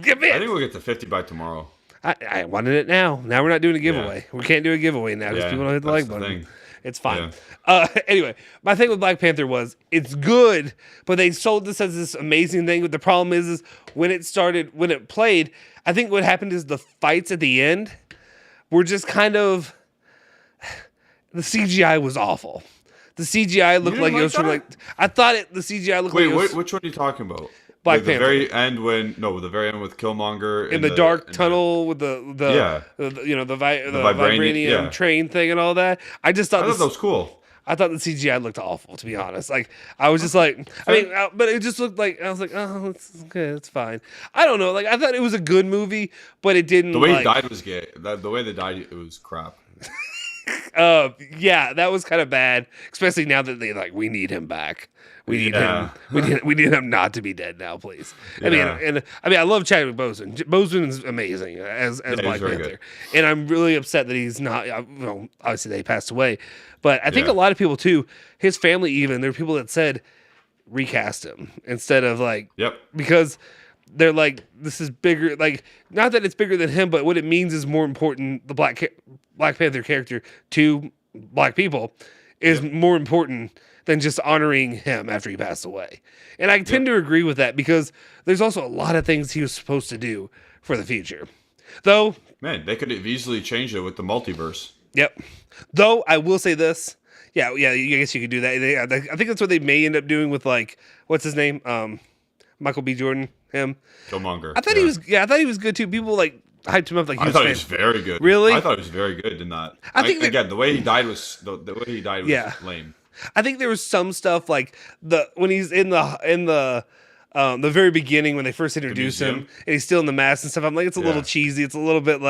Give me it. I think we'll get to 50 by tomorrow. I wanted it now. Now we're not doing a giveaway. Yeah. We can't do a giveaway now because people don't hit the like button. It's fine. Yeah. Anyway, my thing with Black Panther was it's good, but they sold this as this amazing thing. But the problem is when it played, I think what happened is the fights at the end were just kind of the CGI was awful. The CGI looked like it was from like I thought the CGI looked like it was. Wait, which one are you talking about? Black Panther. The very end the very end with Killmonger in the dark tunnel with the vibranium train thing and all that. I thought that was cool. I thought the CGI looked awful, to be honest. Like I was just like, but it just looked like I was like, oh, it's okay, it's fine. I don't know. Like I thought it was a good movie, but it didn't. The way he died was gay. The way they died, it was crap. Yeah, that was kind of bad, especially now that we need him back. We need him. We need him not to be dead now, please. I mean, I love Chadwick Boseman. Boseman is amazing as Black Panther, and I'm really upset that he's not. Well, obviously they passed away, but I think a lot of people too. His family, even there were people that said recast him instead of because they're like, this is bigger. Like, not that it's bigger than him, but what it means is more important. The Black Panther character to Black people is more important than just honoring him after he passed away. And I tend to agree with that because there's also a lot of things he was supposed to do for the future. Though, man, they could have easily changed it with the multiverse. Yep. Though I will say this. Yeah, I guess you could do that. I think that's what they may end up doing with what's his name? Michael B. Jordan, him. Killmonger. I thought he was I thought he was good too. People hyped him up like he I thought he was very good. Really? I thought he was very good in that. I think again, the way he died was lame. I think there was some stuff like when he's in the very beginning when they first introduce him and he's still in the mask and stuff. I'm like, it's a little cheesy. It's a little bit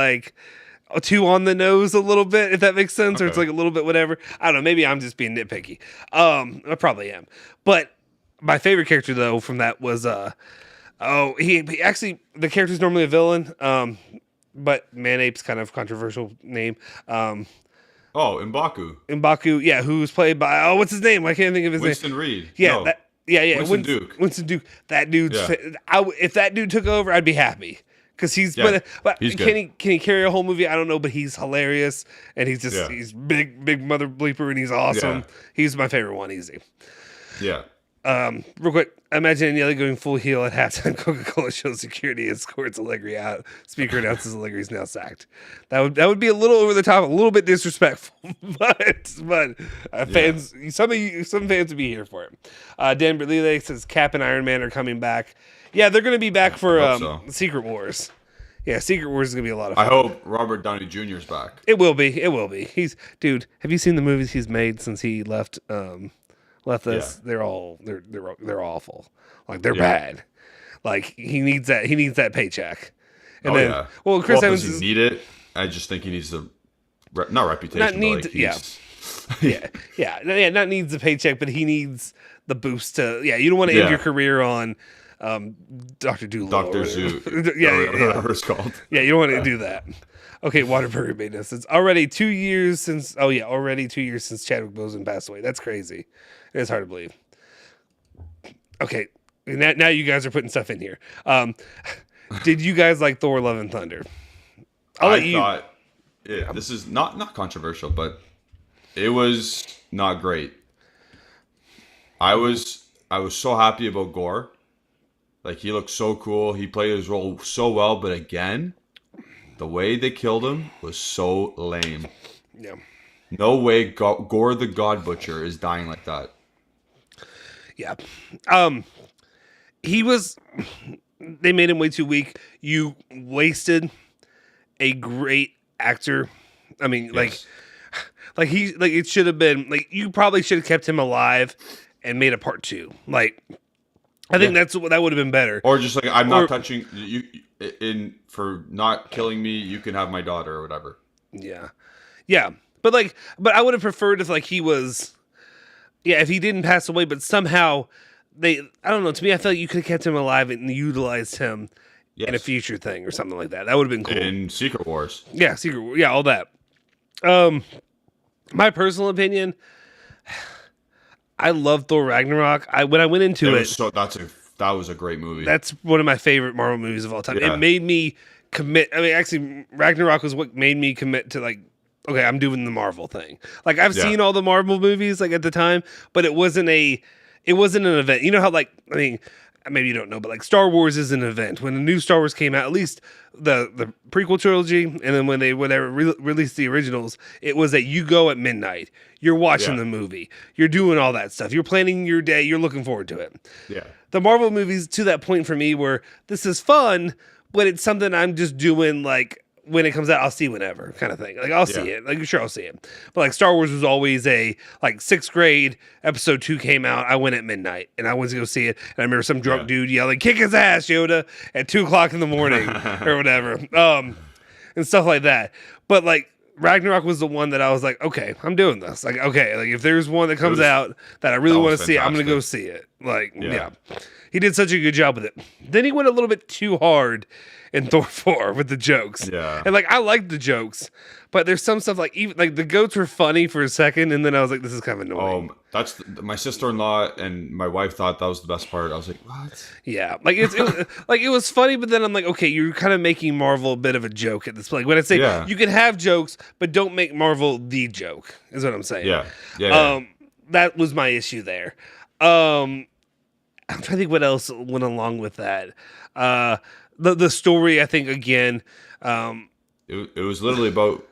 too on the nose a little bit, if that makes sense, or it's a little bit whatever. I don't know. Maybe I'm just being nitpicky. I probably am. But my favorite character though from that was he actually, the character's normally a villain. But Manape's kind of controversial name. M'Baku. M'Baku, yeah, who's played by what's his name? I can't think of his Winston name. Reed. Yeah, no. Winston Duke. Winston Duke. That dude's. If that dude took over, I'd be happy because he's. But he's can he carry a whole movie? I don't know, but he's hilarious and he's just he's big mother bleeper and he's awesome. Yeah. He's my favorite one, easy. Yeah. Real quick, imagine Agnelli going full heel at halftime. Coca-Cola shows security and escorts Allegri out. Speaker announces Allegri is now sacked. That would be a little over the top, a little bit disrespectful, but fans, some fans would be here for it. Dan Berlile says Cap and Iron Man are coming back. Yeah, they're going to be back for Secret Wars. Yeah, Secret Wars is going to be a lot of fun. I hope Robert Downey Jr. is back. It will be. Dude, have you seen the movies he's made since he left? Left us, they're awful. Like they're bad. Like he needs that paycheck. And Chris Evans does he need it? I just think he needs the not reputation. Not needs the paycheck, but he needs the boost to. Yeah, you don't want to end your career on Dr. Doolittle. Dr. Zoo. Whatever it's called. Yeah, you don't want to do that. Okay, Waterbury made this. It's already 2 years since. Oh yeah, already 2 years since Chadwick Boseman passed away. That's crazy. It is hard to believe. Okay, now you guys are putting stuff in here. Did you guys like Thor: Love and Thunder? This is not controversial, but it was not great. I was so happy about Gore. Like, he looked so cool. He played his role so well, but again, the way they killed him was so lame. Yeah. No way Gore the God Butcher is dying like that. Yeah. They made him way too weak. You wasted a great actor. I mean, Yes. it should have been, you probably should have kept him alive and made a part 2. I think that would have been better. Or just I'm not touching you for not killing me. You can have my daughter or whatever. Yeah, yeah, but I would have preferred if he was, if he didn't pass away, but somehow I don't know. To me, I felt like you could have kept him alive and utilized him in a future thing or something like that. That would have been cool. In Secret Wars. Yeah, all that. My personal opinion. I love Thor Ragnarok. When I went into that was a great movie. That's one of my favorite Marvel movies of all time. Yeah. It made me commit. I mean, actually, Ragnarok was what made me commit to okay, I'm doing the Marvel thing. I've seen all the Marvel movies at the time, but it wasn't an event. You know how maybe you don't know, but Star Wars is an event. When the new Star Wars came out, at least the prequel trilogy, and then when they released the originals, it was that you go at midnight, you're watching the movie, you're doing all that stuff, you're planning your day, you're looking forward to it. Yeah. The Marvel movies to that point for me where this is fun, but it's something I'm just doing when it comes out, I'll see whenever kind of thing. I'll see it. Sure, I'll see it. But Star Wars was always a 6th grade, episode 2 came out. I went at midnight and I went to go see it. And I remember some drunk dude yelling, "Kick his ass, Yoda," at 2:00 in the morning or whatever. And stuff like that. But Ragnarok was the one that I was like, okay, I'm doing this. Like, okay, like if there's one that comes out that I really want to see, I'm going to go see it. Like, yeah. He did such a good job with it. Then he went a little bit too hard in Thor 4 with the jokes. Yeah. And like, I liked the jokes, but there's some stuff like, even like the goats were funny for a second, and then I was like, this is kind of annoying. That's my sister-in-law and my wife thought that was the best part. I was like, what? Yeah, like it was funny, but then I'm like, okay, you're kind of making Marvel a bit of a joke at this point. Like when I say you can have jokes, but don't make Marvel the joke, is what I'm saying. Yeah. That was my issue there. I'm trying to think what else went along with that. The story, I think, again. It was literally about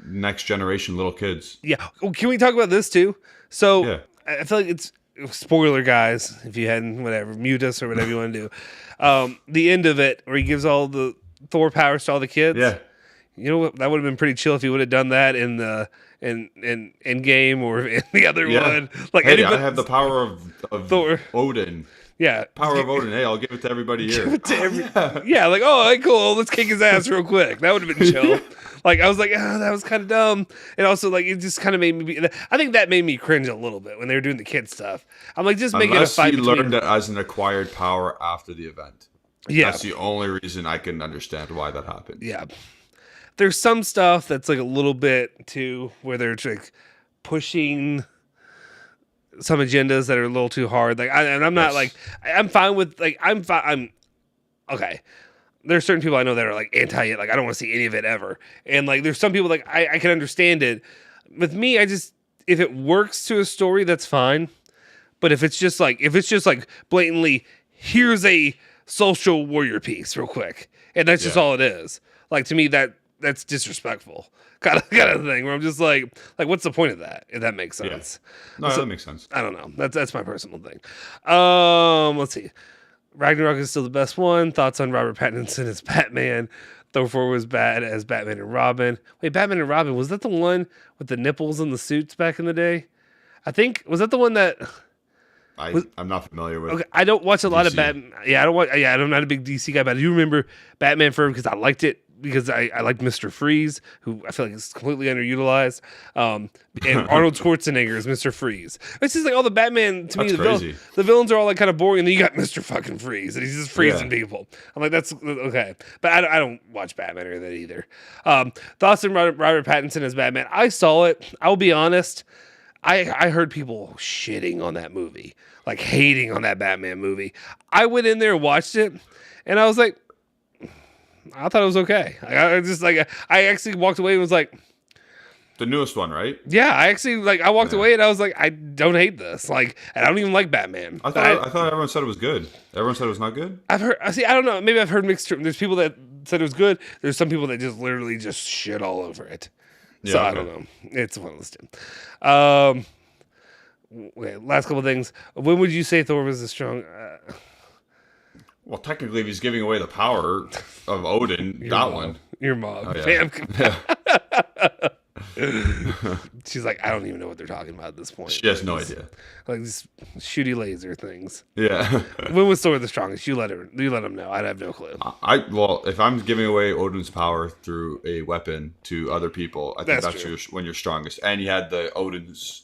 next generation little kids. Yeah. Well, can we talk about this too? So I feel like it's spoiler, guys. If you hadn't, whatever, mute us or whatever you want to do. The end of it, where he gives all the Thor powers to all the kids. Yeah. You know what? That would have been pretty chill if he would have done that in the in game or in the other one. Like, hey, I have the power of Thor. Odin. Yeah. Power of Odin. Hey, I'll give it to everybody here. Like, oh, hey, cool. Let's kick his ass real quick. That would have been chill. Like, I was like, oh, that was kind of dumb. And also, like, it just kind of made me I think that made me cringe a little bit when they were doing the kid stuff. I'm like, just make it a fight between... learned it as an acquired power after the event. Yeah. That's the only reason I can understand why that happened. Yeah. There's some stuff that's, like, a little bit, too, where they're, like, pushing... some agendas that are a little too hard. Like, I'm not like, I'm fine with like, I'm okay. There's certain people I know that are like anti it. Like, I don't want to see any of it ever. And like, there's some people like, I can understand it. With me, if it works to a story, that's fine. But if it's just like blatantly, here's a social warrior piece real quick. And that's just all it is. Like, to me, that's disrespectful. Kind of thing where I'm just like what's the point of that, if that makes sense? No, that makes sense. I don't know. That's my personal thing. Let's see. Ragnarok is still the best one. Thoughts on Robert Pattinson as Batman? Thor 4 was bad as Batman and Robin. Wait, Batman and Robin, was that the one with the nipples and the suits back in the day? I think, was that the one that... I'm not familiar with. Okay, I don't watch a lot of DC. Batman. Yeah, I'm not a big DC guy, but I do remember Batman Forever because I liked it. Because I liked Mr. Freeze, who I feel like is completely underutilized. And Arnold Schwarzenegger is Mr. Freeze. It's just like all the Batman, to me, the villains are all like kind of boring. And then you got Mr. fucking Freeze, and he's just freezing people. I'm like, that's okay. But I don't watch Batman or that either. Thoughts on Robert Pattinson as Batman? I saw it. I'll be honest. I heard people shitting on that movie, like hating on that Batman movie. I went in there and watched it, and I was like, I thought it was okay. I actually walked away and was like, the newest one, right? Yeah, I actually I walked away and I was like, I don't hate this. Like, and I don't even like Batman. I thought everyone said it was good. Everyone said it was not good. I've heard. See, I don't know. Maybe I've heard mixed. There's people that said it was good. There's some people that just literally just shit all over it. So I don't know. It's one of those two. Okay, last couple of things. When would you say Thor was the strong? Well, technically, if he's giving away the power of Odin, one. Your mom. Oh, yeah. She's like, I don't even know what they're talking about at this point. She has no idea. Like these shooty laser things. Yeah. When was Thor the strongest? You let him know. I'd have no clue. Well, if I'm giving away Odin's power through a weapon to other people, I think that's when you're strongest. And he had the Odin's,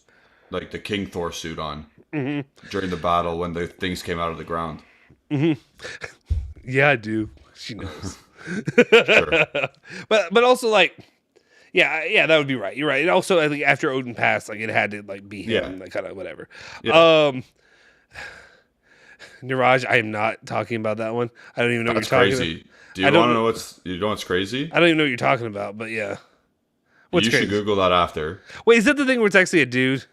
like the King Thor suit on during the battle when the things came out of the ground. Mm-hmm. Yeah, I do. She knows. Sure. But also like, yeah, that would be right. You're right. And also, I think after Odin passed, like it had to like be him, like kind of whatever. Yeah. Niraj, I am not talking about that one. I don't even know what you're talking about. Do you want to know what's crazy? I don't even know what you're talking about, but yeah. You should Google that after. Wait, is that the thing where it's actually a dude?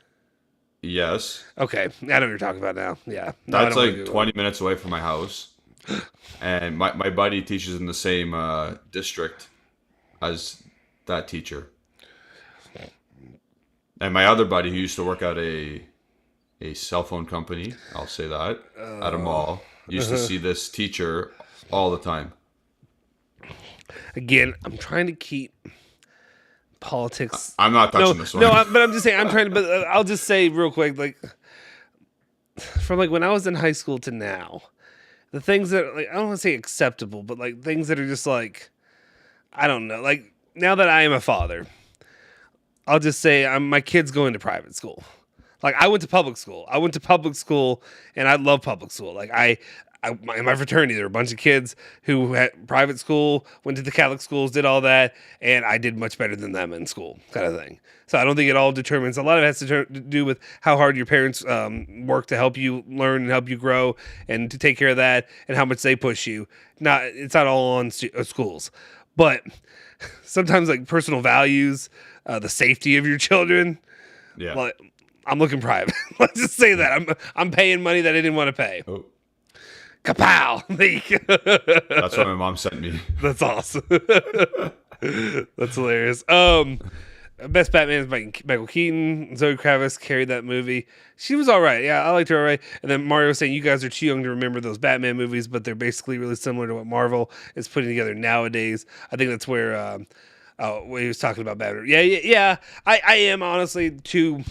Yes. Okay, I know what you're talking about now. Yeah. No, that's like 20 minutes away from my house. And my buddy teaches in the same district as that teacher. And my other buddy who used to work at a cell phone company, I'll say that, at a mall, used to see this teacher all the time. Again, I'm trying to keep politics. I'm not touching this one. No, but I'm just saying, I'm trying to, but I'll just say real quick, like, from like when I was in high school to now, the things that, like, I don't want to say acceptable, but like things that are just like, I don't know, like now that I am a father, I'll just say my kid's going to private school. Like I went to public school. And I love public school. Like in my fraternity, there were a bunch of kids who had private school, went to the Catholic schools, did all that, and I did much better than them in school, kind of thing. So I don't think it all determines. A lot of it has to do with how hard your parents work to help you learn and help you grow and to take care of that, and how much they push you. It's not all on schools, but sometimes like personal values, the safety of your children. Yeah. Like, I'm looking private. Let's just say that I'm paying money that I didn't want to pay. Oh. Kapow! That's what my mom sent me. That's awesome. That's hilarious. Best Batman is Michael Keaton. Zoe Kravitz carried that movie. She was all right. Yeah, I liked her all right. And then Mario was saying, you guys are too young to remember those Batman movies, but they're basically really similar to what Marvel is putting together nowadays. I think that's where when he was talking about Batman. Yeah. I am honestly too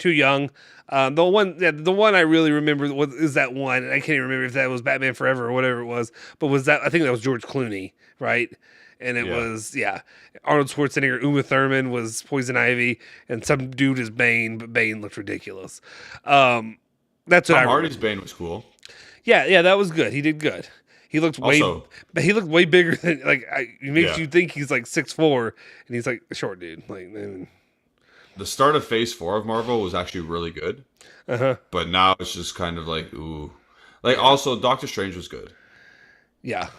young. The one I really remember is that one, and I can't even remember if that was Batman Forever or whatever it was, but I think that was George Clooney, right? And it was Arnold Schwarzenegger, Uma Thurman was Poison Ivy, and some dude is Bane, but Bane looked ridiculous. That's what Tom Hardy's Bane was cool. Yeah, that was good. He did good. He looked way bigger than he makes you think he's like 6'4", and he's like a short dude. Like, the start of Phase 4 of Marvel was actually really good. But now it's just kind of like, ooh. Like, also, Doctor Strange was good. Yeah.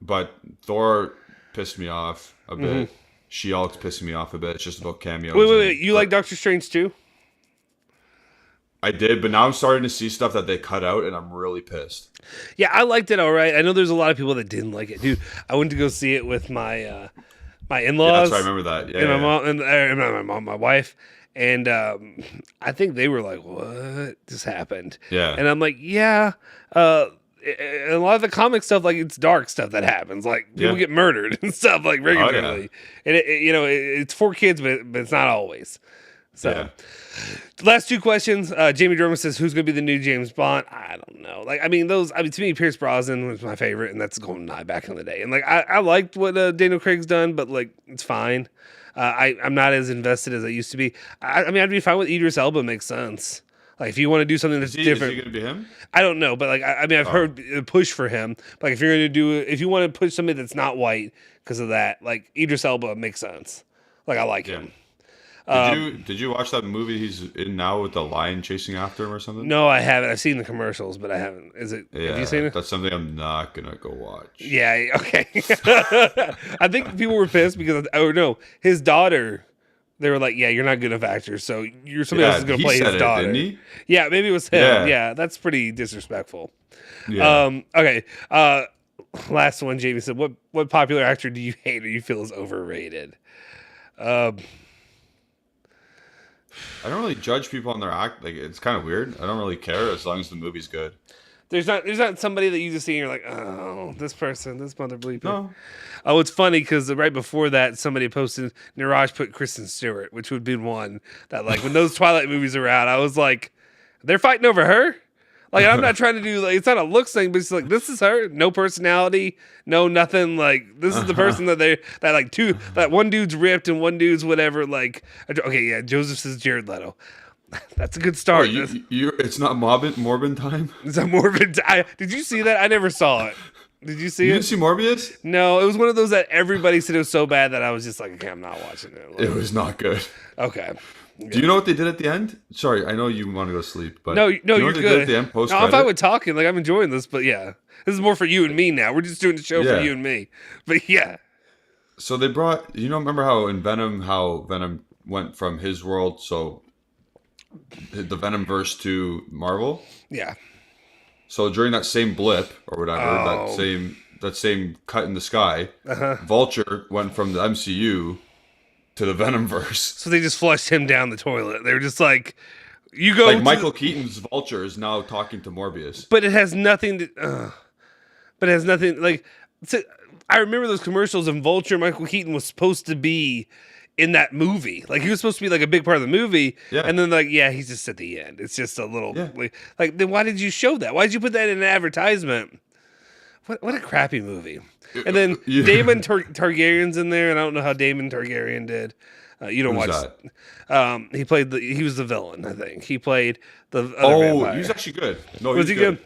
But Thor pissed me off a bit. She-Hulk's pissing me off a bit. It's just about cameos. Wait. You like Doctor Strange too? I did, but now I'm starting to see stuff that they cut out, and I'm really pissed. Yeah, I liked it all right. I know there's a lot of people that didn't like it. Dude, I went to go see it with my my in-laws. Yeah, that's right, I remember that. Yeah, and my mom, and not my mom, my wife. And I think they were like, what just happened? Yeah. And I'm like, yeah. And a lot of the comic stuff, like, it's dark stuff that happens. Like, people get murdered and stuff, like, regularly. And, it's for kids, but it's not always. So, last two questions. Jamie Drummond says, who's going to be the new James Bond? I don't know. Like, to me, Pierce Brosnan was my favorite, and that's GoldenEye back in the day. And, like, I liked what Daniel Craig's done, but, like, it's fine. I'm not as invested as I used to be. I'd be fine with Idris Elba. Makes sense. Like, if you want to do something that's different. Is he going to be him? I don't know, but, like, I've heard a push for him. Like, if you're going to if you want to push somebody that's not white because of that, like, Idris Elba makes sense. Like, I like him. Did you watch that movie he's in now with the lion chasing after him or something? No, I haven't. I've seen the commercials, but I haven't. Have you seen it? That's something I'm not gonna go watch. Yeah, okay. I think people were pissed because his daughter. They were like, "Yeah, you're not good enough actor, so somebody else is gonna play his daughter." Didn't he? Yeah, maybe it was him. Yeah, that's pretty disrespectful. Yeah. Okay. Last one. Jamie said, "What popular actor do you hate or you feel is overrated?" I don't really judge people on their act. Like, it's kind of weird. I don't really care as long as the movie's good. There's not somebody that you just see and you're like, oh, this person, this mother bleeper. No. Oh, it's funny because right before that, somebody posted, Niraj put Kristen Stewart, which would be one that, like, when those Twilight movies are out, I was like, they're fighting over her? Like, I'm not trying to do, like, it's not a looks thing, but it's like, this is her. No personality, no nothing. Like, this is the person that one dude's ripped and one dude's whatever. Like, okay, yeah, Joseph says Jared Leto. That's a good start. It's not Morbin time? It's not Morbin time. Did you see that? I never saw it. Did you see it? You didn't see Morbius? No, it was one of those that everybody said it was so bad that I was just like, okay, I'm not watching it. It was not good. Okay. Do you know what they did at the end? Sorry, I know you want to go sleep, but no, you're good. At the end, no, I'm fine with talking. Like, I'm enjoying this, but yeah, this is more for you and me now. We're just doing the show for you and me. But yeah. So they brought. Remember how in Venom went from his world, so the Venomverse to Marvel. Yeah. So during that same blip or whatever, that same cut in the sky, Vulture went from the MCU to the Venomverse. So they just flushed him down the toilet. They were just like, you go. Like Michael Keaton's Vulture is now talking to Morbius. But it has nothing to. But it has nothing like. I remember those commercials and Vulture. Michael Keaton was supposed to be in that movie. Like, he was supposed to be like a big part of the movie. Yeah. And then he's just at the end. It's just a little like then why did you show that? Why did you put that in an advertisement? What a crappy movie. And then Daemon Targaryen's in there, and I don't know how Daemon Targaryen did. You don't Who's watch. that? He was the villain. I think he played the other vampire. He's actually good. No, Was he's he good?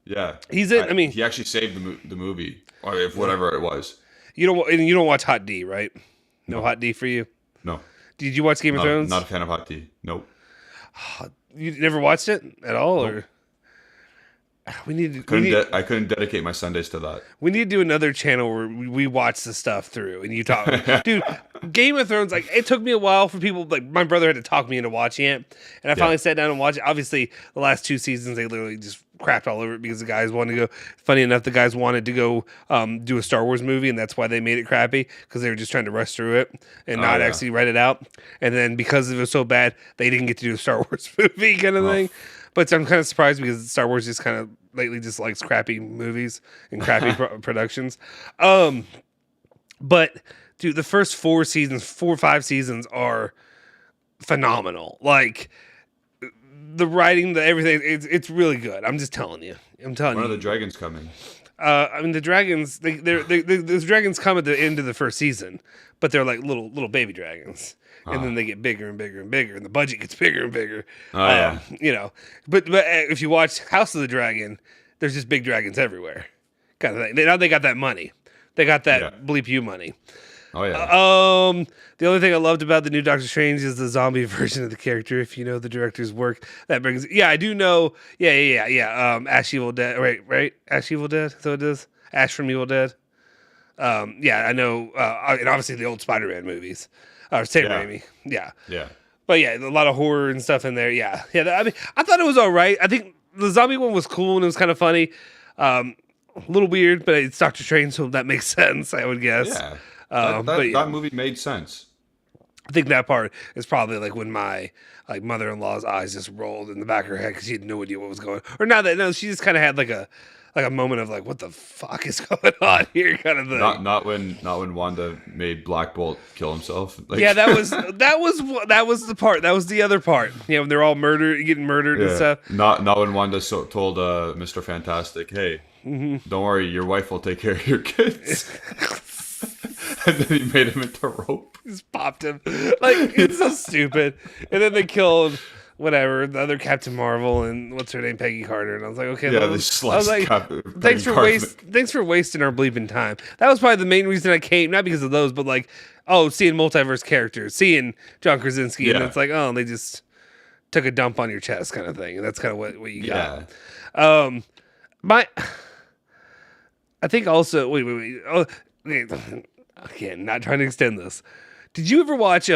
Yeah, He's in. I mean, he actually saved the movie, or if whatever it was. you don't watch Hot D, right? No Hot D for you. No, Did you watch Game of Thrones? not a fan of Hot Tea. Nope. You never watched it at all, or I couldn't dedicate my Sundays to that. we need to do another channel where we watch the stuff through and you talk. Dude, Game of Thrones, like, it took me a while for people, like, my brother had to talk me into watching it, and I finally sat down and watched it. Obviously, the last 2 seasons, they literally just crapped all over it because the guys wanted to go, funny enough, the guys wanted to go do a Star Wars movie, and that's why they made it crappy, because they were just trying to rush through it and not actually write it out. And then because it was so bad, they didn't get to do a Star Wars movie kind of thing. But I'm kind of surprised because Star Wars just kind of lately just likes crappy movies and crappy productions. But dude, the first 4 or 5 seasons are phenomenal. Like the writing, the everything, it's really good. I'm just telling you. I'm telling you. When are the dragons coming? I mean, the dragons. The dragons come at the end of the first season, but they're like little baby dragons, and then they get bigger and bigger and bigger, and the budget gets bigger and bigger. You know, but if you watch House of the Dragon, there's just big dragons everywhere, kind of thing. Now they got that money. They got that bleep you money. Oh yeah. The only thing I loved about the new Doctor Strange is the zombie version of the character. If you know the director's work, that brings. Yeah, I do know. Yeah. Ash Evil Dead. Right. Ash Evil Dead. So it is. Ash from Evil Dead. Yeah, I know. And obviously the old Spider-Man movies. Sam Raimi. Yeah. Yeah. But yeah, a lot of horror and stuff in there. Yeah. I mean, I thought it was all right. I think the zombie one was cool and it was kind of funny. A little weird, but it's Doctor Strange, so that makes sense, I would guess. Yeah. That movie made sense. I think that part is probably like when my mother-in-law's eyes just rolled in the back of her head because she had no idea what was going on. Or no, she just kind of had like a moment of like, what the fuck is going on here, kind of thing. Not when Wanda made Black Bolt kill himself. Like, yeah, that was the part. That was the other part. You know, when they're all getting murdered and stuff. Not when Wanda told Mr. Fantastic, hey, don't worry, your wife will take care of your kids. And then he made him into rope. Just popped him. Like, it's so stupid. And then they killed whatever, the other Captain Marvel and what's her name, Peggy Carter. And I was like, okay. Yeah, I was like, thanks for wasting our bleeping time. That was probably the main reason I came, not because of those, but like, seeing multiverse characters, seeing John Krasinski, and it's like, they just took a dump on your chest kind of thing. And that's kind of what you got. I think also, wait. Oh, again, not trying to extend this. Did you ever watch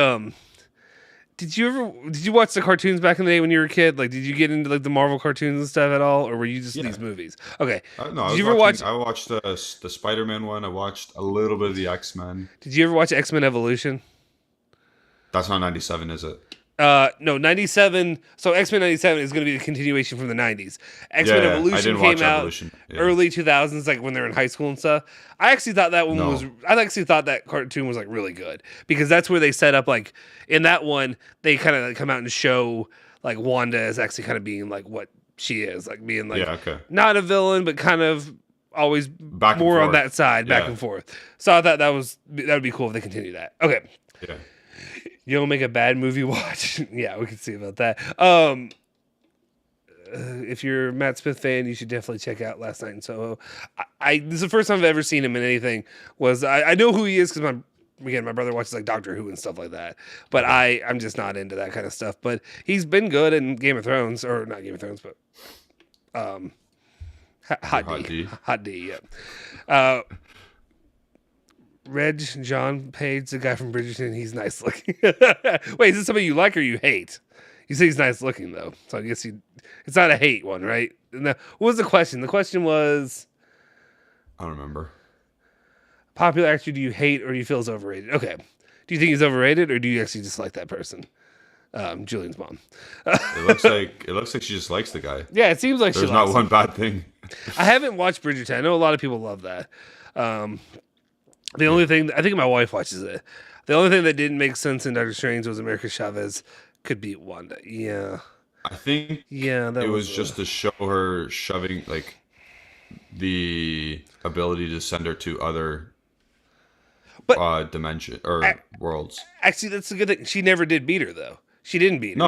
did you watch the cartoons back in the day when you were a kid? Like, did you get into like the Marvel cartoons and stuff at all, or were you just these movies? Okay. No, did you ever watch? I watched the Spider-Man one. I watched a little bit of the X-Men. Did you ever watch X-Men Evolution? That's not 97, is it? No, 97. So X-Men 97 is going to be the continuation from the 90s. X-Men Evolution came out early 2000s, like when they're in high school and stuff. I actually thought that cartoon was like really good because that's where they set up, like in that one, they kind of come out and show like Wanda as actually kind of being like what she is, like being like not a villain, but kind of always more on that side, back and forth. So I thought that would be cool if they continue that. Okay. Yeah. You don't make a bad movie watch. Yeah, we can see about that. If you're a Matt Smith fan, you should definitely check out Last Night in Soho. This is the first time I've ever seen him in anything. I know who he is because my brother watches like Doctor Who and stuff like that. But I'm just not into that kind of stuff. But he's been good in Game of Thrones, or not Game of Thrones, but Hot D. Yeah. Reg John Page, the guy from Bridgerton, he's nice looking. Wait, is this somebody you like or you hate? You say he's nice looking though, so I guess it's not a hate one, right? No, what was the question? The question was, I don't remember. Popular actor, do you hate or do you feel is overrated? Okay, do you think he's overrated or do you actually just like that person? Julian's mom. It looks like she just likes the guy. Yeah, it seems like there's not one bad thing. I haven't watched Bridgerton. I know a lot of people love that. The only thing, I think my wife watches it. The only thing that didn't make sense in Doctor Strange was America Chavez could beat Wanda. Yeah. I think it was just to show her shoving, like, the ability to send her to other dimension or worlds. Actually, that's a good thing. She never did beat her though. She didn't beat her. No.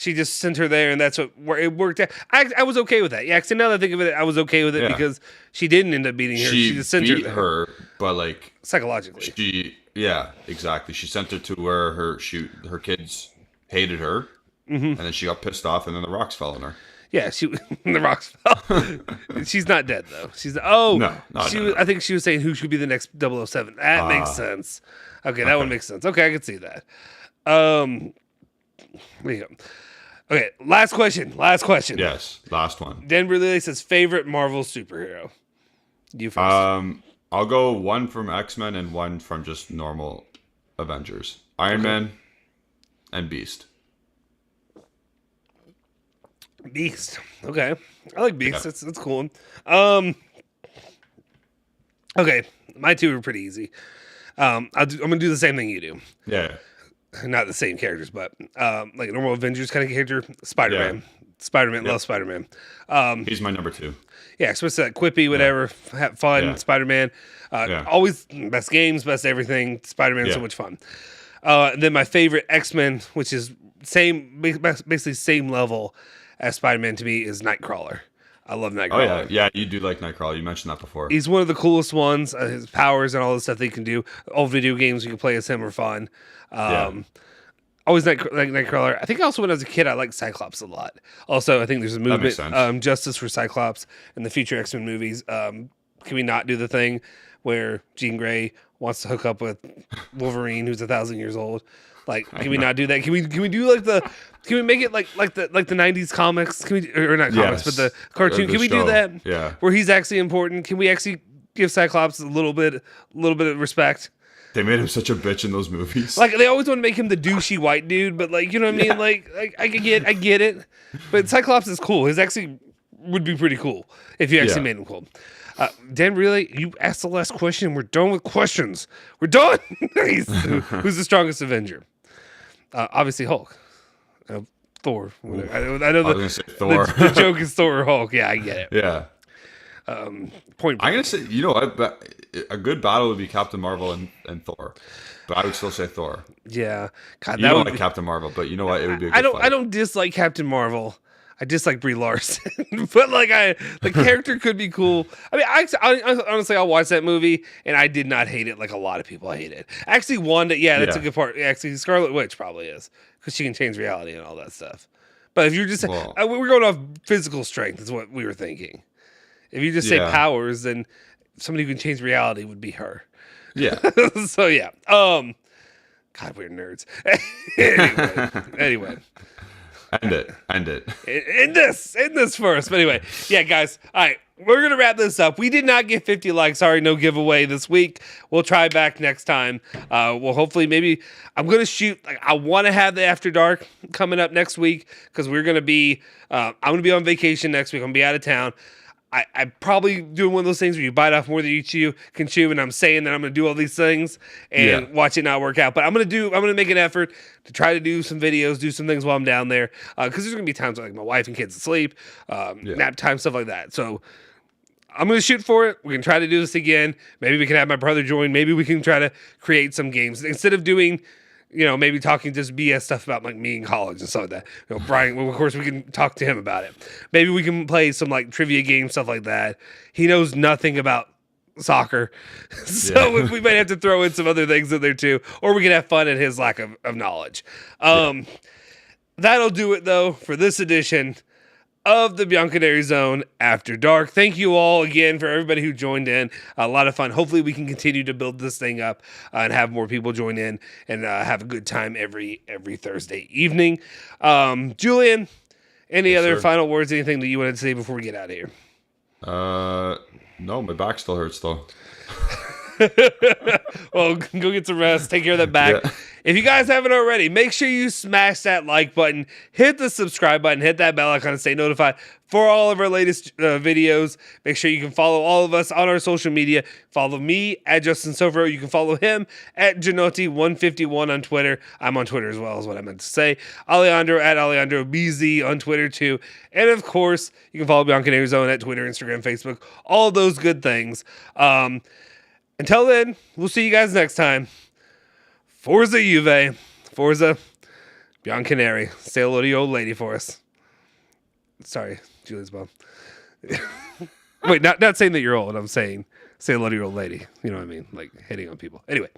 She just sent her there, and that's where it worked out. I was okay with that. Yeah, actually, now that I think of it, I was okay with it because she didn't end up beating her. She just sent beat her there. but like psychologically. Exactly. She sent her to where her kids hated her, and then she got pissed off, and then the rocks fell on her. Yeah, the rocks fell. She's not dead though. No. I think she was saying who should be the next 007. That makes sense. Okay, that one makes sense. Okay, I can see that. There you go. Okay, last question. Yes, last one. Denver Lily says favorite Marvel superhero. You first. I'll go one from X-Men and one from just normal Avengers. Iron Man and Beast. Beast. Okay. I like Beast. Yeah. That's cool. Okay. My two are pretty easy. I'm going to do the same thing you do. Yeah. Not the same characters, but like a normal Avengers kind of character. Spider-Man. Yeah. Spider-Man. Love Spider-Man. He's my number 2. Yeah, especially that quippy, whatever, have fun, Yeah. Spider-Man. Always best games, best everything. Spider-Man, so much fun. Then my favorite X-Men, which is basically same level as Spider-Man to me, is Nightcrawler. I love Nightcrawler. Oh yeah, you do like Nightcrawler. You mentioned that before. He's one of the coolest ones. His powers and all the stuff they can do. All video games you can play as him are fun. Always like Nightcrawler. I think also when I was a kid, I liked Cyclops a lot. Also, I think there's a movement, justice for Cyclops in the future X-Men movies. Can we not do the thing where Jean Grey wants to hook up with Wolverine, who's 1,000 years old? Like, can we not do that? Can we do can we make it like the 90s comics? Can we, or not comics, but the cartoon? Can we do that? Yeah. Where he's actually important? Can we actually give Cyclops a little bit of respect? They made him such a bitch in those movies. Like, they always want to make him the douchey white dude, but like, you know what I mean? Yeah. Like I get it. But Cyclops is cool. His actually would be pretty cool if you actually made him cool. Dan, really, you asked the last question. We're done with questions. We're done. Who's the strongest Avenger? Obviously Hulk. Thor. I know I was gonna say Thor. The joke is Thor or Hulk. Yeah, I get it. Yeah. Point. I'm gonna say, you know what? A good battle would be Captain Marvel and Thor, but I would still say Thor. Yeah, God, You don't like Captain Marvel, but you know what? It would be. I don't dislike Captain Marvel. I dislike Brie Larson, but like the character could be cool. I mean, I honestly, I'll watch that movie, and I did not hate it like a lot of people hate it. Actually, Wanda, that's a good part. Actually, Scarlet Witch probably is because she can change reality and all that stuff. But if you're just, we're going off physical strength, is what we were thinking. If you just say powers, then somebody who can change reality would be her. Yeah. So yeah. God, we're nerds. Anyway. End it. End this first. But anyway, yeah, guys. All right, we're gonna wrap this up. We did not get 50 likes. Sorry, no giveaway this week. We'll try back next time. Well, hopefully, maybe I'm gonna shoot. Like, I want to have the After Dark coming up next week because we're gonna be. I'm gonna be on vacation next week. I'm gonna be out of town. I'm probably doing one of those things where you bite off more than you can chew, and I'm saying that I'm going to do all these things and watch it not work out. But I'm going to make an effort to try to do some videos, do some things while I'm down there, because there's going to be times where, like, my wife and kids asleep, nap time, stuff like that. So I'm going to shoot for it. We can try to do this again. Maybe we can have my brother join. Maybe we can try to create some games instead of doing, maybe talking just BS stuff about like me in college and stuff like that. Brian, well, of course, we can talk to him about it. Maybe we can play some like trivia games, stuff like that. He knows nothing about soccer, so we might have to throw in some other things in there too, or we can have fun at his lack of knowledge. That'll do it though for this edition of the Bianconeri Zone After Dark. Thank you all again for everybody who joined in. A lot of fun. Hopefully we can continue to build this thing up and have more people join in and have a good time every Thursday evening. Julian, any other final words, anything that you wanted to say before we get out of here? No, my back still hurts though. Well, go get some rest. Take care of that back. Yeah. If you guys haven't already, make sure you smash that like button, hit the subscribe button, hit that bell icon to stay notified for all of our latest videos. Make sure you can follow all of us on our social media. Follow me at Justin Sofro. You can follow him at Janati151 on Twitter. I'm on Twitter as well, is what I meant to say. Alejandro at AlejandroBZ on Twitter too. And of course, you can follow Bianconeri Zone at Twitter, Instagram, Facebook, all those good things. Until then, we'll see you guys next time. Forza Juve. Forza Bianconeri. Say hello to your old lady for us. Sorry, Julie's mom. Wait, not saying that you're old. I'm saying say hello to your old lady. You know what I mean? Like hitting on people. Anyway.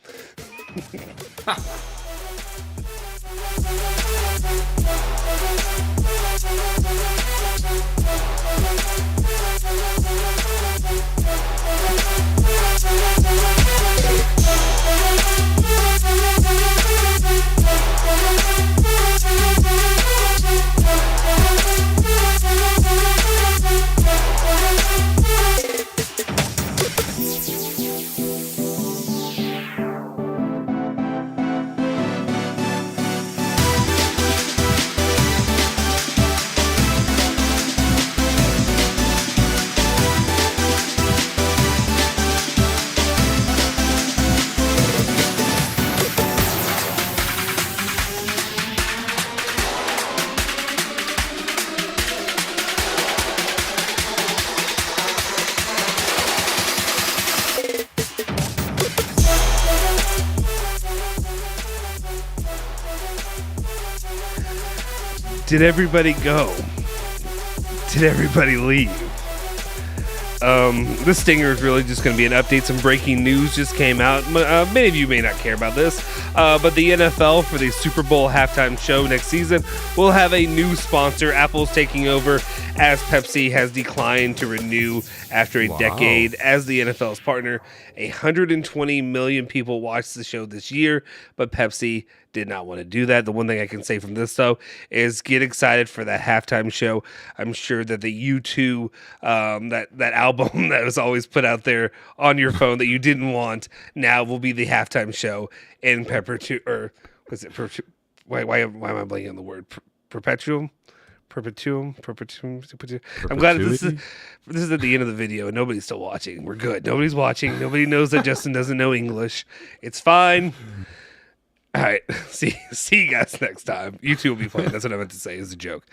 Did everybody go? Did everybody leave? This stinger is really just going to be an update. Some breaking news just came out. Many of you may not care about this, but the NFL for the Super Bowl halftime show next season will have a new sponsor. Apple's taking over as Pepsi has declined to renew after a decade as the NFL's partner. 120 million people watched the show this year, but Pepsi did not want to do that. The one thing I can say from this, though, is get excited for that halftime show. I'm sure that the U2, that album that was always put out there on your phone that you didn't want, now will be the halftime show in why am I blanking on the word? Perpetuum. I'm glad this is at the end of the video and nobody's still watching. We're good. Nobody's watching. Nobody knows that Justin doesn't know English. It's fine. All right. See you guys next time. You two will be playing. That's what I meant to say. It's a joke.